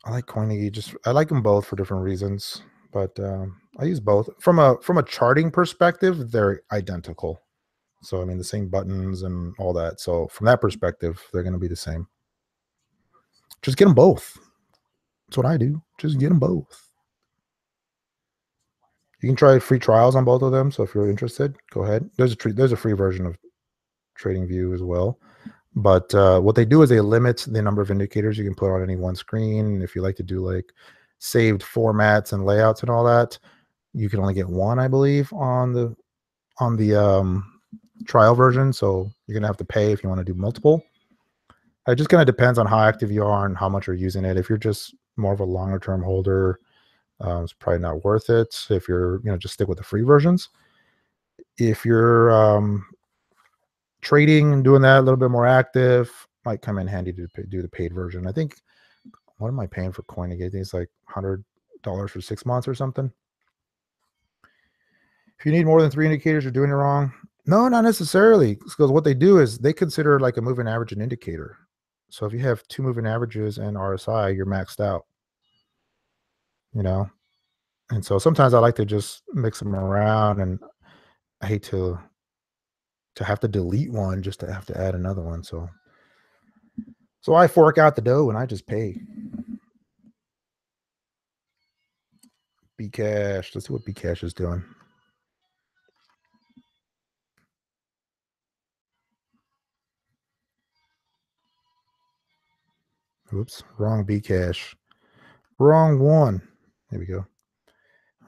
like Coinigy. I like them both for different reasons, but I use both. From a charting perspective, they're identical. So I mean, the same buttons and all that. So from that perspective, they're going to be the same. Just get them both. That's what I do. Just get them both. You can try free trials on both of them. So if you're interested, go ahead. There's a free version of TradingView as well. But what they do is they limit the number of indicators you can put on any one screen. If you like to do like saved formats and layouts and all that, you can only get one, I believe, on the trial version. So you're gonna have to pay if you want to do multiple. It just kind of depends on how active you are and how much you're using it. If you're just more of a longer term holder, it's probably not worth it. If you're just stick with the free versions. If you're trading and doing that a little bit more active, might come in handy to do the paid version. I think, what am I paying for Coinigy? I think it's like $100 for 6 months or something. If you need more than 3 indicators, you're doing it wrong. No, not necessarily, because what they do is they consider like a moving average an indicator. So if you have 2 moving averages and RSI, you're maxed out. And so sometimes I like to just mix them around, and I hate to have to delete one just to have to add another one. So I fork out the dough and I just pay. Bcash. Let's see what Bcash is doing. Oops, wrong Bcash. Wrong one. There we go.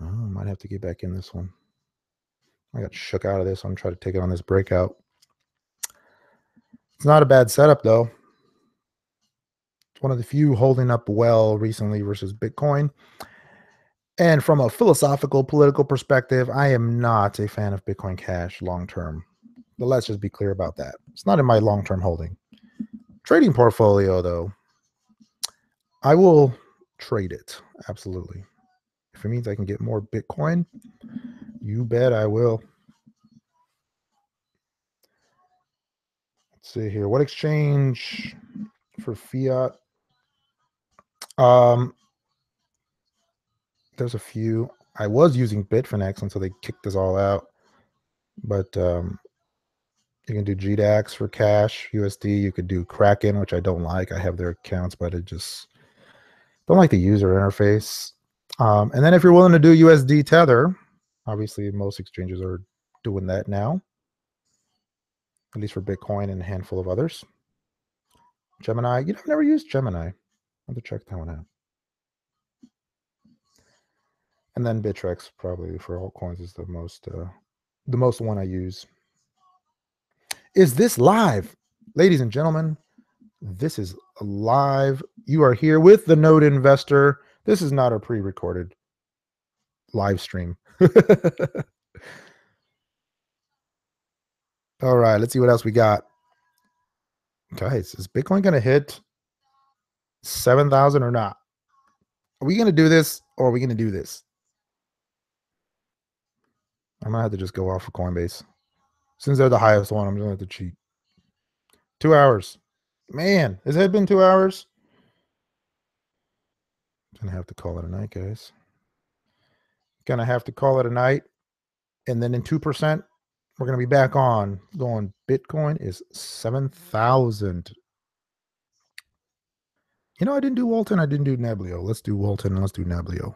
Oh, might have to get back in this one. I got shook out of this one. Try to take it on this breakout. It's not a bad setup, though. It's one of the few holding up well recently versus Bitcoin. And from a philosophical, political perspective, I am not a fan of Bitcoin Cash long term. But let's just be clear about that. It's not in my long-term holding. Trading portfolio, though, I will trade it. Absolutely. If it means I can get more Bitcoin, you bet I will. Let's see here. What exchange for fiat? There's a few. I was using BitConnect until they kicked us all out. But you can do GDAX for cash, USD. You could do Kraken, which I don't like. I have their accounts, but I just don't like the user interface. And then if you're willing to do USD Tether, obviously most exchanges are doing that now, at least for Bitcoin and a handful of others. Gemini, I've never used Gemini. I have to check that one out. And then Bittrex probably for altcoins is the most one I use. Is this live? Ladies and gentlemen, this is live. You are here with the Node Investor. This is not a pre-recorded live stream. All right, let's see what else we got. Guys, is Bitcoin going to hit 7,000 or not? Are we going to do this or are we going to do this? I might have to just go off of Coinbase. Since they're the highest one, I'm just going to have to cheat. 2 hours. Man, has it been 2 hours? I'm going to have to call it a night, guys. Going to have to call it a night. And then in 2%, we're going to be back on going Bitcoin is 7,000. I didn't do Walton. I didn't do Neblio. Let's do Walton and let's do Neblio.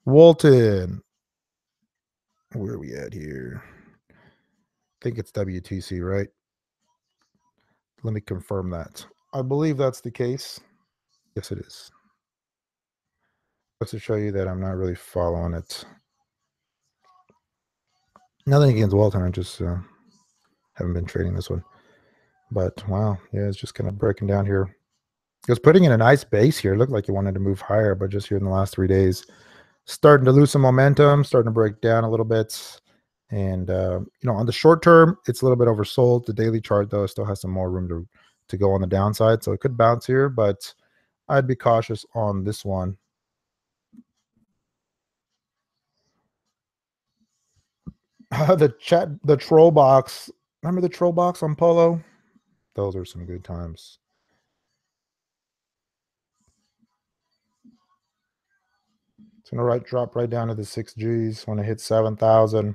Walton. Where are we at here? I think it's WTC, right? Let me confirm that. I believe that's the case. Yes, it is. Just to show you that I'm not really following it. Nothing against Walton. I just haven't been trading this one. But wow, yeah, it's just kind of breaking down here. It was putting in a nice base here. It looked like it wanted to move higher, but just here in the last 3 days, starting to lose some momentum, starting to break down a little bit. And, on the short term, it's a little bit oversold. The daily chart, though, still has some more room to go on the downside. So it could bounce here, but I'd be cautious on this one. The troll box. Remember the troll box on Polo? Those are some good times. It's going to drop right down to the 6Gs when it hits 7,000.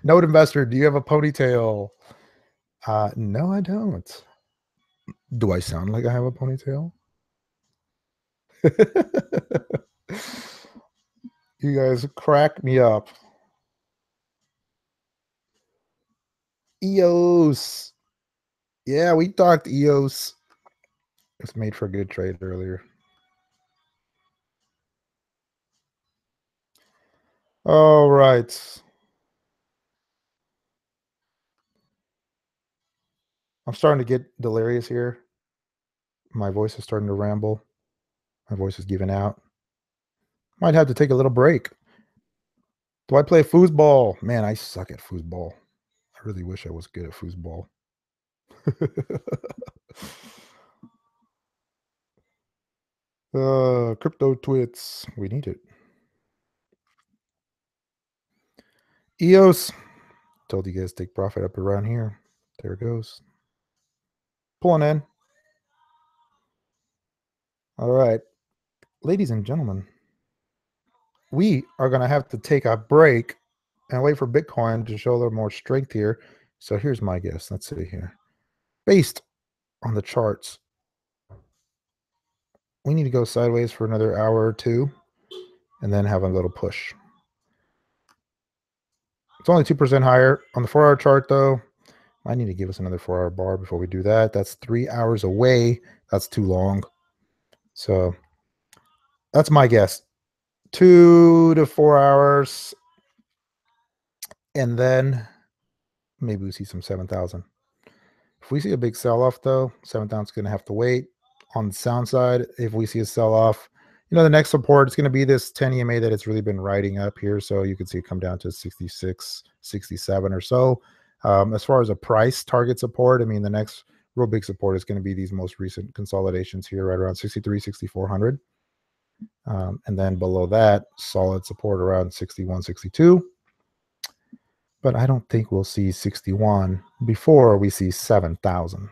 Node Investor, do you have a ponytail? No, I don't. Do I sound like I have a ponytail? You guys crack me up. EOS. Yeah, we talked EOS. It's made for a good trade earlier. All right. I'm starting to get delirious here. My voice is starting to ramble. My voice is giving out. Might have to take a little break. Do I play foosball? Man, I suck at foosball. I really wish I was good at foosball. Crypto twits. We need it. EOS. Told you guys to take profit up around here. There it goes. Pulling in. All right. Ladies and gentlemen, we are going to have to take a break and wait for Bitcoin to show a little more strength here. So here's my guess. Let's see here. Based on the charts, we need to go sideways for another hour or two and then have a little push. It's only 2% higher. On the 4-hour chart, though, I need to give us another 4-hour bar before we do that. That's 3 hours away. That's too long. So that's my guess. 2 to 4 hours. And then maybe we see some 7,000. If we see a big sell-off, though, 7,000 is going to have to wait. On the sound side, if we see a sell-off, the next support is going to be this 10 EMA that it's really been riding up here. So you can see it come down to 66, 67 or so. As far as a price target support, the next real big support is going to be these most recent consolidations here right around 63, 6,400. And then below that, solid support around 61, 62. But I don't think we'll see 61 before we see 7,000.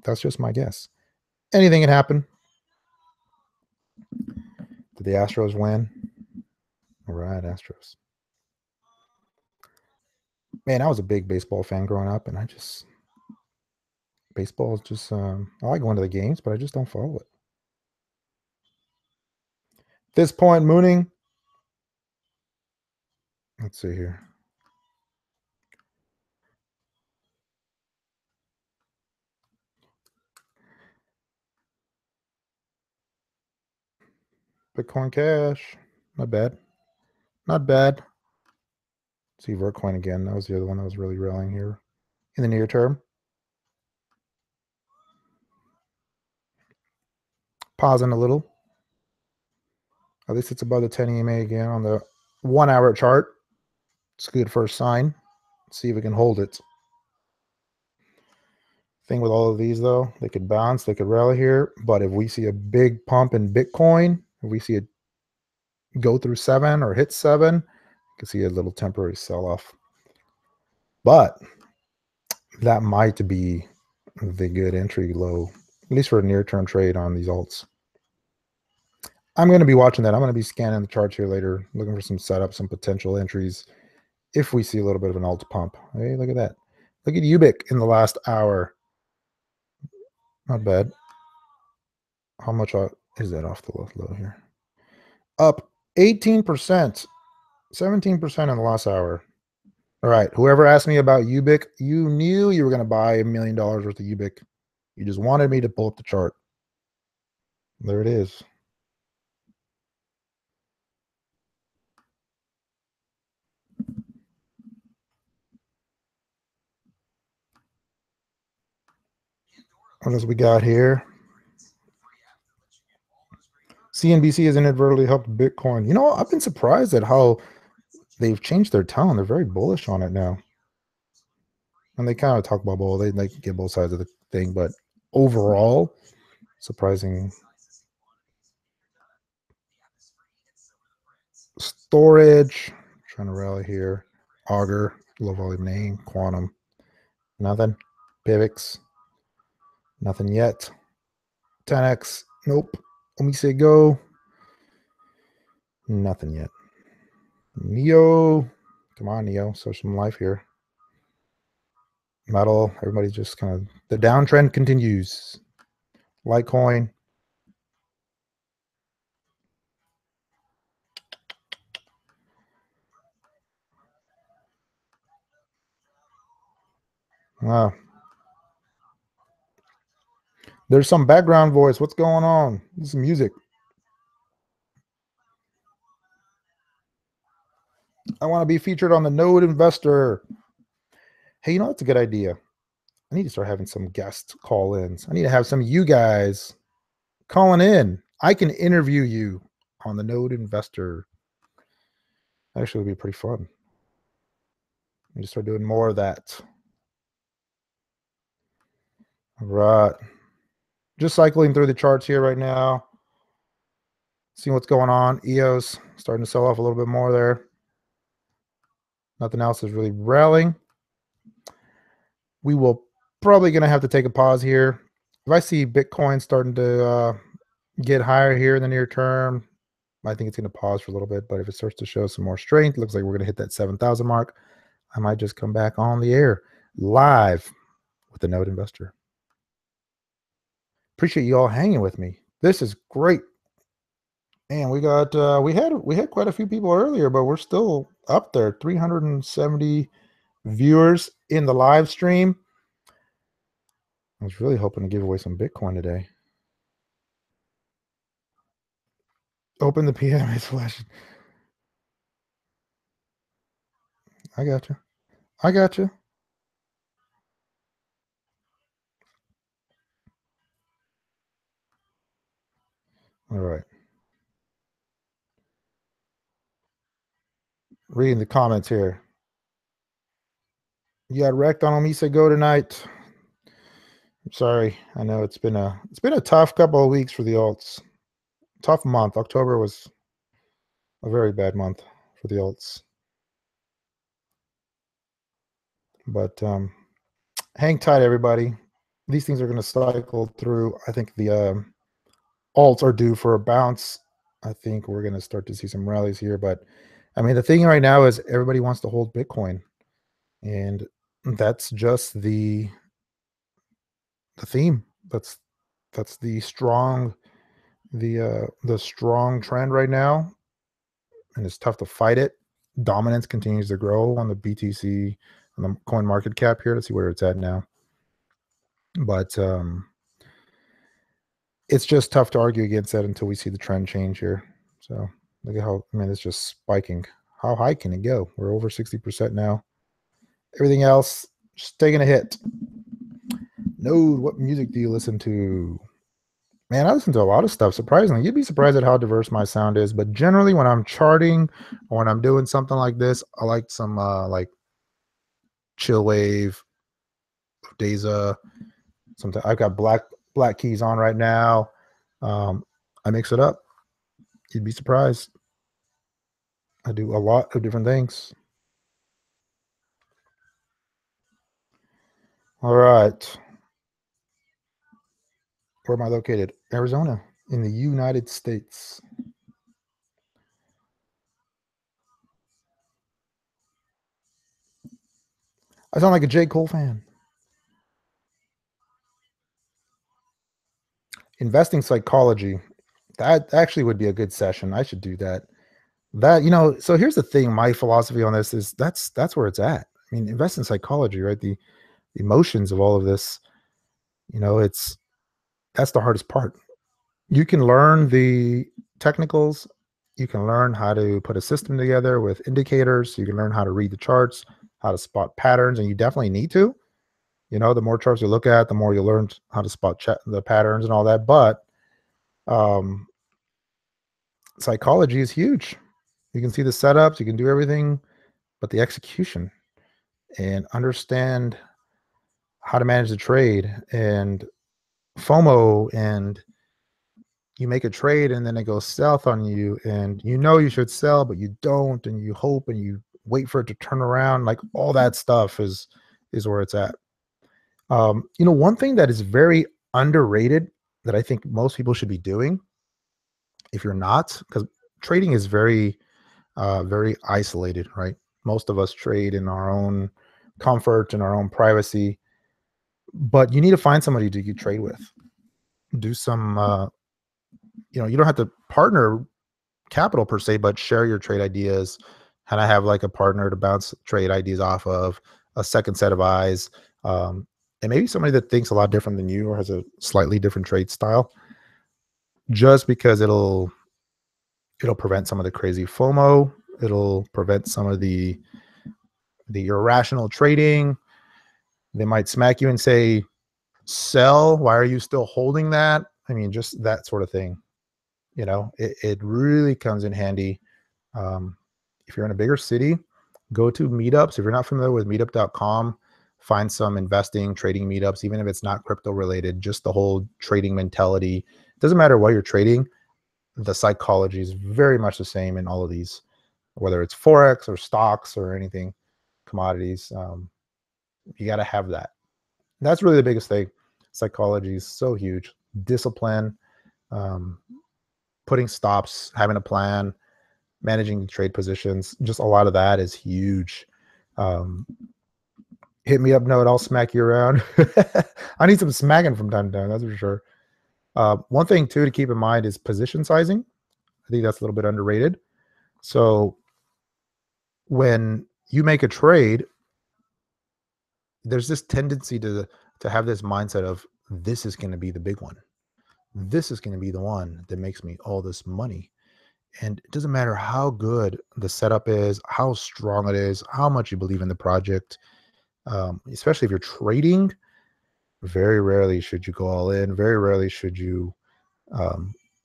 That's just my guess. Anything can happen. Did the Astros win? All right, Astros. Man, I was a big baseball fan growing up, and baseball is just, I like going to the games, but I just don't follow it. At this point, mooning. Let's see here. Bitcoin Cash. Not bad. Not bad. Let's see Vertcoin again. That was the other one that was really rallying here in the near term. Pausing a little. At least it's above the 10 EMA again on the 1 hour chart. It's a good first sign. Let's see if we can hold it. Thing with all of these though, they could bounce, they could rally here, but if we see a big pump in Bitcoin, if we see it go through 7 or hit 7, you can see a little temporary sell-off. But that might be the good entry low, at least for a near-term trade on these alts. I'm going to be watching that. I'm going to be scanning the charts here later, looking for some setup, some potential entries if we see a little bit of an alt pump. Hey, look at that. Look at Ubik in the last hour. Not bad. How much is that off the low here? Up 18%, 17% in the last hour. All right. Whoever asked me about Ubik, you knew you were going to buy $1 million worth of Ubik. You just wanted me to pull up the chart. There it is. What else we got here? CNBC has inadvertently helped Bitcoin. You know, I've been surprised at how they've changed their tone. They're very bullish on it now. And they kind of talk about both. They get both sides of the thing, but overall, surprising. Storage, trying to rally here. Augur, low volume name. Quantum, nothing. Pivx, nothing yet. TenX, nope. OmiseGo, nothing yet. Neo, come on, Neo, show some life here. Metal, everybody's just kind of, the downtrend continues. Litecoin. Wow. There's some background voice. What's going on? This is music. I want to be featured on the Node Investor. Hey, you know, that's a good idea. I need to start having some guest call-ins. I need to have some of you guys calling in. I can interview you on the Node Investor. Actually, would be pretty fun. I need to start doing more of that. All right. Just cycling through the charts here right now. Seeing what's going on. EOS starting to sell off a little bit more there. Nothing else is really rallying. We will probably going to have to take a pause here. If I see Bitcoin starting to get higher here in the near term, I think it's going to pause for a little bit. But if it starts to show some more strength, looks like we're going to hit that 7,000 mark. I might just come back on the air live with the Node Investor. Appreciate you all hanging with me. This is great. And we got we had quite a few people earlier, but we're still up there. 370 viewers in the live stream. I was really hoping to give away some Bitcoin today. Open the PM is flashing. I got you. I got you. All right. Reading the comments here. You got wrecked on OmiseGo tonight. I'm sorry. I know it's been a tough couple of weeks for the alts. Tough month. October was a very bad month for the alts. But hang tight, everybody. These things are going to cycle through. I think the alts are due for a bounce. I think we're going to start to see some rallies here. But I mean, the thing right now is everybody wants to hold Bitcoin, and that's just the theme. That's the strong strong trend right now, and it's tough to fight it. Dominance continues to grow on the BTC, on the coin market cap here. Let's see where it's at now. But it's just tough to argue against that until we see the trend change here. So look at how, I mean, it's just spiking. How high can it go? We're over 60% now. Everything else just taking a hit. Node, what music do you listen to? Man, I listen to a lot of stuff. Surprisingly, you'd be surprised at how diverse my sound is. But generally, when I'm charting or when I'm doing something like this, I like some like chill wave, Daza. Sometimes I've got black keys on right now. I mix it up. You'd be surprised. I do a lot of different things. All right. Where am I located? Arizona, in the United States. I sound like a J. Cole fan. Investing psychology. That actually would be a good session. I should do that. That, you know, so here's the thing. My philosophy on this is that's where it's at. I mean, invest in psychology, right? The emotions of all of this, you know, that's the hardest part. You can learn the technicals. You can learn how to put a system together with indicators. You can learn how to read the charts, how to spot patterns, and you definitely need to. You know, the more charts you look at, the more you learn how to spot the patterns and all that. But psychology is huge. You can see the setups, you can do everything, but the execution and understand how to manage the trade and FOMO, and you make a trade and then it goes south on you and you know you should sell, but you don't, and you hope and you wait for it to turn around. Like all that stuff is where it's at. You know, one thing that is very underrated that I think most people should be doing, if you're not, because trading is very isolated, right? Most of us trade in our own comfort and our own privacy, but you need to find somebody to trade with. Do some, you know, you don't have to partner capital per se, but share your trade ideas. And I have like a partner to bounce trade ideas off of, a second set of eyes, and maybe somebody that thinks a lot different than you or has a slightly different trade style, just because it'll prevent some of the crazy FOMO. It'll prevent some of the irrational trading. They might smack you and say, sell. Why are you still holding that? I mean, just that sort of thing. You know, it really comes in handy. If you're in a bigger city, go to meetups. If you're not familiar with meetup.com, find some investing, trading meetups, even if it's not crypto related, just the whole trading mentality. It doesn't matter what you're trading. The psychology is very much the same in all of these, whether it's Forex or stocks or anything, commodities. You got to have that. That's really the biggest thing. Psychology is so huge. Discipline, putting stops, having a plan, managing the trade positions, just a lot of that is huge. Hit me up, Node. I'll smack you around. I need some smacking from time to time, that's for sure. One thing too to keep in mind is position sizing. I think that's a little bit underrated. So when you make a trade, there's this tendency to have this mindset of, this is going to be the big one. This is going to be the one that makes me all this money. And it doesn't matter how good the setup is, how strong it is, how much you believe in the project, especially if you're trading. Very rarely should you go all in. Very rarely should you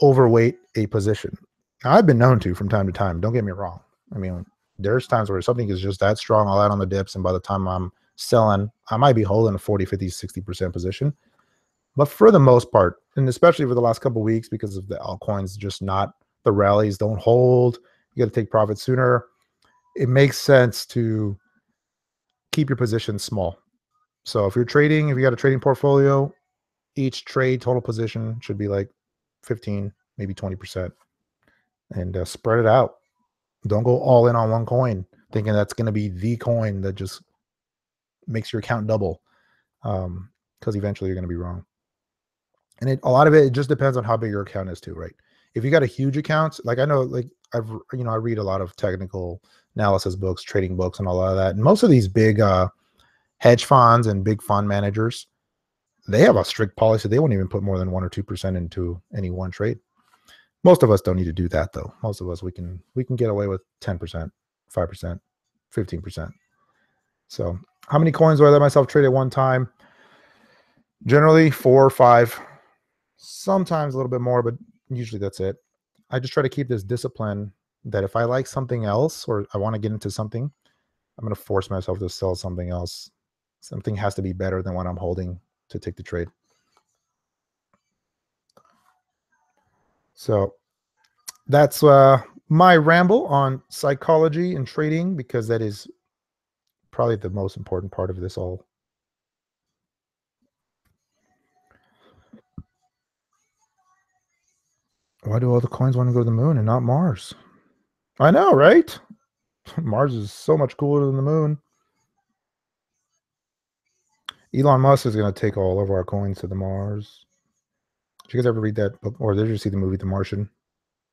overweight a position. Now, I've been known to from time to time. Don't get me wrong. I mean, there's times where something is just that strong, I'll add on the dips, and by the time I'm selling, I might be holding a 40, 50, 60% position. But for the most part, and especially for the last couple of weeks, because of the altcoins, just not, the rallies don't hold, you got to take profit sooner. It makes sense to keep your position small. So if you're trading, if you got a trading portfolio, each trade total position should be like 15, maybe 20%, and spread it out. Don't go all in on one coin thinking that's going to be the coin that just makes your account double, because eventually you're going to be wrong. And a lot of it just depends on how big your account is too, right? If you got a huge account, like I know, like I read a lot of technical analysis books, trading books, and all of that. And most of these big hedge funds and big fund managers, they have a strict policy. They won't even put more than 1 or 2% into any one trade. Most of us don't need to do that though. Most of us, we can get away with 10%, 5%, 15%. So how many coins do I let myself trade at one time? Generally 4 or 5, sometimes a little bit more, but usually that's it. I just try to keep this discipline that if I like something else or I want to get into something, I'm going to force myself to sell something else. Something has to be better than what I'm holding to take the trade. So that's my ramble on psychology and trading, because that is probably the most important part of this all. Why do all the coins want to go to the moon and not Mars? I know, right? Mars is so much cooler than the moon. Elon Musk is going to take all of our coins to the Mars. Did you guys ever read that book, or did you see the movie The Martian?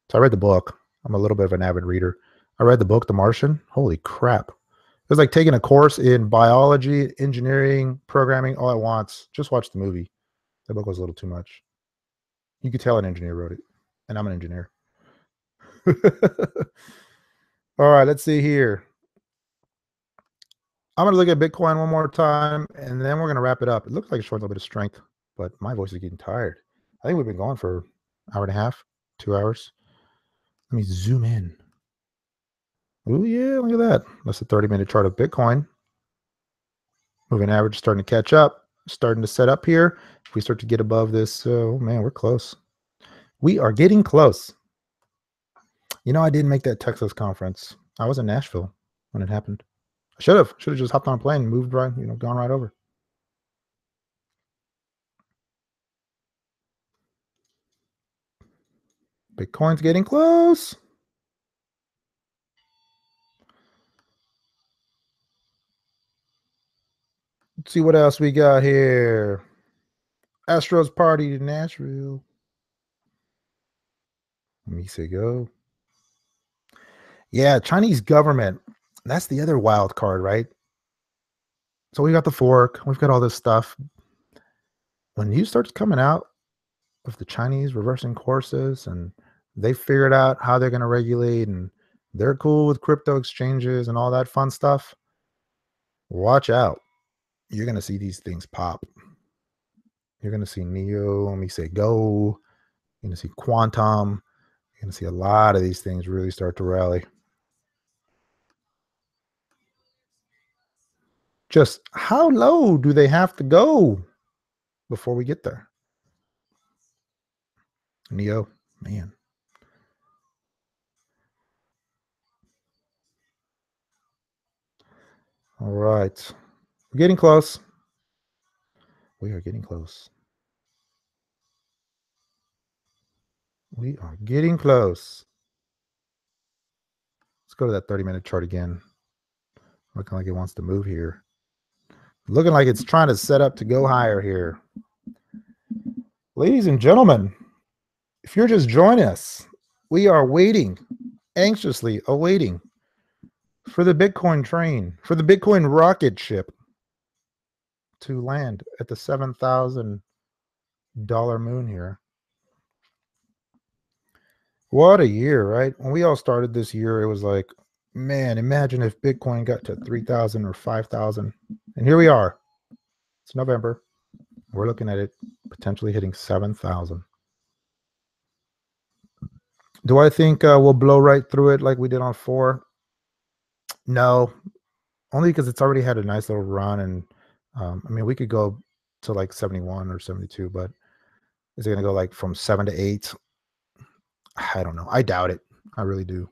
So I read the book. I'm a little bit of an avid reader. I read the book The Martian. Holy crap. It was like taking a course in biology, engineering, programming all at once. Just watch the movie. The book was a little too much. You could tell an engineer wrote it, and I'm an engineer. All right, let's see here. I'm going to look at Bitcoin one more time, and then we're going to wrap it up. It looks like it's showing a little bit of strength, but my voice is getting tired. I think we've been going for an hour and a half, 2 hours. Let me zoom in. Oh, yeah, look at that. That's the 30-minute chart of Bitcoin. Moving average starting to catch up, starting to set up here. If we start to get above this, oh, man, we're close. We are getting close. You know, I didn't make that Texas conference. I was in Nashville when it happened. I should have just hopped on a plane and moved right, gone right over. Bitcoin's getting close. Let's see what else we got here. Astros party to Nashville. OmiseGo. Yeah, Chinese government. That's the other wild card, right? So we got the fork. We've got all this stuff. When news starts coming out of the Chinese reversing courses and they figured out how they're going to regulate and they're cool with crypto exchanges and all that fun stuff, watch out. You're going to see these things pop. You're going to see Neo, OmiseGo. You're going to see Quantum. You're going to see a lot of these things really start to rally. Just how low do they have to go before we get there? Neo, man. All right. We're getting close. We are getting close. We are getting close. Let's go to that 30-minute chart again. Looking like it wants to move here. Looking like it's trying to set up to go higher here. Ladies and gentlemen, if you're just joining us, we are waiting, anxiously awaiting for the Bitcoin train, for the Bitcoin rocket ship to land at the $7,000 moon here. What a year, right? When we all started this year, it was like, man, imagine if Bitcoin got to 3,000 or 5,000. And here we are. It's November. We're looking at it potentially hitting 7,000. Do I think we'll blow right through it like we did on 4? No, only because it's already had a nice little run. And I mean, we could go to like 71 or 72, but is it going to go like from 7 to 8? I don't know. I doubt it. I really do.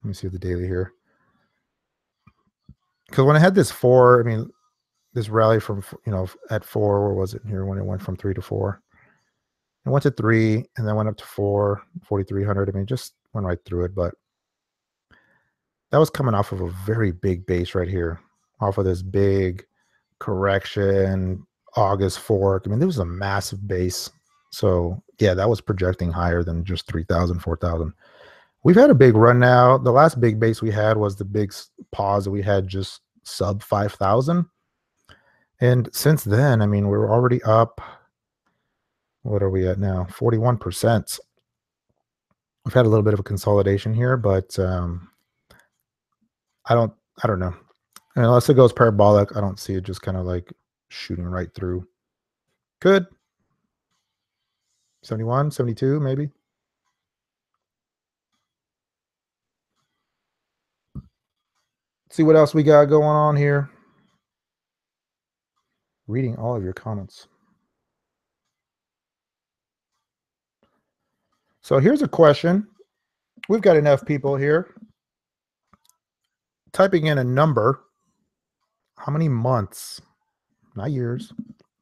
Let me see the daily here. because when I had this 4, I mean, this rally from, at 4, where was it here when it went from 3 to 4? It went to 3 and then went up to 4, 4,300. I mean, just went right through it, but that was coming off of a very big base right here, off of this big correction, August fork. I mean, there was a massive base. So yeah, that was projecting higher than just 3,000, 4,000. We've had a big run now. The last big base we had was the big pause that we had just sub 5,000. And since then, I mean, we're already up. What are we at now? 41%. We've had a little bit of a consolidation here, but I don't know. And unless it goes parabolic, I don't see it just kind of like shooting right through. Could 71, 72, maybe. Let's see what else we got going on here. Reading all of your comments. So here's a question. We've got enough people here typing in a number. How many months, not years,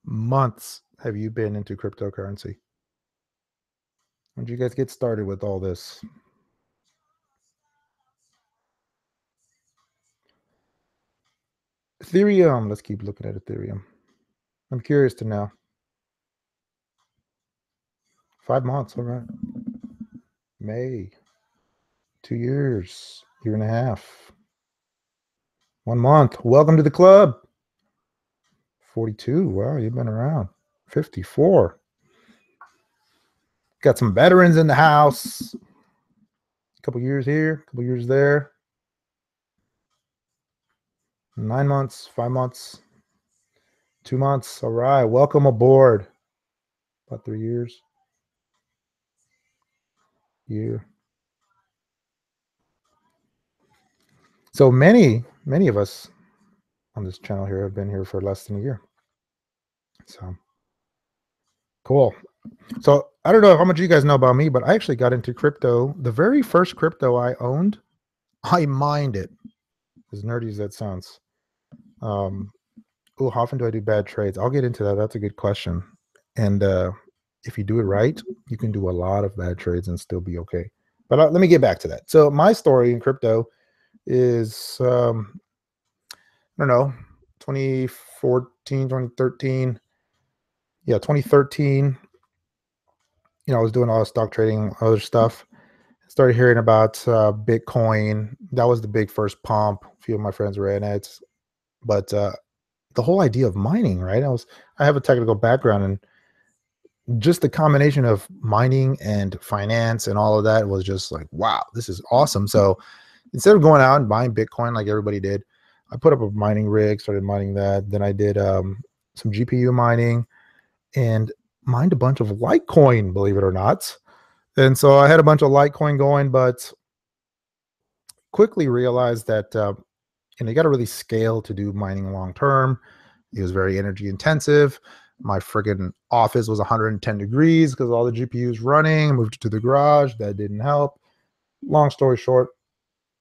months have you been into cryptocurrency? When did you guys get started with all this? Ethereum. Let's keep looking at Ethereum. I'm curious to know. 5 months. All right. May. 2 years. Year and a half. 1 month. Welcome to the club. 42. Wow, you've been around. 54. Got some veterans in the house. A couple years here, a couple years there. 9 months, 5 months, 2 months. All right. Welcome aboard. About 3 years. Year. So many of us on this channel here have been here for less than a year. So cool. So I don't know how much you guys know about me, but I actually got into crypto. The very first crypto I owned, I mined it. As nerdy as that sounds. Oh, how often do I do bad trades? I'll get into that. That's a good question. And if you do it right, you can do a lot of bad trades and still be okay. But let me get back to that. So my story in crypto is, I don't know, 2014, 2013. Yeah, 2013. I was doing a lot of stock trading, other stuff. Started hearing about Bitcoin. That was the big first pump. A few of my friends were in it. But the whole idea of mining, right? I have a technical background, and just the combination of mining and finance and all of that was just like, wow, this is awesome. So instead of going out and buying Bitcoin like everybody did, I put up a mining rig, started mining that. Then I did some GPU mining and mined a bunch of Litecoin, believe it or not. And so I had a bunch of Litecoin going, but quickly realized that you got to really scale to do mining long term. It was very energy intensive. My friggin' office was 110 degrees because all the GPUs running. Moved to the garage. That didn't help. Long story short,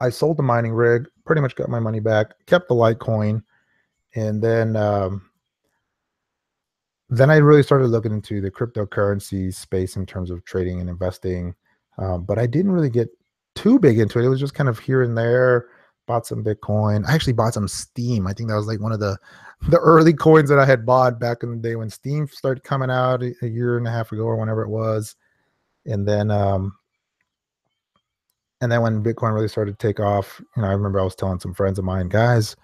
I sold the mining rig, pretty much got my money back, kept the Litecoin, and then I really started looking into the cryptocurrency space in terms of trading and investing. But I didn't really get too big into it. It was just kind of here and there. Bought some Bitcoin. I actually bought some Steam. I think that was like one of the early coins that I had bought back in the day when Steam started coming out a year and a half ago or whenever it was. And then when Bitcoin really started to take off, I remember I was telling some friends of mine, guys,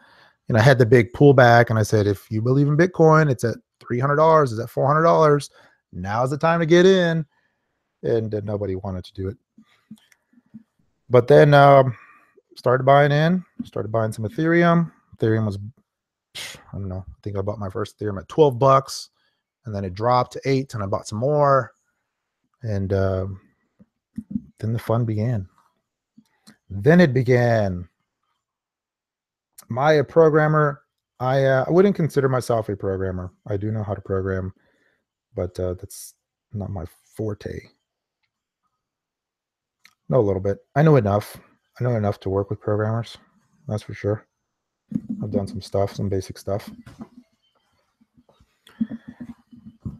I had the big pullback, and I said, if you believe in Bitcoin, it's at $300, it's at $400. Now's the time to get in. And nobody wanted to do it. But then started buying some Ethereum. Ethereum was, I don't know, I think I bought my first Ethereum at $12, and then it dropped to $8, and I bought some more. And then the fun began. Then it began. Am I a programmer? I wouldn't consider myself a programmer. I do know how to program, but that's not my forte. Know a little bit. I know enough. I know enough to work with programmers. That's for sure. I've done some stuff, some basic stuff.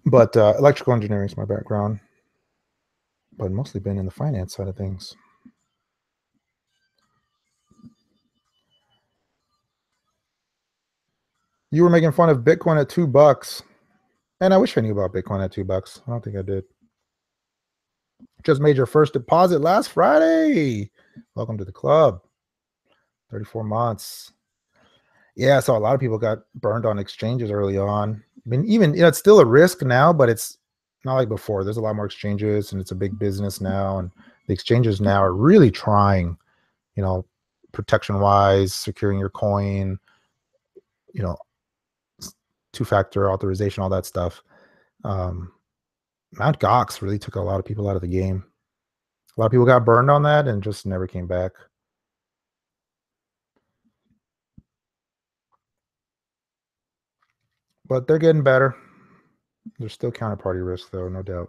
But electrical engineering is my background, but mostly been in the finance side of things. You were making fun of Bitcoin at $2. And I wish I knew about Bitcoin at $2. I don't think I did. Just made your first deposit last Friday. Welcome to the club. 34 months. Yeah, so a lot of people got burned on exchanges early on. I mean, even, you know, it's still a risk now, but it's not like before. There's a lot more exchanges and it's a big business now. And the exchanges now are really trying, you know, protection wise, securing your coin, you know, two-factor authorization, all that stuff. Mt. Gox really took a lot of people out of the game. A lot of people got burned on that and just never came back. But they're getting better. There's still counterparty risk, though, no doubt.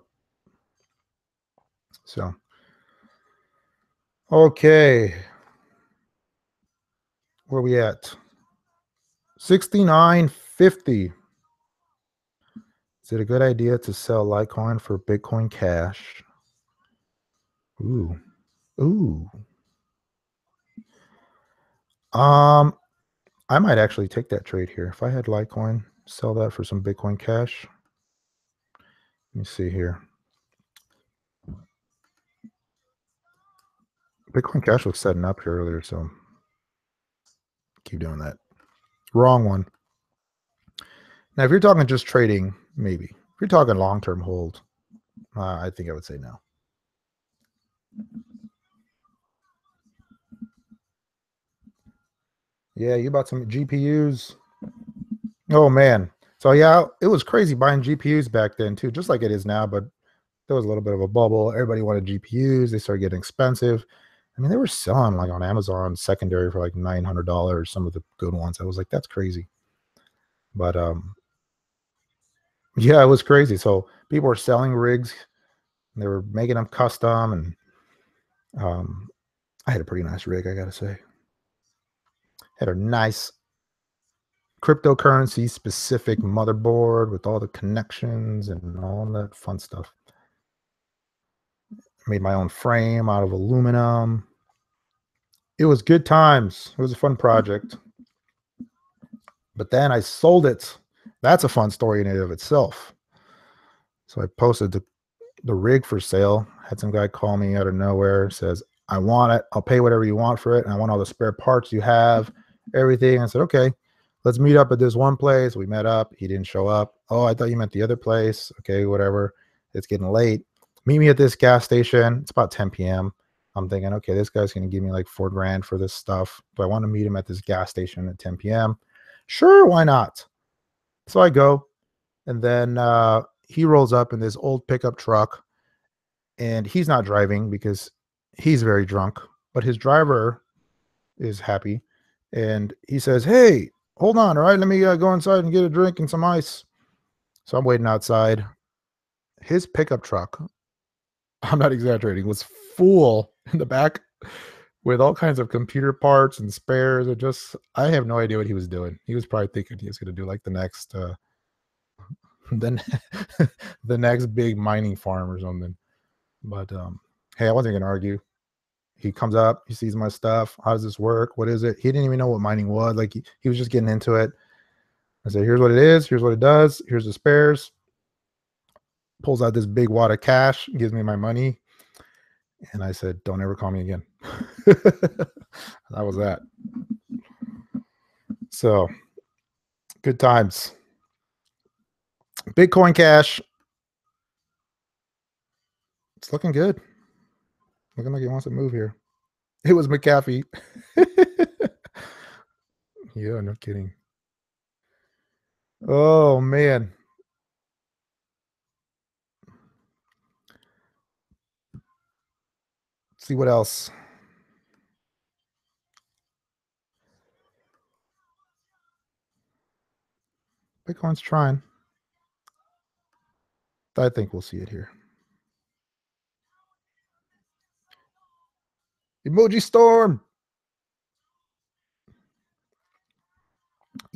So, okay. Where are we at? 69.50. Is it a good idea to sell Litecoin for Bitcoin Cash? Ooh. Ooh. I might actually take that trade here. If I had Litecoin, sell that for some Bitcoin Cash. Let me see here. Bitcoin Cash was setting up here earlier, so keep doing that. Wrong one. Now, if you're talking just trading, maybe. If you're talking long-term hold, I think I would say no. Yeah, you bought some GPUs. Oh, man. So, yeah, it was crazy buying GPUs back then, too, just like it is now, but there was a little bit of a bubble. Everybody wanted GPUs. They started getting expensive. I mean, they were selling like on Amazon secondary for like $900, some of the good ones. I was like, that's crazy. But yeah, it was crazy. So people were selling rigs, and they were making them custom, and I had a pretty nice rig, I gotta say. Had a nice cryptocurrency specific motherboard with all the connections and all that fun stuff. Made my own frame out of aluminum. It was good times. It was a fun project. But then I sold it. That's a fun story in and of itself. So I posted the rig for sale. Had some guy call me out of nowhere, says, I want it. I'll pay whatever you want for it. And I want all the spare parts you have, everything. I said, okay, let's meet up at this one place. We met up. He didn't show up. Oh, I thought you meant the other place. Okay, whatever. It's getting late. Meet me at this gas station. It's about 10 p.m. I'm thinking, okay, this guy's going to give me like $4,000 for this stuff. Do I want to meet him at this gas station at 10 p.m.? Sure, why not? So I go, and then he rolls up in this old pickup truck, and he's not driving because he's very drunk, but his driver is happy. And he says, hey, hold on, all right, let me go inside and get a drink and some ice. So I'm waiting outside. His pickup truck, I'm not exaggerating, was full in the back with all kinds of computer parts and spares. And just, I have no idea what he was doing. He was probably thinking he was going to do like the next then the next big mining farm or something. But hey, I wasn't gonna argue. He comes up, he sees my stuff. How does this work? What is it? He didn't even know what mining was. Like he was just getting into it. I said, here's what it is, here's what it does, here's the spares. Pulls out this big wad of cash, gives me my money. And I said, don't ever call me again. That was that. So good times. Bitcoin Cash. It's looking good. Looking like it wants to move here. It was McAfee. Yeah, no kidding. Oh, man. Let's see what else. Bitcoin's trying. I think we'll see it here. Emoji storm.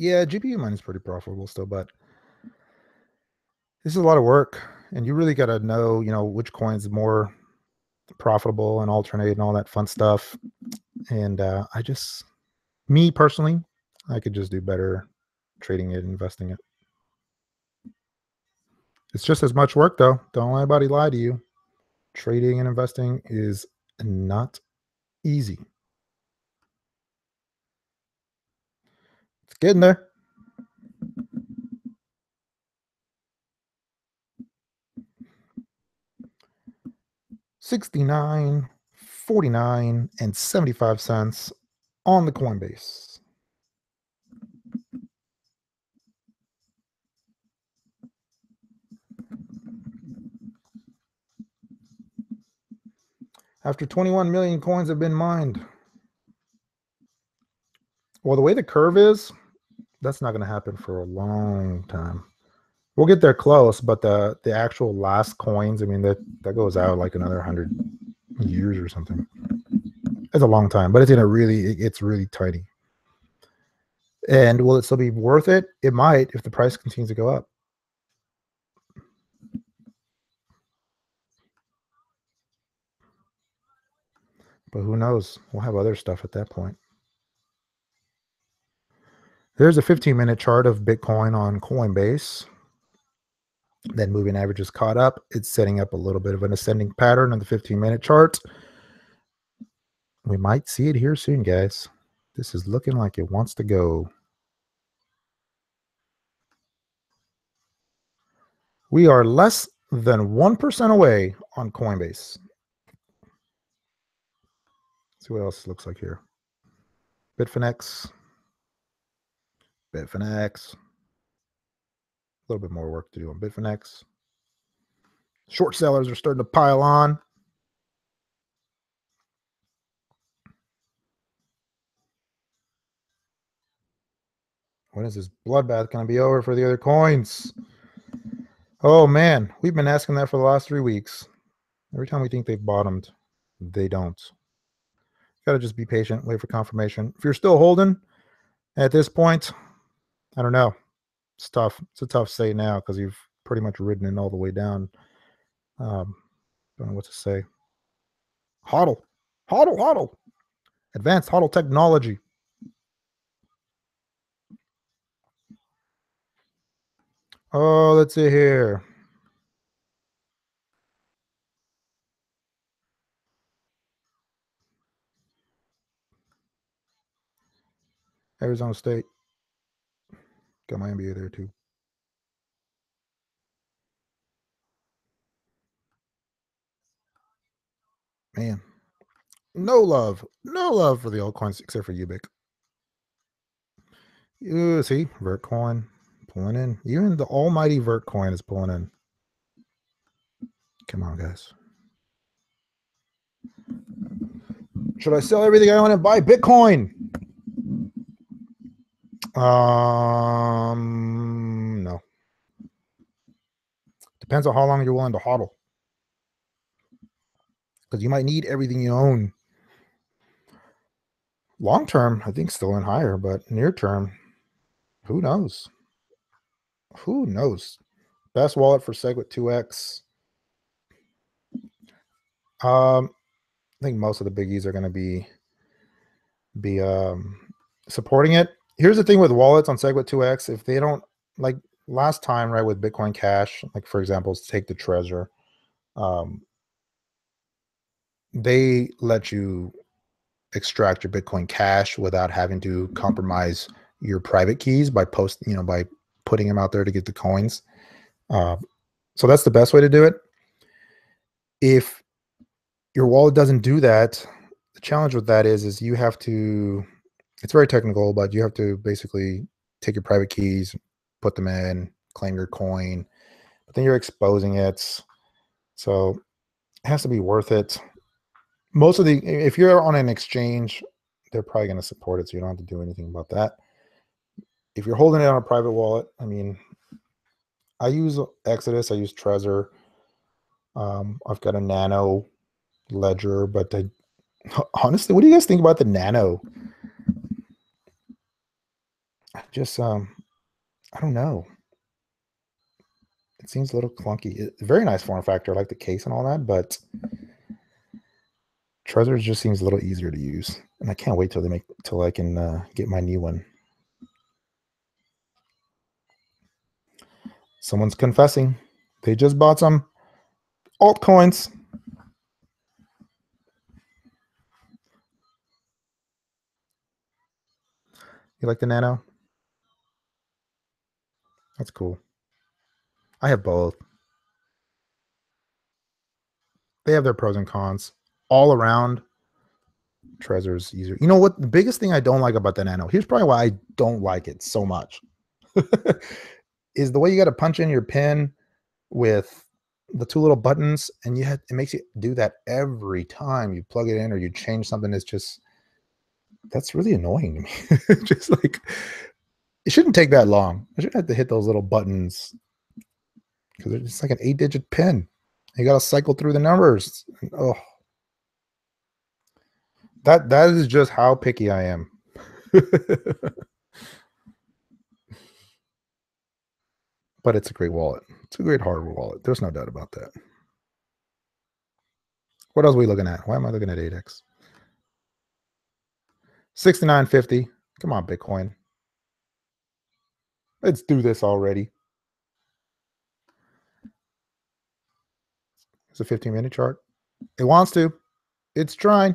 Yeah, GPU mining is pretty profitable still, but this is a lot of work, and you really got to know, which coin's more profitable and alternate and all that fun stuff. And me personally, I could just do better trading it, investing it. It's just as much work though. Don't let anybody lie to you. Trading and investing is not easy. It's getting there. $69, $49, and 75 cents on the Coinbase. After 21 million coins have been mined. Well, the way the curve is, that's not going to happen for a long time. We'll get there close, but the actual last coins, I mean, that goes out like another 100 years or something. It's a long time, but it's really tiny. And will it still be worth it? It might if the price continues to go up. But who knows? We'll have other stuff at that point. There's a 15-minute chart of Bitcoin on Coinbase. Then moving average is caught up. It's setting up a little bit of an ascending pattern on the 15-minute chart. We might see it here soon, guys. This is looking like it wants to go. We are less than 1% away on Coinbase. Let's see what else it looks like here. BitConnect. A little bit more work to do on BitConnect. Short sellers are starting to pile on. When is this bloodbath going to be over for the other coins? Oh, man. We've been asking that for the last 3 weeks. Every time we think they've bottomed, they don't. Got to just be patient, wait for confirmation. If you're still holding at this point, I don't know. It's tough. It's a tough say now because you've pretty much ridden it all the way down. Don't know what to say. HODL. Advanced HODL technology. Oh, let's see here. Arizona State. Got my MBA there too. Man. No love for the altcoins except for Ubik. See, Vertcoin pulling in. Even the almighty Vertcoin is pulling in. Come on, guys. Should I sell everything I own and buy Bitcoin? No. Depends on how long you're willing to hodl. Because you might need everything you own. Long term, I think still in higher, but near term, who knows? Who knows? Best wallet for SegWit 2x. I think most of the biggies are going to be supporting it. Here's the thing with wallets on SegWit 2x. If they don't, like last time, right, with Bitcoin Cash, like for example, take the Trezor. They let you extract your Bitcoin Cash without having to compromise your private keys by by putting them out there to get the coins. So that's the best way to do it. If your wallet doesn't do that, the challenge with that is you have to, it's very technical, but you have to basically take your private keys, put them in, claim your coin, but then you're exposing it. So it has to be worth it. If you're on an exchange, they're probably going to support it, so you don't have to do anything about that. If you're holding it on a private wallet, I mean, I use Exodus, I use Trezor. I've got a Nano ledger, but honestly, what do you guys think about the Nano? I just I don't know. It seems a little clunky. Very nice form factor. I like the case and all that, but Trezor just seems a little easier to use. And I can't wait till I can get my new one. Someone's confessing. They just bought some altcoins. You like the Nano? That's cool. I have both. They have their pros and cons. All around, Trezor's easier. You know what? The biggest thing I don't like about the Nano, here's probably why I don't like it so much, is the way you got to punch in your pin with the two little buttons, and it makes you do that every time you plug it in or you change something. It's just, that's really annoying to me. Just like, it shouldn't take that long. I shouldn't have to hit those little buttons because it's like an 8-digit pin. You got to cycle through the numbers. Oh, that is just how picky I am. But it's a great wallet. It's a great hardware wallet. There's no doubt about that. What else are we looking at? Why am I looking at 8x? 69.50. Come on, Bitcoin. Let's do this already. It's a 15-minute chart. It wants to. It's trying.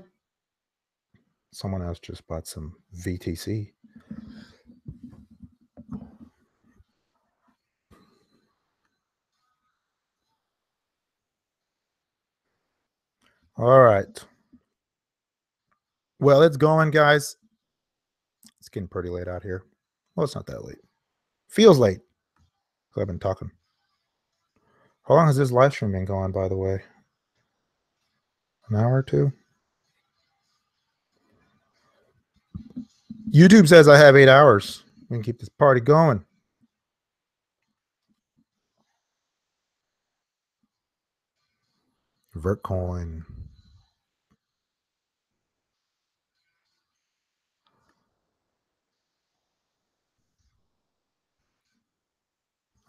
Someone else just bought some VTC. All right. Well, it's going, guys. It's getting pretty late out here. Well, it's not that late. Feels late. So I've been talking. How long has this live stream been going, by the way? An hour or two? YouTube says I have 8 hours. We can keep this party going. Vertcoin.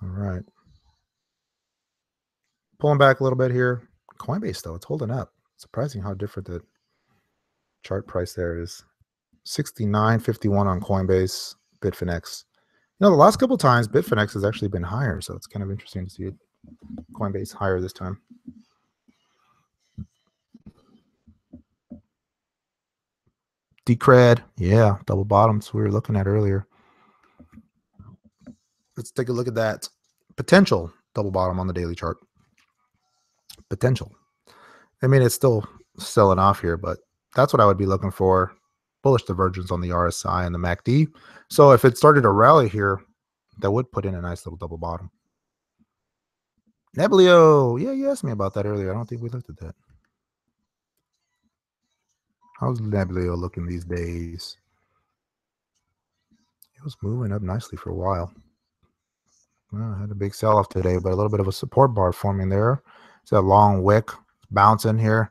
All right. Pulling back a little bit here. Coinbase, though, it's holding up. Surprising how different the chart price there is. 69.51 on Coinbase, BitConnect. You know, the last couple of times, BitConnect has actually been higher, so it's kind of interesting to see it. Coinbase higher this time. Decred, yeah, double bottoms we were looking at earlier. Let's take a look at that potential double bottom on the daily chart. Potential. I mean, it's still selling off here, but that's what I would be looking for. Bullish divergence on the RSI and the MACD. So if it started to rally here, that would put in a nice little double bottom. Nebulio. Yeah, you asked me about that earlier. I don't think we looked at that. How's Nebulio looking these days? It was moving up nicely for a while. Well, I had a big sell-off today, but a little bit of a support bar forming there. It's a long wick bouncing here.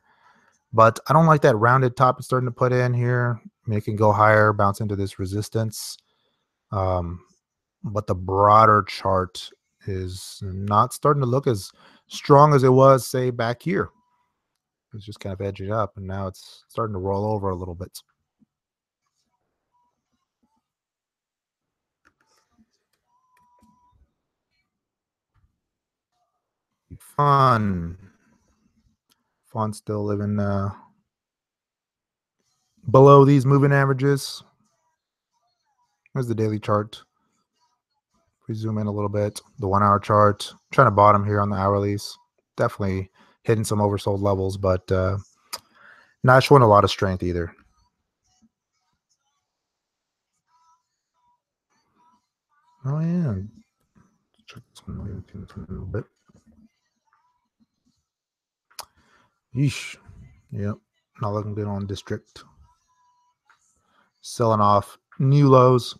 But I don't like that rounded top it's starting to put in here. I mean, it can go higher, bounce into this resistance. But the broader chart is not starting to look as strong as it was, say, back here. It was just kind of edging up, and now it's starting to roll over a little bit. Fun still living below these moving averages. Here's the daily chart. If we zoom in a little bit, the 1 hour chart, trying to bottom here on the hourlies. Definitely hitting some oversold levels, but not showing a lot of strength either. Oh yeah, check this one a little bit. Yeesh. Yep, not looking good on district. Selling off new lows.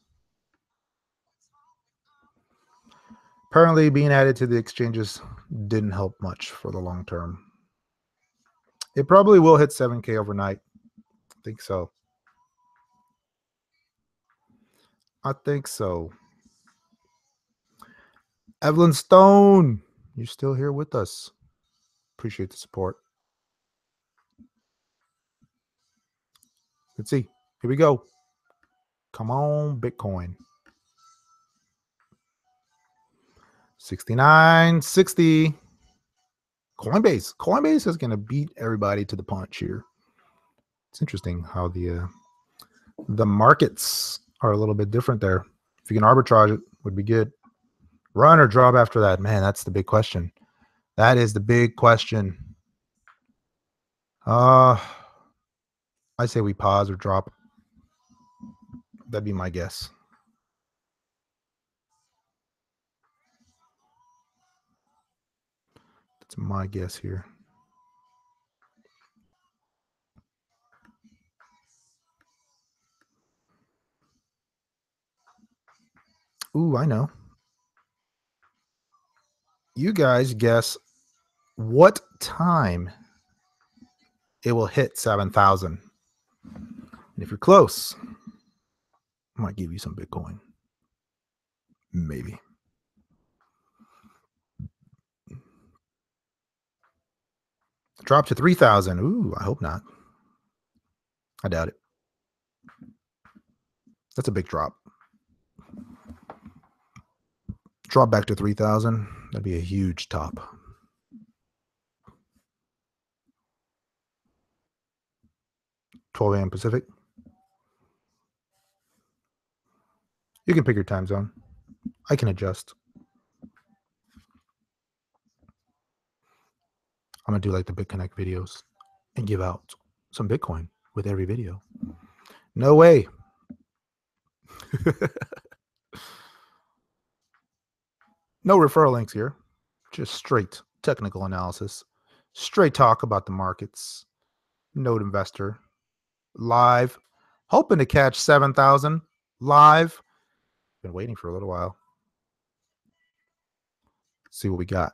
Apparently being added to the exchanges didn't help much for the long term. It probably will hit 7K overnight. I think so. I think so. Evelyn Stone, you're still here with us. Appreciate the support. Let's see. Here we go. Come on, Bitcoin. 69.60. Coinbase is going to beat everybody to the punch here. It's interesting how the markets are a little bit different there. If you can arbitrage it, would be good. Run or drop after that? Man, that's the big question. That is the big question. I say we pause or drop. That'd be my guess. That's my guess here. Ooh, I know. You guys guess what time it will hit 7,000. And if you're close, I might give you some Bitcoin. Maybe. Drop to 3,000. Ooh, I hope not. I doubt it. That's a big drop. Drop back to 3,000. That'd be a huge top. $12 a.m. Pacific. You can pick your time zone. I can adjust. I'm going to do like the BitConnect videos and give out some Bitcoin with every video. No way. No referral links here. Just straight technical analysis. Straight talk about the markets. Node investor. Live. Hoping to catch 7,000 live. Been waiting for a little while. See what we got.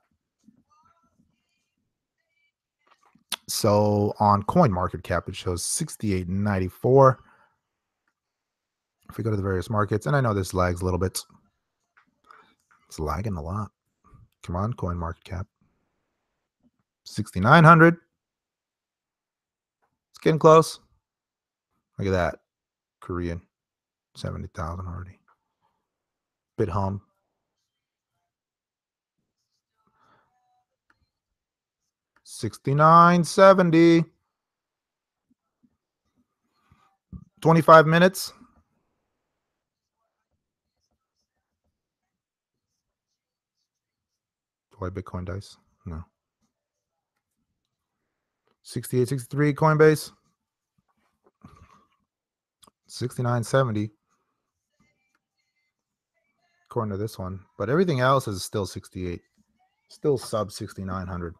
So on CoinMarketCap, it shows 68.94. If we go to the various markets, and I know this lags a little bit. It's lagging a lot. Come on, CoinMarketCap. 6,900. It's getting close. Look at that. Korean. 70,000 already. BitHum. $69.70. 25 minutes. Do I Bitcoin dice? No. 68.63 Coinbase. 69.70. According to this one. But everything else is still 68. Still sub 6,900.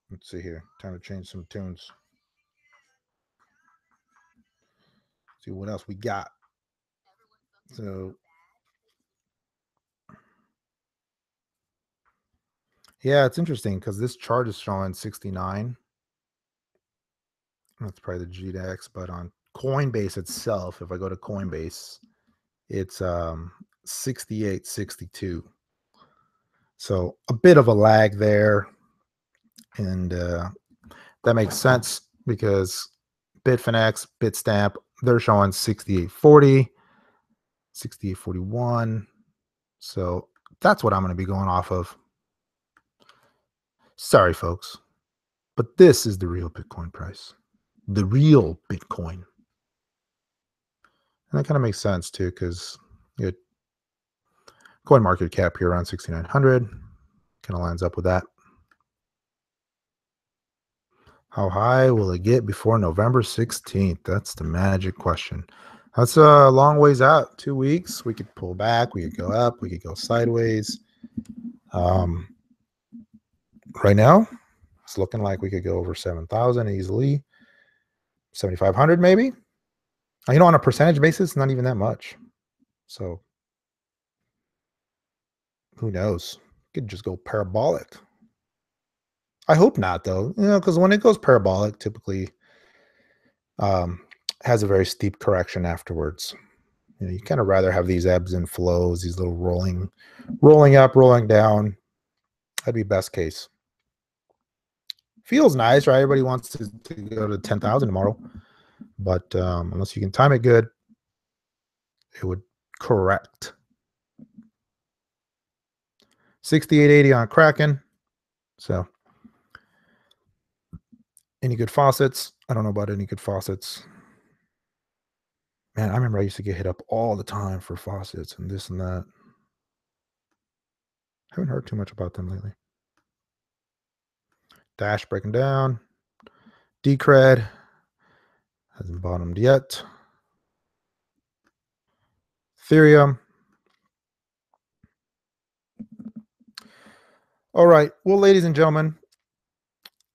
Let's see here. Time to change some tunes. See what else we got. So, yeah, it's interesting because this chart is showing 69. That's probably the GDX, but on Coinbase itself, if I go to Coinbase, it's 68.62. So a bit of a lag there. And that makes sense because Bitfinex, Bitstamp, they're showing 68.40, 68.41. So that's what I'm going to be going off of. Sorry, folks, but this is the real Bitcoin price. The real Bitcoin. And that kind of makes sense too, because CoinMarketCap here around 6,900 kind of lines up with that. How high will it get before November 16th? That's the magic question. That's a long ways out. 2 weeks. We could pull back. We could go up. We could go sideways. Right now, it's looking like we could go over 7,000 easily. 7,500 maybe. You know, on a percentage basis, not even that much. So who knows? Could just go parabolic. I hope not, though. You know, because when it goes parabolic, typically has a very steep correction afterwards. You know, you kind of rather have these ebbs and flows, these little rolling up, rolling down. That'd be best case. Feels nice, right? Everybody wants to go to 10,000 tomorrow, but unless you can time it good, it would correct. 68.80 on Kraken. So, any good faucets? I don't know about any good faucets. Man, I remember I used to get hit up all the time for faucets and this and that. Haven't heard too much about them lately. Dash breaking down. Decred hasn't bottomed yet. Ethereum. All right. Well, ladies and gentlemen,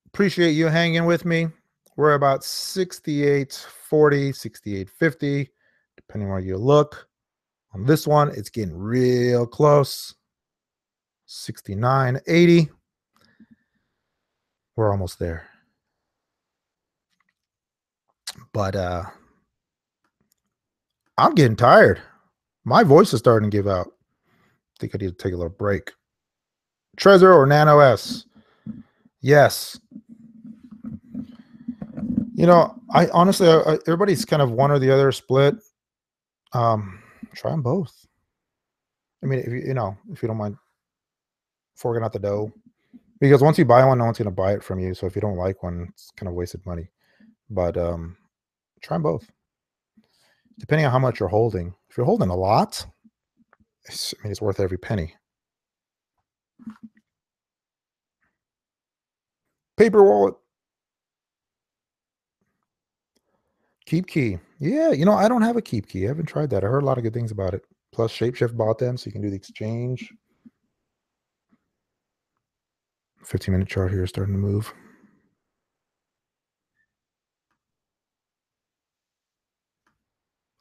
appreciate you hanging with me. We're about 68.40, 68.50, depending where you look. On this one, it's getting real close. 69.80. We're almost there. But I'm getting tired. My voice is starting to give out. I think I need to take a little break. Trezor or Nano S? Yes. You know, I honestly, everybody's kind of one or the other split. Try them both. I mean, if you don't mind forking out the dough, because once you buy one, no one's going to buy it from you. So if you don't like one, it's kind of wasted money. But try them both. Depending on how much you're holding. If you're holding a lot, it's worth every penny. Paper wallet. Keep key. Yeah, I don't have a keep key. I haven't tried that. I heard a lot of good things about it. Plus, Shapeshift bought them, so you can do the exchange. 15-minute chart here is starting to move.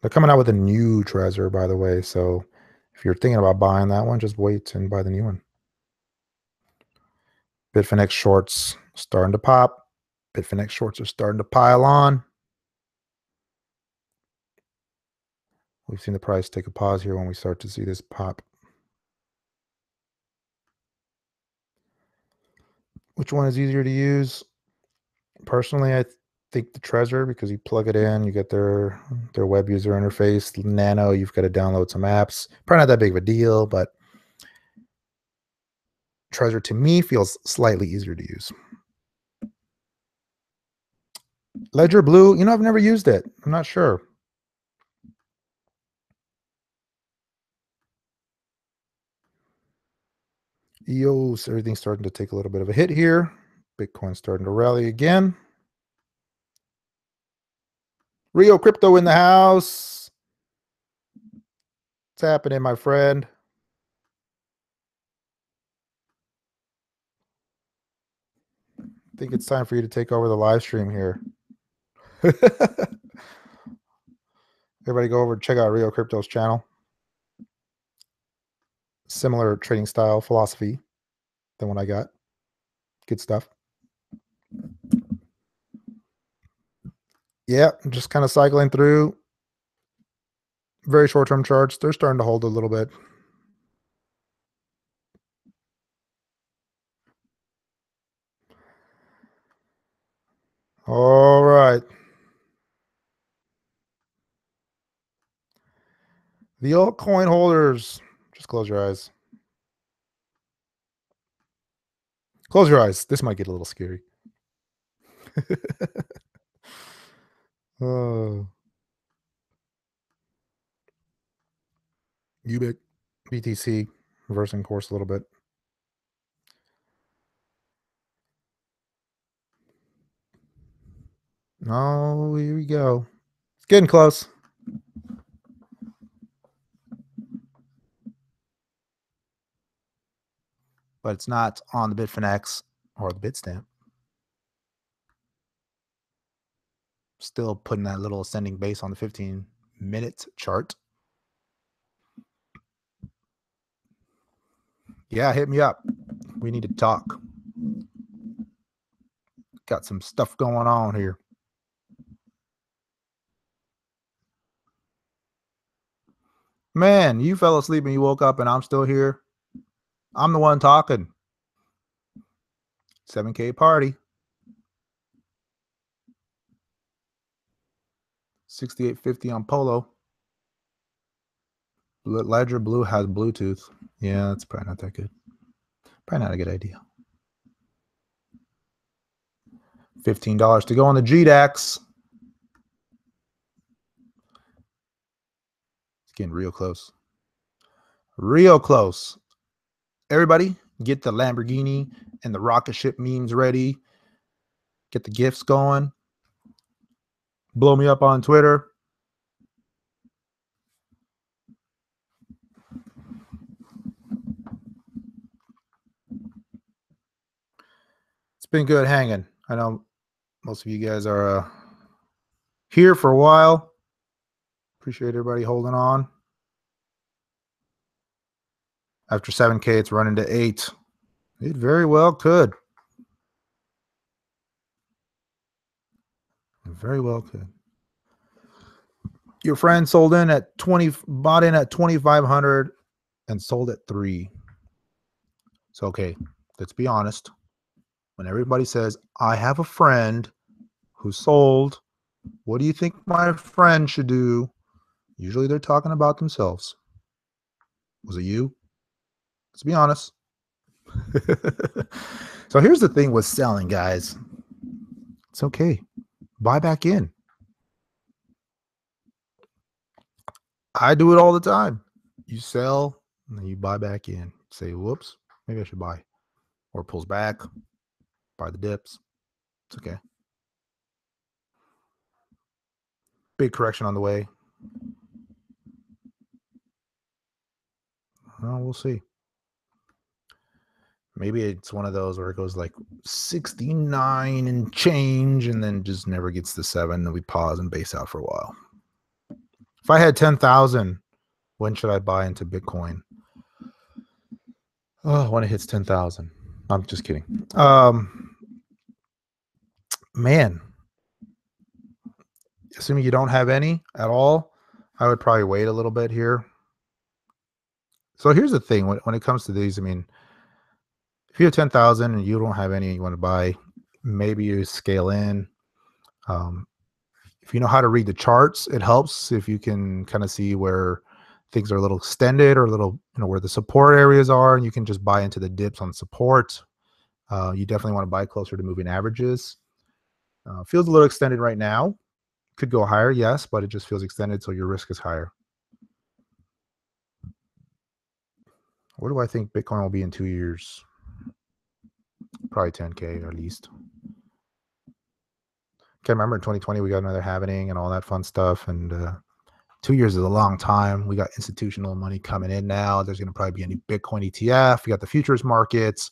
They're coming out with a new Trezor, by the way. So if you're thinking about buying that one, just wait and buy the new one. BitConnect shorts starting to pop. BitConnect shorts are starting to pile on. We've seen the price take a pause here when we start to see this pop. Which one is easier to use? Personally, I think the Trezor, because you plug it in, you get their web user interface. Nano, you've got to download some apps. Probably not that big of a deal, but Trezor to me feels slightly easier to use. Ledger Blue, I've never used it. I'm not sure. EOS, everything's starting to take a little bit of a hit here. Bitcoin's starting to rally again. Rio Crypto in the house. What's happening, my friend? I think it's time for you to take over the live stream here. Everybody go over and check out Rio Crypto's channel. Similar trading style philosophy than what I got. Good stuff. Yeah, just kind of cycling through. Very short-term charts. They're starting to hold a little bit. All right. The altcoin holders. Just close your eyes. Close your eyes. This might get a little scary. Ubik, BTC, reversing course a little bit. Oh, here we go. It's getting close. But it's not on the BitFinex or the Bitstamp. Still putting that little ascending base on the 15-minute chart. Yeah, hit me up. We need to talk. Got some stuff going on here. Man, you fell asleep and you woke up and I'm still here. I'm the one talking. 7K party. 6850 on Polo. Ledger Blue has Bluetooth. Yeah, that's probably not that good. Probably not a good idea. $15 to go on the GDAX. It's getting real close. Real close. Everybody, get the Lamborghini and the rocket ship memes ready. Get the gifts going. Blow me up on Twitter. It's been good hanging. I know most of you guys are here for a while. Appreciate everybody holding on. After 7K, it's running to 8. It very well could. It very well could. Your friend sold in at 20, bought in at 2,500 and sold at 3. So, okay, let's be honest. When everybody says, I have a friend who sold, what do you think my friend should do? Usually they're talking about themselves. Was it you? Let's be honest. So here's the thing with selling, guys. It's okay. Buy back in. I do it all the time. You sell, and then you buy back in. Say, whoops, maybe I should buy. Or pulls back, buy the dips. It's okay. Big correction on the way. Well, we'll see. Maybe it's one of those where it goes like 69 and change and then just never gets to 7. And we pause and base out for a while. If I had 10,000, when should I buy into Bitcoin? Oh, when it hits 10,000. I'm just kidding. Man, assuming you don't have any at all, I would probably wait a little bit here. So here's the thing. When it comes to these, I mean, if you have 10,000 and you don't have any you want to buy, maybe you scale in. If you know how to read the charts, it helps if you can kind of see where things are a little extended or a little, where the support areas are, and you can just buy into the dips on support. You definitely want to buy closer to moving averages. Feels a little extended right now. Could go higher, yes, but it just feels extended, so your risk is higher. Where do I think Bitcoin will be in 2 years? Probably 10K at least. Okay, remember in 2020 we got another halvening and all that fun stuff, and 2 years is a long time. We got institutional money coming in now. There's going to probably be any Bitcoin ETF. We got the futures markets.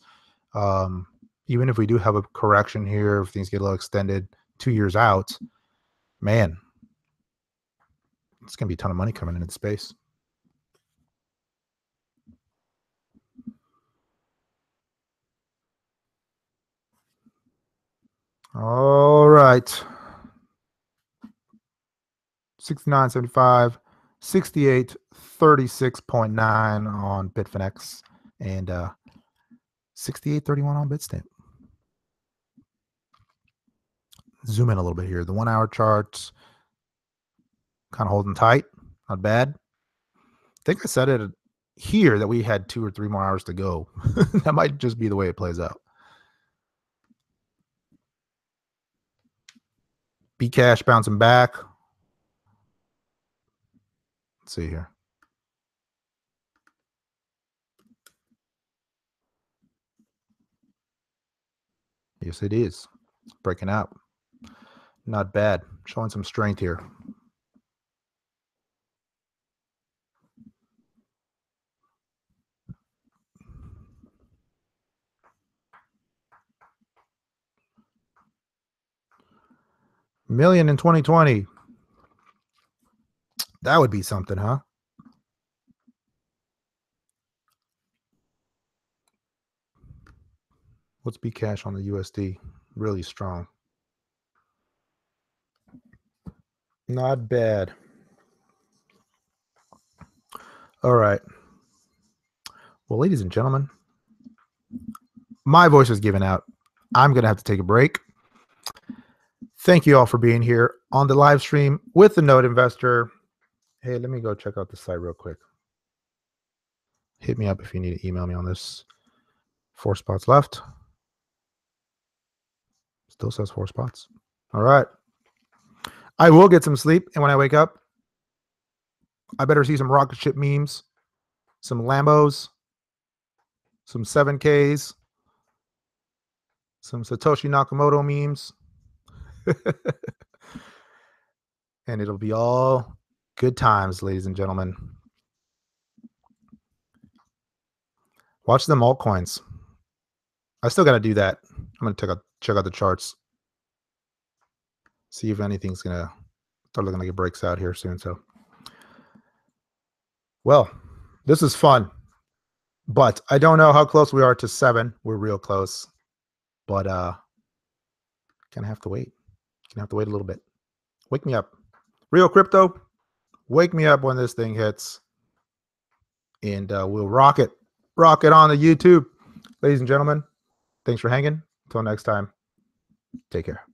Even if we do have a correction here, if things get a little extended 2 years out, man, it's going to be a ton of money coming into the space. All right. 69.75, 68.36.9 on Bitfinex, and 68.31 on Bitstamp. Zoom in a little bit here. The 1 hour charts kind of holding tight. Not bad. I think I said it here that we had 2 or 3 more hours to go. That might just be the way it plays out. Bcash bouncing back. Let's see here. Yes, it is. Breaking out. Not bad. Showing some strength here. Million in 2020. That would be something, huh? What's Bcash on the USD? Really strong. Not bad. All right. Well, ladies and gentlemen, my voice is giving out. I'm going to have to take a break. Thank you all for being here on the live stream with the Node Investor. Hey, let me go check out the site real quick. Hit me up if you need to email me on this. 4 spots left. Still says 4 spots. All right. I will get some sleep, and when I wake up, I better see some rocket ship memes, some Lambos, some 7Ks, some Satoshi Nakamoto memes. And it'll be all good times, ladies and gentlemen. Watch them altcoins. I still got to do that. I'm going to check out the charts. See if anything's going to start looking like it breaks out here soon. So, well, this is fun. But I don't know how close we are to 7. We're real close. But gonna have to wait. Gonna have to wait a little bit. Wake me up. Real crypto, wake me up when this thing hits. And we'll rock it. Rock it on the YouTube. Ladies and gentlemen, thanks for hanging. Until next time, take care.